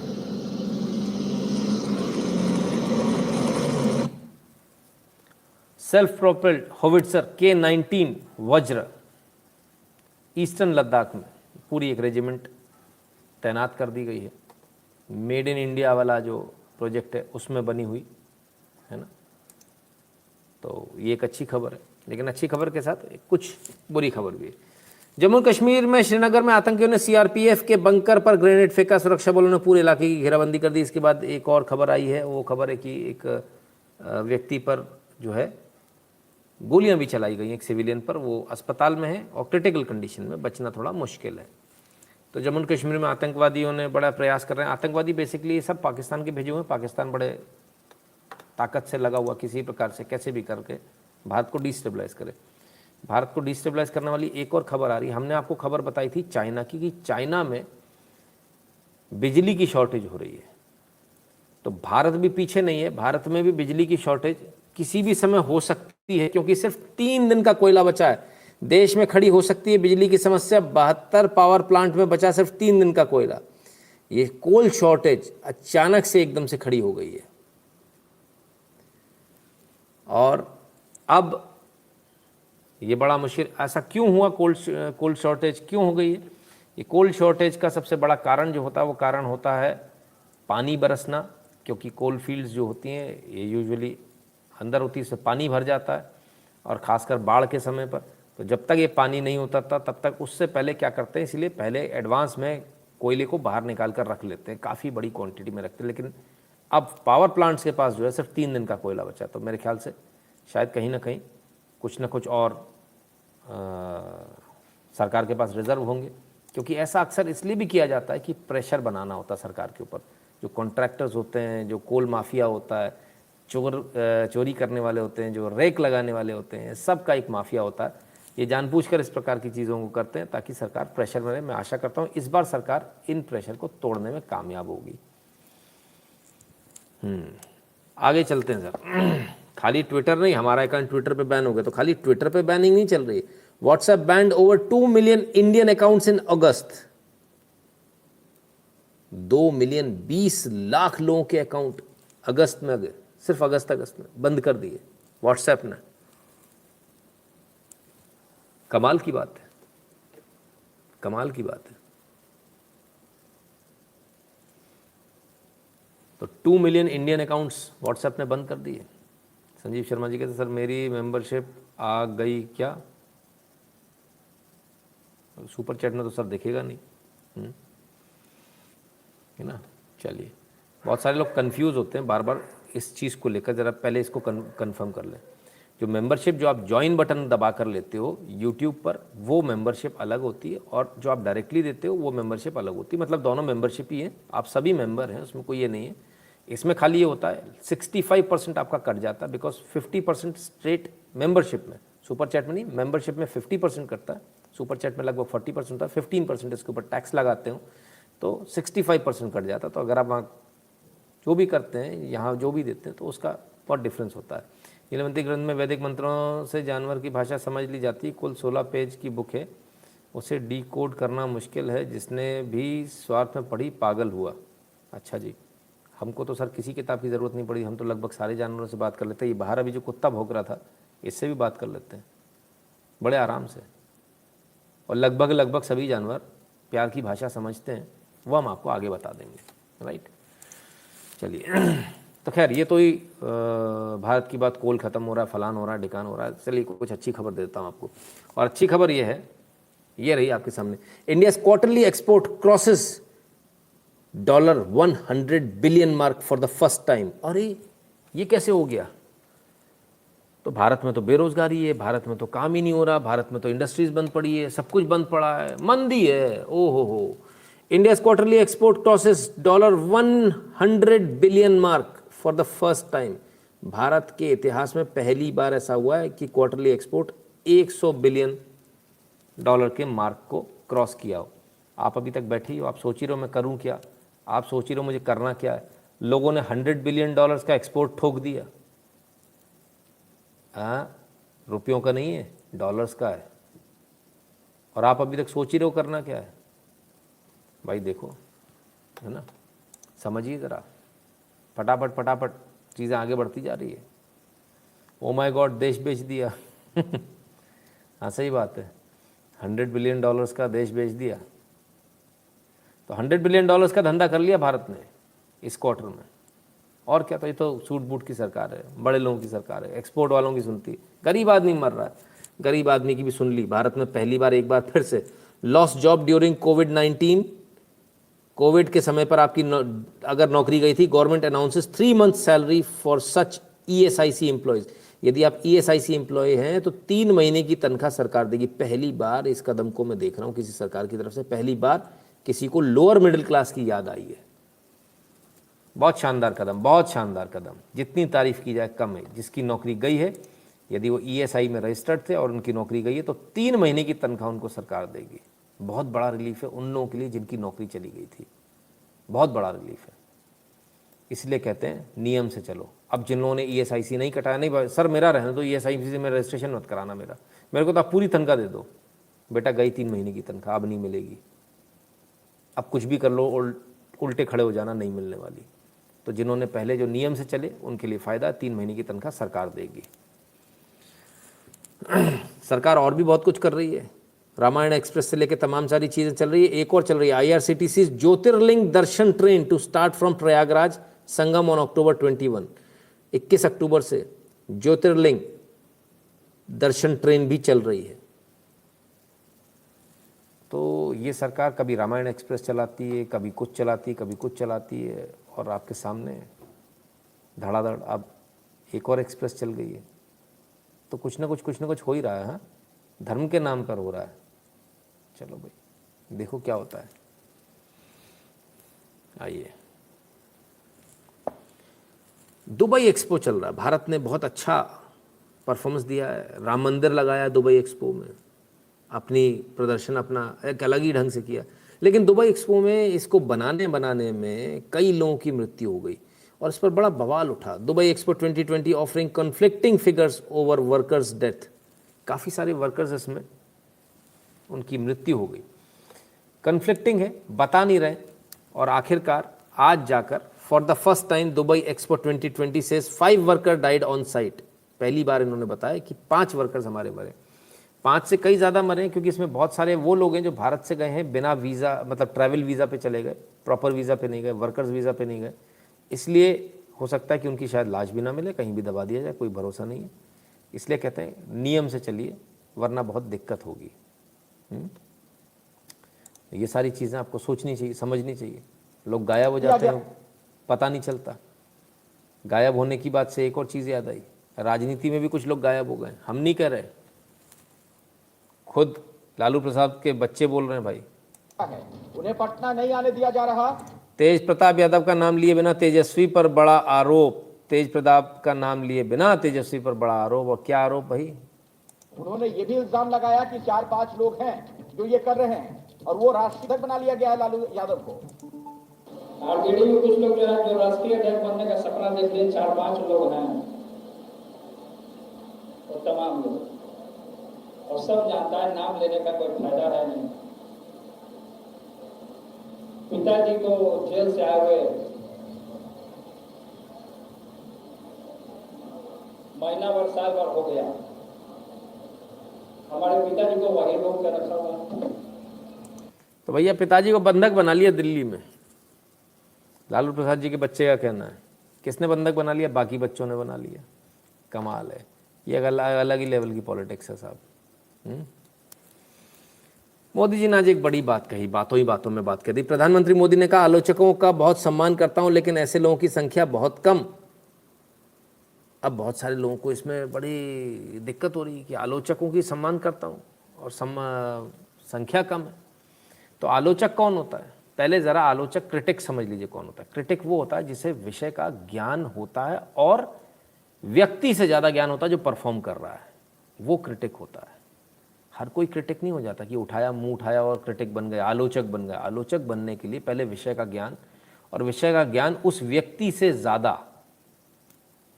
सेल्फ प्रोपेल्ड होविट्जर K-19 वज्र ईस्टर्न लद्दाख में पूरी एक रेजिमेंट तैनात कर दी गई है। मेड इन इंडिया वाला जो प्रोजेक्ट है उसमें बनी हुई है ना। तो ये एक अच्छी खबर है, लेकिन अच्छी खबर के साथ कुछ बुरी खबर भी है। जम्मू कश्मीर में श्रीनगर में आतंकियों ने CRPF के बंकर पर ग्रेनेड फेंका, सुरक्षा बलों ने पूरे इलाके की घेराबंदी कर दी। इसके बाद एक और खबर आई है, वो खबर है कि एक व्यक्ति पर जो है गोलियां भी चलाई गई, एक सिविलियन पर। वो अस्पताल में है और क्रिटिकल कंडीशन में, बचना थोड़ा मुश्किल है। तो जम्मू कश्मीर में आतंकवादियों ने बड़ा प्रयास कर रहे हैं। आतंकवादी बेसिकली ये सब पाकिस्तान के भेजे हुए हैं। पाकिस्तान बड़े ताकत से लगा हुआ, किसी प्रकार से कैसे भी करके भारत को डिस्टेबलाइज करे। भारत को डिस्टेबलाइज करने वाली एक और खबर आ रही है। हमने आपको खबर बताई थी चाइना की, कि चाइना में बिजली की शॉर्टेज हो रही है। तो भारत भी पीछे नहीं है, भारत में भी बिजली की शॉर्टेज किसी भी समय हो सकती है, क्योंकि सिर्फ 3 दिन का कोयला बचा है। देश में खड़ी हो सकती है बिजली की समस्या। 72 पावर प्लांट में बचा सिर्फ 3 दिन का कोयला। ये कोल शॉर्टेज अचानक से एकदम से खड़ी हो गई है। और अब ये बड़ा मुश्किल, ऐसा क्यों हुआ? कोल्ड शॉर्टेज क्यों हो गई है? ये कोल्ड शॉर्टेज का सबसे बड़ा कारण जो होता है वो कारण होता है पानी बरसना, क्योंकि कोल फील्ड्स जो होती हैं ये यूजुअली अंदर होती है, इसमें पानी भर जाता है, और ख़ासकर बाढ़ के समय पर। तो जब तक ये पानी नहीं उतरता तब तक उससे पहले क्या करते हैं, इसलिए पहले एडवांस में कोयले को बाहर निकाल कर रख लेते हैं, काफ़ी बड़ी क्वांटिटी में रखते हैं। लेकिन अब पावर प्लांट्स के पास जो है सिर्फ 3 दिन का कोयला बचा, तो मेरे ख्याल से शायद कहीं ना कहीं कुछ ना कुछ और सरकार के पास रिजर्व होंगे, क्योंकि ऐसा अक्सर इसलिए भी किया जाता है कि प्रेशर बनाना होता है सरकार के ऊपर। जो कॉन्ट्रैक्टर्स होते हैं, जो कोल माफिया होता है, चोरी करने वाले होते हैं, जो रेक लगाने वाले होते हैं, सबका एक माफिया होता है। ये जानबूझकर इस प्रकार की चीज़ों को करते हैं ताकि सरकार प्रेशर बने। मैं आशा करता हूँ इस बार सरकार इन प्रेशर को तोड़ने में कामयाब होगी। आगे चलते हैं सर। खाली ट्विटर नहीं, हमारा अकाउंट ट्विटर पे बैन हो गया, तो खाली ट्विटर पे बैनिंग नहीं चल रही। WhatsApp band over 2 million Indian accounts in August. 2 million 20 lakh लोगों के अकाउंट अगस्त में, सिर्फ अगस्त में बंद कर दिए व्हाट्सएप ने। कमाल की बात है, कमाल की बात है। तो 2 मिलियन इंडियन अकाउंट्स व्हाट्सएप ने बंद कर दिए। संजीव शर्मा जी कहते सर मेरी मेंबरशिप आ गई क्या? सुपर चैट में तो सर दिखेगा नहीं, है ना। चलिए, बहुत सारे लोग कंफ्यूज होते हैं बार बार इस चीज़ को लेकर, ज़रा पहले इसको कंफर्म कर लें। जो मेंबरशिप जो आप ज्वाइन बटन दबा कर लेते हो यूट्यूब पर, वो मेंबरशिप अलग होती है, और जो आप डायरेक्टली देते हो वो मेंबरशिप अलग होती है। मतलब दोनों मेंबरशिप ही है, आप सभी मेंबर हैं, उसमें कोई ये नहीं है। इसमें खाली ये होता है 65% आपका कट जाता है, बिकॉज 50% स्ट्रेट मेंबरशिप में, सुपर चैट में नहीं, मेंबरशिप में 50% कटता है, सुपर चैट में लगभग 40% होता है। 15% इसके ऊपर टैक्स लगाते हो तो 65% कट जाता है। तो अगर आप वहाँ जो भी करते हैं, यहाँ जो भी देते हैं, तो उसका बहुत डिफरेंस होता है। नीलमती ग्रंथ में वैदिक मंत्रों से जानवर की भाषा समझ ली जाती है। कुल 16 पेज की बुक है, उसे डिकोड करना मुश्किल है, जिसने भी स्वार्थ में पढ़ी पागल हुआ। अच्छा जी, हमको तो सर किसी किताब की ज़रूरत नहीं पड़ी, हम तो लगभग सारे जानवरों से बात कर लेते हैं। ये बाहर अभी जो कुत्ता भौंक रहा था, इससे भी बात कर लेते हैं बड़े आराम से, और लगभग सभी जानवर प्यार की भाषा समझते हैं, वो हम आपको आगे बता देंगे, राइट। चलिए, तो खैर ये तो ही भारत की बात, कोल ख़त्म हो रहा है, फलान हो रहा है, ढिकान हो रहा है। चलिए कुछ अच्छी खबर देता हूँ आपको, और अच्छी खबर ये है, ये रही आपके सामने। India quarterly export crosses $100 billion mark for the first time. अरे ये कैसे हो गया? तो भारत में तो बेरोजगारी है, भारत में तो काम ही नहीं हो रहा, भारत में तो इंडस्ट्रीज बंद पड़ी है, सब कुछ बंद पड़ा है, मंदी है। ओ हो, India quarterly export crosses $100 billion mark for the first time. Bharat के इतिहास में पहली बार ऐसा हुआ है कि क्वार्टरली एक्सपोर्ट $100 बिलियन के मार्क को क्रॉस किया हो। आप अभी तक बैठी हो, आप सोच ही रहे हो मैं करूं क्या, आप सोच ही रहे हो मुझे करना क्या है। लोगों ने $100 बिलियन का एक्सपोर्ट ठोक दिया। रुपयों का नहीं है, डॉलर्स का है, और आप अभी तक सोच ही रहे हो करना क्या है। भाई देखो, है ना, समझिए ज़रा, फटाफट फटाफट चीज़ें आगे बढ़ती जा रही है। ओ माय गॉड, देश बेच दिया। हाँ सही बात है, $100 बिलियन का देश बेच दिया। तो $100 बिलियन का धंधा कर लिया भारत ने इस क्वार्टर में, और क्या। तो ये तो सूट बूट की सरकार है, बड़े लोगों की सरकार है, एक्सपोर्ट वालों की सुनती, गरीब आदमी मर रहा है, गरीब आदमी की भी सुन ली। भारत में पहली बार एक बार फिर से लॉस्ट जॉब ड्यूरिंग कोविड-19। कोविड के समय पर आपकी अगर नौकरी गई थी, government announces 3 month salary for such ESIC employees. यदि आप ESIC एम्प्लॉय हैं तो 3 महीने की तनख्वाह सरकार देगी। पहली बार इस कदम को मैं देख रहा हूँ किसी सरकार की तरफ से, पहली बार किसी को लोअर मिडिल क्लास की याद आई है। बहुत शानदार कदम, बहुत शानदार कदम, जितनी तारीफ की जाए कम है। जिसकी नौकरी गई है, यदि वो ESI में रजिस्टर्ड थे और उनकी नौकरी गई है, तो 3 महीने की तनख्वाह उनको सरकार देगी। बहुत बड़ा रिलीफ है उन लोगों के लिए जिनकी नौकरी चली गई थी, बहुत बड़ा रिलीफ है। इसलिए कहते हैं नियम से चलो। अब जिन लोगों ने ESIC नहीं कटाया, नहीं सर मेरा रहने दो, ESIC से मेरा रजिस्ट्रेशन मत कराना, मेरे को तो आप पूरी तनख्वाह दे दो। बेटा गई 3 महीने की तनख्वाह, अब नहीं मिलेगी। अब कुछ भी कर लो, उल्टे खड़े हो जाना, नहीं मिलने वाली। तो जिन्होंने पहले जो नियम से चले उनके लिए फ़ायदा, 3 महीने की तनख्वाह सरकार देगी। सरकार और भी बहुत कुछ कर रही है, रामायण एक्सप्रेस से लेकर तमाम सारी चीज़ें चल रही है। एक और चल रही है IRCTC Jyotirling Darshan train to start from Prayagraj Sangam on October 21। 21 अक्टूबर से ज्योतिर्लिंग दर्शन ट्रेन भी चल रही है। तो ये सरकार कभी रामायण एक्सप्रेस चलाती है, कभी कुछ चलाती है, कभी कुछ चलाती है, और आपके सामने धड़ाधड़ अब एक और एक्सप्रेस चल गई है। तो कुछ ना कुछ हो ही रहा है। हाँ, धर्म के नाम पर हो रहा है। चलो भाई देखो क्या होता है। आइए, दुबई एक्सपो चल रहा है। भारत ने बहुत अच्छा परफॉर्मेंस दिया है, राम मंदिर लगाया दुबई एक्सपो में, अपनी प्रदर्शन अपना एक अलग ही ढंग से किया। लेकिन दुबई एक्सपो में इसको बनाने में कई लोगों की मृत्यु हो गई और इस पर बड़ा बवाल उठा। Dubai expo 2020 offering conflicting figures over workers death. काफ़ी सारे वर्कर्स इसमें उनकी मृत्यु हो गई। कन्फ्लिक्टिंग है, बता नहीं रहे, और आखिरकार आज जाकर for the first time Dubai expo 2020 से 5 वर्कर डाइड ऑन साइट। पहली बार इन्होंने बताया कि 5 वर्कर्स हमारे मरे। 5 से कई ज़्यादा मरे क्योंकि इसमें बहुत सारे वो लोग हैं जो भारत से गए हैं बिना वीज़ा, मतलब ट्रैवल वीज़ा पे चले गए, प्रॉपर वीज़ा पे नहीं गए, वर्कर्स वीज़ा पे नहीं गए। इसलिए हो सकता है कि उनकी शायद लाश भी ना मिले, कहीं भी दबा दिया जाए, कोई भरोसा नहीं है। इसलिए कहते हैं नियम से चलिए वरना बहुत दिक्कत होगी। ये सारी चीज़ें आपको सोचनी चाहिए, समझनी चाहिए। लोग गायब हो जाते हैं, पता नहीं चलता। गायब होने की बात से एक और चीज़ याद आई, राजनीति में भी कुछ लोग गायब हो गए। हम नहीं कह रहे, खुद लालू प्रसाद के बच्चे बोल रहे हैं भाई, उन्हें पटना नहीं आने दिया जा रहा। तेज प्रताप यादव का नाम लिए बिना तेजस्वी पर बड़ा आरोप। तेज प्रताप का नाम लिए बिना तेजस्वी पर बड़ा आरोप। और क्या आरोप भाई? उन्होंने ये भी इल्जाम लगाया कि 4-5 लोग हैं जो ये कर रहे हैं और वो राष्ट्रीय अध्यक्ष बना लिया गया है लालू यादव को। आरजेडी में कुछ लोग जो है जो राष्ट्रीय अध्यक्ष बनने का सपना देखते हैं, 4-5 लोग हैं और तमाम लोग, और सब जानता है नाम लेने का कोई फायदा है नहीं। पिताजी को जेल से आए हुए महीना भर साल भर हो गया, हमारे पिताजी को वही रोक के रखा हुआ। तो भैया पिताजी को बंधक बना लिया दिल्ली में। लालू प्रसाद जी के बच्चे का कहना है। किसने बंधक बना लिया? बाकी बच्चों ने बना लिया। कमाल है, ये अलग ही लेवल की पॉलिटिक्स है साहब। मोदी जी ने आज एक बड़ी बात कही, बातों ही बातों में बात कर दी। प्रधानमंत्री मोदी ने कहा, आलोचकों का बहुत सम्मान करता हूं लेकिन ऐसे लोगों की संख्या बहुत कम। अब बहुत सारे लोगों को इसमें बड़ी दिक्कत हो रही है कि आलोचकों की सम्मान करता हूं और संख्या कम है। तो आलोचक कौन होता है? पहले ज़रा आलोचक, क्रिटिक समझ लीजिए कौन होता है। क्रिटिक वो होता है जिसे विषय का ज्ञान होता है और व्यक्ति से ज़्यादा ज्ञान होता है जो परफॉर्म कर रहा है, वो क्रिटिक होता है। हर कोई क्रिटिक नहीं हो जाता कि उठाया मुंह उठाया और क्रिटिक बन गया, आलोचक बन गया। आलोचक बनने के लिए पहले विषय का ज्ञान, और विषय का ज्ञान उस व्यक्ति से ज़्यादा,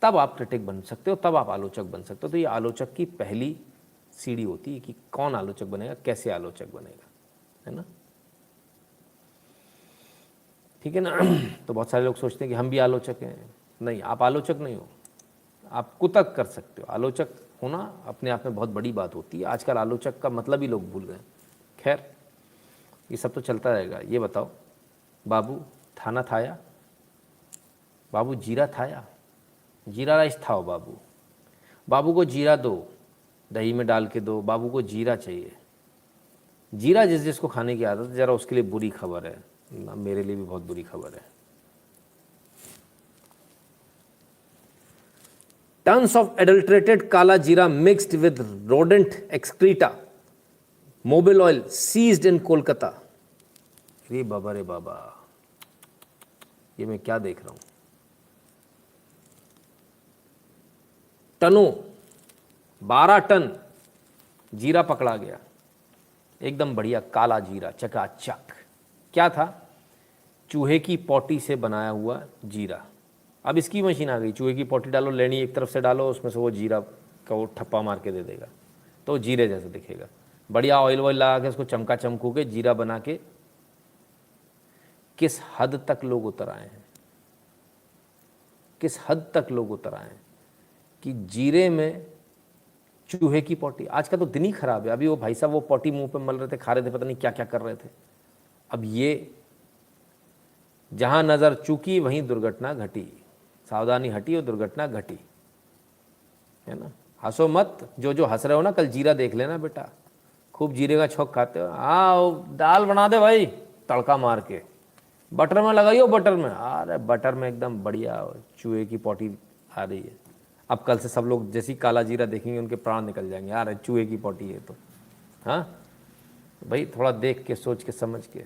तब आप क्रिटिक बन सकते हो, तब आप आलोचक बन सकते हो। तो ये आलोचक की पहली सीढ़ी होती है कि कौन आलोचक बनेगा, कैसे आलोचक बनेगा, है ना? ठीक है ना? तो बहुत सारे लोग सोचते हैं कि हम भी आलोचक हैं। नहीं, आप आलोचक नहीं हो, आप कुतर्क कर सकते हो। आलोचक होना अपने आप में बहुत बड़ी बात होती है। आजकल आलोचक का मतलब ही लोग भूल गए। खैर, ये सब तो चलता रहेगा। ये बताओ, बाबू थाना थाया, बाबू जीरा थाया, जीरा राइस थाओ बाबू, बाबू को जीरा दो, दही में डाल के दो, बाबू को जीरा चाहिए। जीरा जिस जिसको खाने की आदत है, ज़रा उसके लिए बुरी खबर है ना, मेरे लिए भी बहुत बुरी खबर है। Tons of adulterated kala jeera mixed with rodent excreta, mobile oil seized in Kolkata. रे बाबा रे बाबा, ये मैं क्या देख रहा हूं? टनों, 12 टन जीरा पकड़ा गया, एकदम बढ़िया काला जीरा, चकाचक। क्या था? चूहे की पोटी से बनाया हुआ जीरा। अब इसकी मशीन आ गई, चूहे की पोटी डालो, लेनी एक तरफ से डालो, उसमें से वो जीरा का वो ठप्पा मार के दे देगा, तो जीरे जैसा दिखेगा। बढ़िया ऑयल वॉयल लगा के उसको चमका चमकू के जीरा बना के। किस हद तक लोग उतर आए हैं, किस हद तक लोग उतर आए हैं कि जीरे में चूहे की पोटी। आज का तो दिन ही खराब है। अभी वो भाई साहब वो पोटी मुंह पे मल रहे थे, खा रहे थे, पता नहीं क्या क्या कर रहे थे। अब ये जहां नजर चूकी वहीं दुर्घटना घटी, सावधानी हटी और दुर्घटना घटी, है ना। हंसो मत, जो जो हंस रहे हो ना, कल जीरा देख लेना बेटा, खूब जीरे का छौंक खाते हो। हाँ दाल बना दे भाई तड़का मार के, बटर में लगाइयो, बटर में, अरे बटर में एकदम बढ़िया चूहे की पोटी आ रही है। अब कल से सब लोग जैसी काला जीरा देखेंगे उनके प्राण निकल जाएंगे, यार चूहे की पोटी है तो। हाँ भाई थोड़ा देख के सोच के समझ के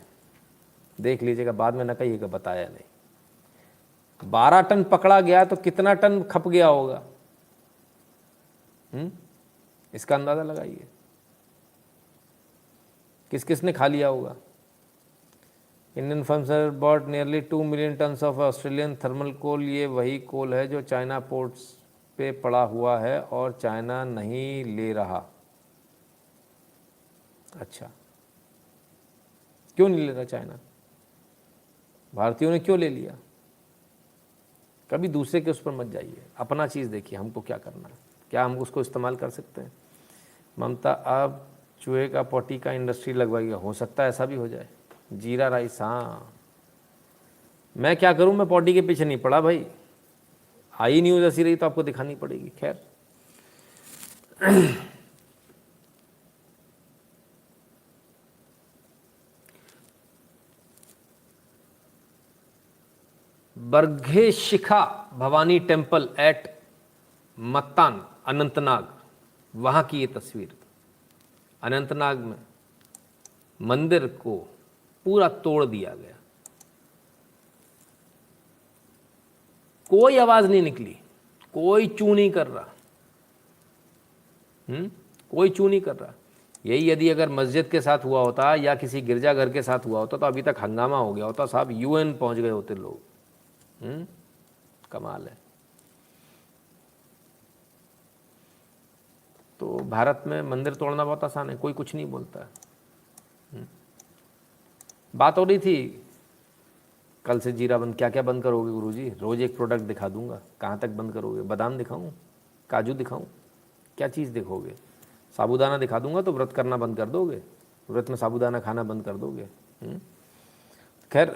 देख लीजिएगा, बाद में न कहिएगा बताया नहीं। 12 टन पकड़ा गया तो कितना टन खप गया होगा, इसका अंदाजा लगाइए। किस किस ने खा लिया होगा। Indian firms have bought nearly 2 million tons of Australian thermal coal. ये वही कोल है जो चाइना पोर्ट्स पे पड़ा हुआ है और चाइना नहीं ले रहा। अच्छा, क्यों नहीं ले रहा चाइना? भारतीयों ने क्यों ले लिया? कभी दूसरे के उस पर मत जाइए, अपना चीज़ देखिए, हमको क्या करना है, क्या हम उसको इस्तेमाल कर सकते हैं। ममता अब चूहे का पोटी का इंडस्ट्री लगवाएगा, हो सकता है ऐसा भी हो जाए। जीरा राइस, हाँ मैं क्या करूं, मैं पोटी के पीछे नहीं पड़ा भाई, आई न्यूज़ ऐसी रही तो आपको दिखानी पड़ेगी। खैर बरघे शिखा भवानी टेम्पल एट मत्तान अनंतनाग, वहां की ये तस्वीर। अनंतनाग में मंदिर को पूरा तोड़ दिया गया, कोई आवाज नहीं निकली, कोई चू नहीं कर रहा, कोई चू नहीं कर रहा। यही यदि अगर मस्जिद के साथ हुआ होता या किसी गिरजाघर के साथ हुआ होता तो अभी तक हंगामा हो गया होता साहब, यूएन पहुंच गए होते लोग। कमाल है। तो भारत में मंदिर तोड़ना बहुत आसान है, कोई कुछ नहीं बोलता है। बात हो रही थी कल से जीरा बंद, क्या क्या बंद करोगे गुरुजी? रोज एक प्रोडक्ट दिखा दूंगा, कहाँ तक बंद करोगे? बादाम दिखाऊं, काजू दिखाऊं, क्या चीज़ दिखोगे? साबूदाना दिखा दूंगा तो व्रत करना बंद कर दोगे, व्रत में साबूदाना खाना बंद कर दोगे। खैर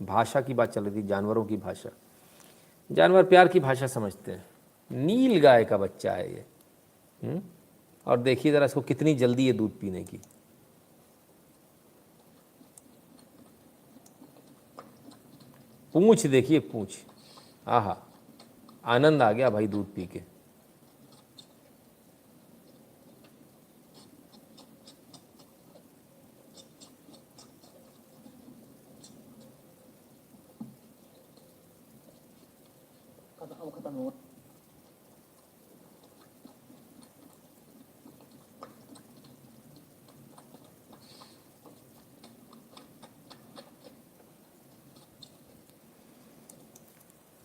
भाषा की बात चल रही थी, जानवरों की भाषा। जानवर प्यार की भाषा समझते हैं। नील गाय का बच्चा है ये, और देखिए ज़रा इसको कितनी जल्दी है दूध पीने की। पूंछ देखिए, पूंछ, आहा आनंद आ गया भाई दूध पी के।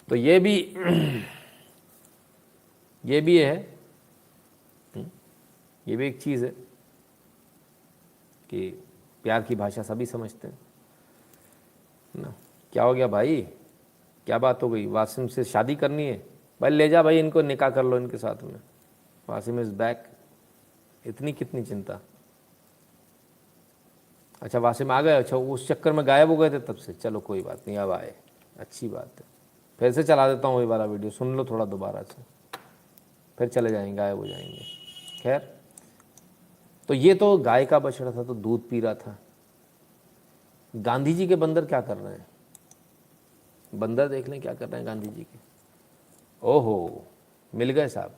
तो ये भी है, ये भी एक चीज़ है कि प्यार की भाषा सभी समझते हैं ना। क्या हो गया भाई, क्या बात हो गई? वासिम से शादी करनी है भाई, ले जा भाई इनको, निकाह कर लो इनके साथ में। वासिम इज़ बैक, इतनी कितनी चिंता। अच्छा वासिम आ गए, अच्छा उस चक्कर में गायब हो गए थे तब से, चलो कोई बात नहीं, अब आए, अच्छी बात है। फिर से चला देता हूँ वही वाला वीडियो, सुन लो थोड़ा दोबारा से, फिर चले जाएंगे, गायब हो जाएंगे। खैर तो ये तो गाय का बछड़ा था तो दूध पी रहा था। गांधी जी के बंदर क्या कर रहे हैं? बंदर देख लें क्या कर रहे हैं गांधी जी के। ओहो मिल गए साहब,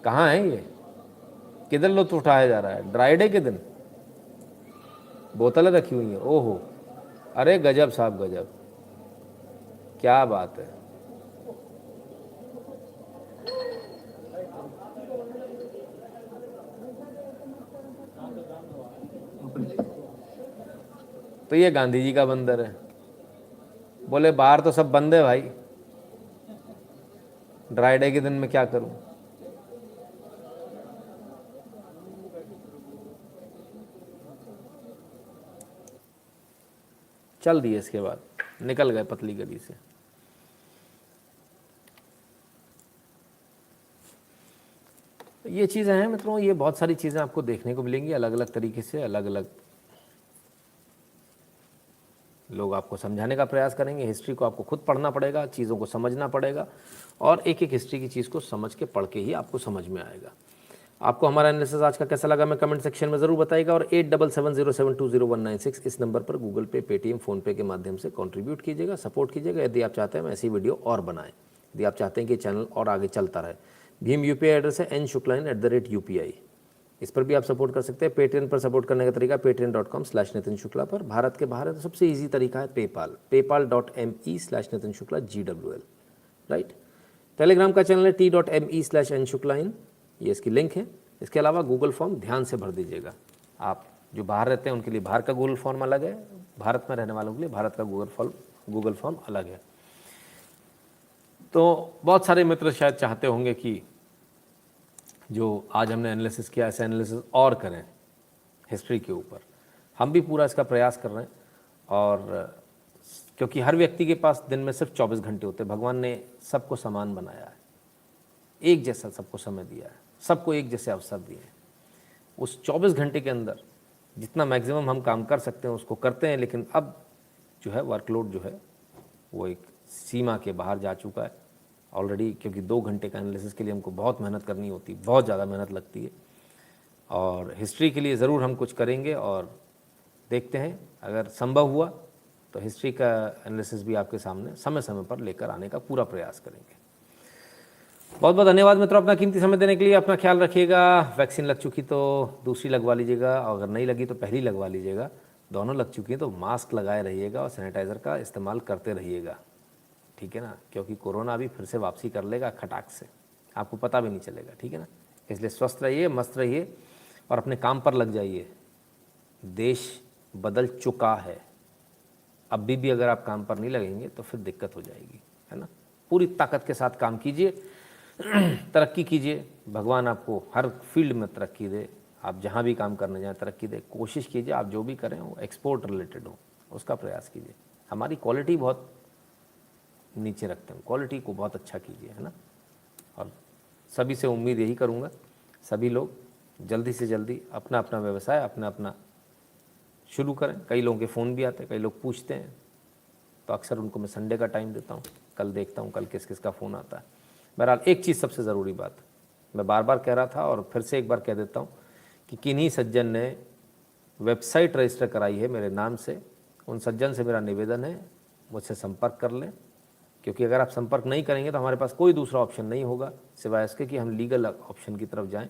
कहाँ है ये? किधर लुत्फ उठाया जा रहा है? ड्राई डे के दिन बोतलें रखी हुई हैं। ओहो अरे गजब साहब गजब, क्या बात है। तो ये गांधी जी का बंदर है। बोले बाहर तो सब बंद है भाई, ड्राई डे के दिन में क्या करूं? चल दिए, इसके बाद निकल गए पतली गली से। तो ये चीज़ें हैं मित्रों, ये बहुत सारी चीज़ें आपको देखने को मिलेंगी अलग अलग तरीके से, अलग अलग लोग आपको समझाने का प्रयास करेंगे। हिस्ट्री को आपको खुद पढ़ना पड़ेगा, चीज़ों को समझना पड़ेगा, और एक एक हिस्ट्री की चीज़ को समझ के पढ़ के ही आपको समझ में आएगा। आपको हमारा एनालिसिस आज का कैसा लगा मैं कमेंट सेक्शन में ज़रूर बताइएगा, और 8770720196 इस नंबर पर गूगल पे, पेटीएम, फ़ोनपे के माध्यम से कंट्रीब्यूट कीजिएगा, सपोर्ट कीजिएगा। यदि आप चाहते हैं ऐसी वीडियो और बनाएं, यदि आप चाहते हैं कि चैनल और आगे चलता रहे। भीम यूपीआई एड्रेस है n.shukla@UPI, इस पर भी आप सपोर्ट कर सकते हैं। पेटीएम पर सपोर्ट करने का तरीका patreon.com/नितिन शुक्ला पर। भारत के बाहर है तो सबसे ईजी तरीका है पेपाल, paypal.me/नितिन शुक्ला GWL, राइट। टेलीग्राम का चैनल है t.me/nshukla, ये इसकी लिंक है। इसके अलावा गूगल फॉर्म ध्यान से भर दीजिएगा। आप जो बाहर रहते हैं उनके लिए बाहर का गूगल फॉर्म अलग है, भारत में रहने वालों के लिए भारत का गूगल फॉर्म अलग है। तो बहुत सारे मित्र शायद चाहते होंगे कि जो आज हमने एनालिसिस किया ऐसा एनालिसिस और करें हिस्ट्री के ऊपर। हम भी पूरा इसका प्रयास कर रहे हैं, और क्योंकि हर व्यक्ति के पास दिन में सिर्फ 24 घंटे होते हैं। भगवान ने सबको समान बनाया है, एक जैसा सबको समय दिया है, सबको एक जैसे अवसर दिए हैं। उस 24 घंटे के अंदर जितना मैक्सिमम हम काम कर सकते हैं उसको करते हैं, लेकिन अब जो है वर्कलोड जो है वो एक सीमा के बाहर जा चुका है ऑलरेडी, क्योंकि 2 घंटे का एनालिसिस के लिए हमको बहुत मेहनत करनी होती है, बहुत ज़्यादा मेहनत लगती है। और हिस्ट्री के लिए ज़रूर हम कुछ करेंगे, और देखते हैं अगर संभव हुआ तो हिस्ट्री का एनालिसिस भी आपके सामने समय समय पर लेकर आने का पूरा प्रयास करेंगे। बहुत बहुत धन्यवाद मित्रों अपना कीमती समय देने के लिए। अपना ख्याल रखिएगा। वैक्सीन लग चुकी तो दूसरी लगवा लीजिएगा, और अगर नहीं लगी तो पहली लगवा लीजिएगा। दोनों लग चुकी हैं तो मास्क लगाए रहिएगा और सैनिटाइज़र का इस्तेमाल करते रहिएगा, ठीक है ना, क्योंकि कोरोना अभी फिर से वापसी कर लेगा खटाक से, आपको पता भी नहीं चलेगा, ठीक है ना। इसलिए स्वस्थ रहिए, मस्त रहिए, और अपने काम पर लग जाइए। देश बदल चुका है, अभी भी अगर आप काम पर नहीं लगेंगे तो फिर दिक्कत हो जाएगी, है ना। पूरी ताकत के साथ काम कीजिए, तरक्की कीजिए। भगवान आपको हर फील्ड में तरक्की दे, आप जहाँ भी काम करने जाएँ तरक्की दे। कोशिश कीजिए आप जो भी करें वो एक्सपोर्ट रिलेटेड हो, उसका प्रयास कीजिए। हमारी क्वालिटी बहुत नीचे रखते हैं, क्वालिटी को बहुत अच्छा कीजिए, है ना। और सभी से उम्मीद यही करूँगा, सभी लोग जल्दी से जल्दी अपना अपना व्यवसाय अपना अपना शुरू करें। कई लोगों के फ़ोन भी आते हैं, कई लोग पूछते हैं, तो अक्सर उनको मैं संडे का टाइम देता हूँ, कल देखता हूँ कल किस किस का फ़ोन आता है। बहरहाल एक चीज़ सबसे ज़रूरी बात मैं बार बार कह रहा था और फिर से एक बार कह देता हूँ कि किन्हीं सज्जन ने वेबसाइट रजिस्टर कराई है मेरे नाम से, उन सज्जन से मेरा निवेदन है मुझसे संपर्क कर लें, क्योंकि अगर आप संपर्क नहीं करेंगे तो हमारे पास कोई दूसरा ऑप्शन नहीं होगा सिवाय इसके कि हम लीगल ऑप्शन की तरफ जाएं।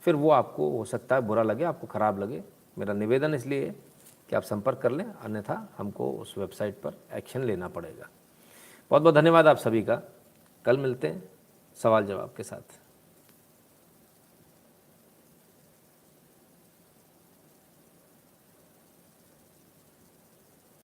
फिर वो आपको हो सकता है बुरा लगे, आपको ख़राब लगे। मेरा निवेदन इसलिए है कि आप संपर्क कर लें, अन्यथा हमको उस वेबसाइट पर एक्शन लेना पड़ेगा। बहुत बहुत धन्यवाद आप सभी का। कल मिलते हैं सवाल जवाब के साथ।